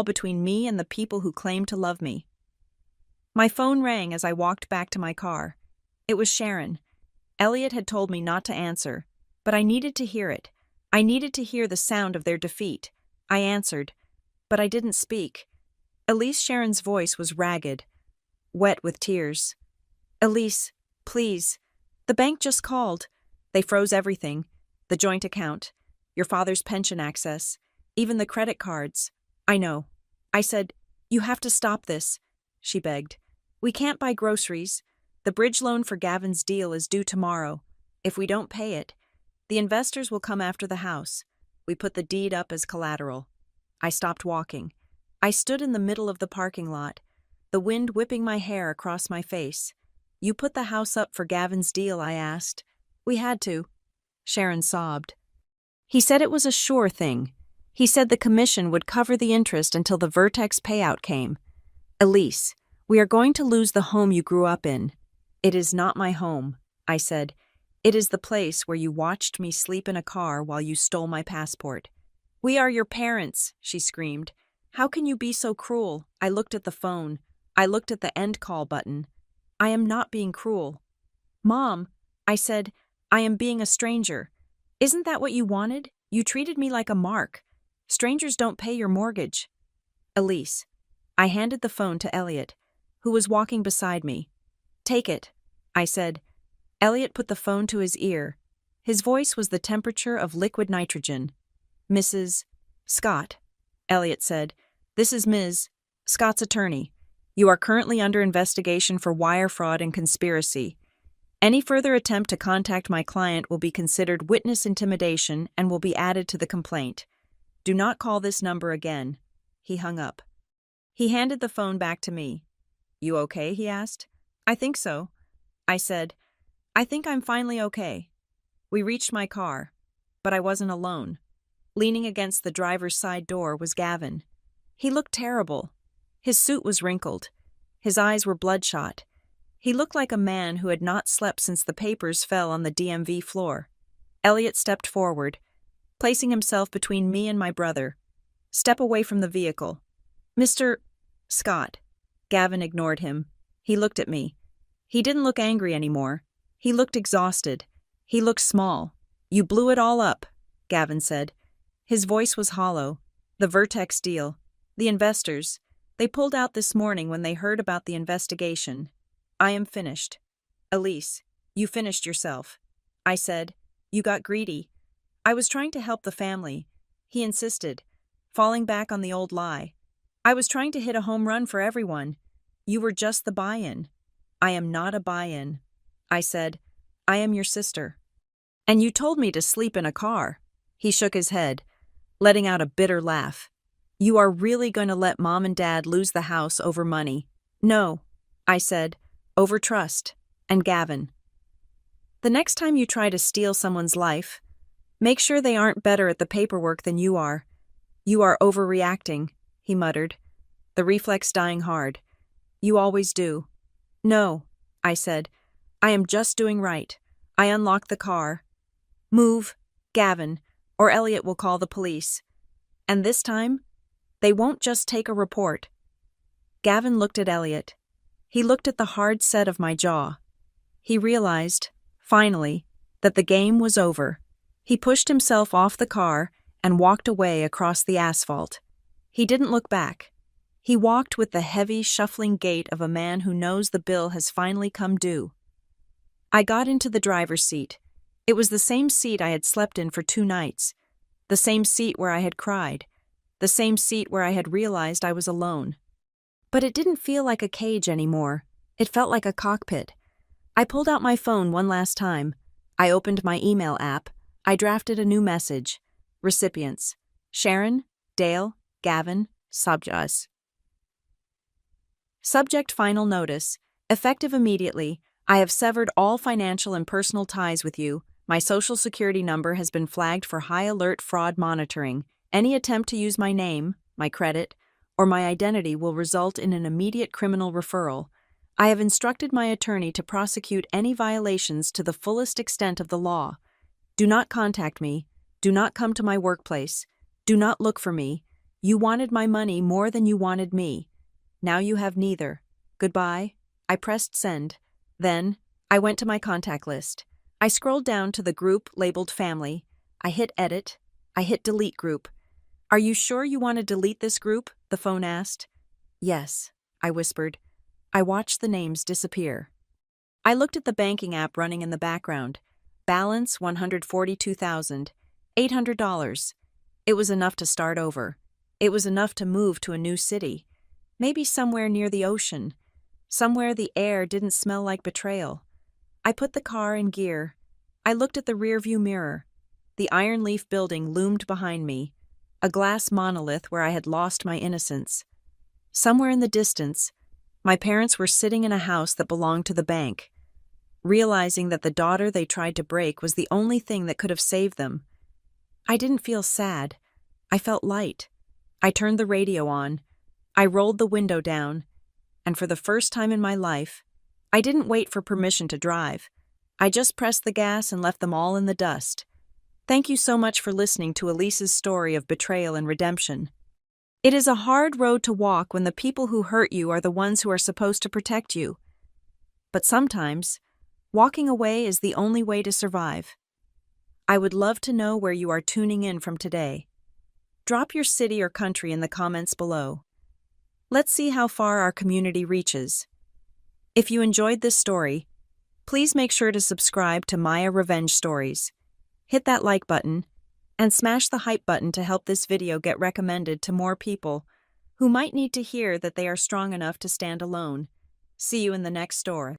between me and the people who claimed to love me. My phone rang as I walked back to my car. It was Sharon. Elliot had told me not to answer, but I needed to hear it. I needed to hear the sound of their defeat. I answered, but I didn't speak. Elise Sharon's voice was ragged, wet with tears. Elise, please. The bank just called. They froze everything. The joint account, your father's pension access, even the credit cards. I know. I said, you have to stop this, she begged. We can't buy groceries. The bridge loan for Gavin's deal is due tomorrow. If we don't pay it, the investors will come after the house. We put the deed up as collateral. I stopped walking. I stood in the middle of the parking lot, the wind whipping my hair across my face. You put the house up for Gavin's deal, I asked. We had to. Sharon sobbed. He said it was a sure thing. He said the commission would cover the interest until the Vertex payout came. Elise, we are going to lose the home you grew up in. It is not my home, I said. It is the place where you watched me sleep in a car while you stole my passport. We are your parents, she screamed. How can you be so cruel? I looked at the phone. I looked at the end call button. I am not being cruel. Mom, I said, I am being a stranger. Isn't that what you wanted? You treated me like a mark. Strangers don't pay your mortgage. Elise. I handed the phone to Elliot, who was walking beside me. Take it, I said. Elliot put the phone to his ear. His voice was the temperature of liquid nitrogen. Mrs. Scott, Elliot said. This is Ms. Scott's attorney. You are currently under investigation for wire fraud and conspiracy. Any further attempt to contact my client will be considered witness intimidation and will be added to the complaint. Do not call this number again. He hung up. He handed the phone back to me. You okay? He asked. I think so. I said, I think I'm finally okay. We reached my car, but I wasn't alone. Leaning against the driver's side door was Gavin. He looked terrible. His suit was wrinkled. His eyes were bloodshot. He looked like a man who had not slept since the papers fell on the DMV floor. Elliot stepped forward, placing himself between me and my brother. Step away from the vehicle. Mr. Scott. Gavin ignored him. He looked at me. He didn't look angry anymore. He looked exhausted. He looked small. You blew it all up, Gavin said. His voice was hollow. The Vertex deal. The investors. They pulled out this morning when they heard about the investigation. I am finished. Elise, you finished yourself. I said, you got greedy. I was trying to help the family. He insisted, falling back on the old lie. I was trying to hit a home run for everyone. You were just the buy-in. I am not a buy-in. I said, I am your sister. And you told me to sleep in a car. He shook his head, letting out a bitter laugh. You are really going to let Mom and Dad lose the house over money? No, I said, over trust and Gavin. The next time you try to steal someone's life, make sure they aren't better at the paperwork than you are. You are overreacting, he muttered, the reflex dying hard. You always do. No, I said. I am just doing right. I unlocked the car. Move, Gavin, or Elliot will call the police. And this time, they won't just take a report. Gavin looked at Elliot. He looked at the hard set of my jaw. He realized, finally, that the game was over. He pushed himself off the car and walked away across the asphalt. He didn't look back. He walked with the heavy, shuffling gait of a man who knows the bill has finally come due. I got into the driver's seat. It was the same seat I had slept in for 2 nights, the same seat where I had cried, the same seat where I had realized I was alone. But it didn't feel like a cage anymore. It felt like a cockpit. I pulled out my phone one last time. I opened my email app. I drafted a new message. Recipients: Sharon, Dale, Gavin, Subjas. Subject: final notice. Effective immediately. I have severed all financial and personal ties with you. My social security number has been flagged for high alert fraud monitoring. Any attempt to use my name, my credit, or my identity will result in an immediate criminal referral. I have instructed my attorney to prosecute any violations to the fullest extent of the law. Do not contact me. Do not come to my workplace. Do not look for me. You wanted my money more than you wanted me. Now you have neither. Goodbye. I pressed send. Then, I went to my contact list. I scrolled down to the group labeled family. I hit edit. I hit delete group. Are you sure you want to delete this group? The phone asked. Yes, I whispered. I watched the names disappear. I looked at the banking app running in the background. Balance $142,800. It was enough to start over. It was enough to move to a new city. Maybe somewhere near the ocean. Somewhere the air didn't smell like betrayal. I put the car in gear. I looked at the rearview mirror. The Iron Leaf building loomed behind me, a glass monolith where I had lost my innocence. Somewhere in the distance, my parents were sitting in a house that belonged to the bank, realizing that the daughter they tried to break was the only thing that could have saved them. I didn't feel sad. I felt light. I turned the radio on. I rolled the window down, and for the first time in my life, I didn't wait for permission to drive. I just pressed the gas and left them all in the dust. Thank you so much for listening to Elise's story of betrayal and redemption. It is a hard road to walk when the people who hurt you are the ones who are supposed to protect you. But sometimes, walking away is the only way to survive. I would love to know where you are tuning in from today. Drop your city or country in the comments below. Let's see how far our community reaches. If you enjoyed this story, please make sure to subscribe to Maya Revenge Stories. Hit that like button and smash the hype button to help this video get recommended to more people who might need to hear that they are strong enough to stand alone. See you in the next story.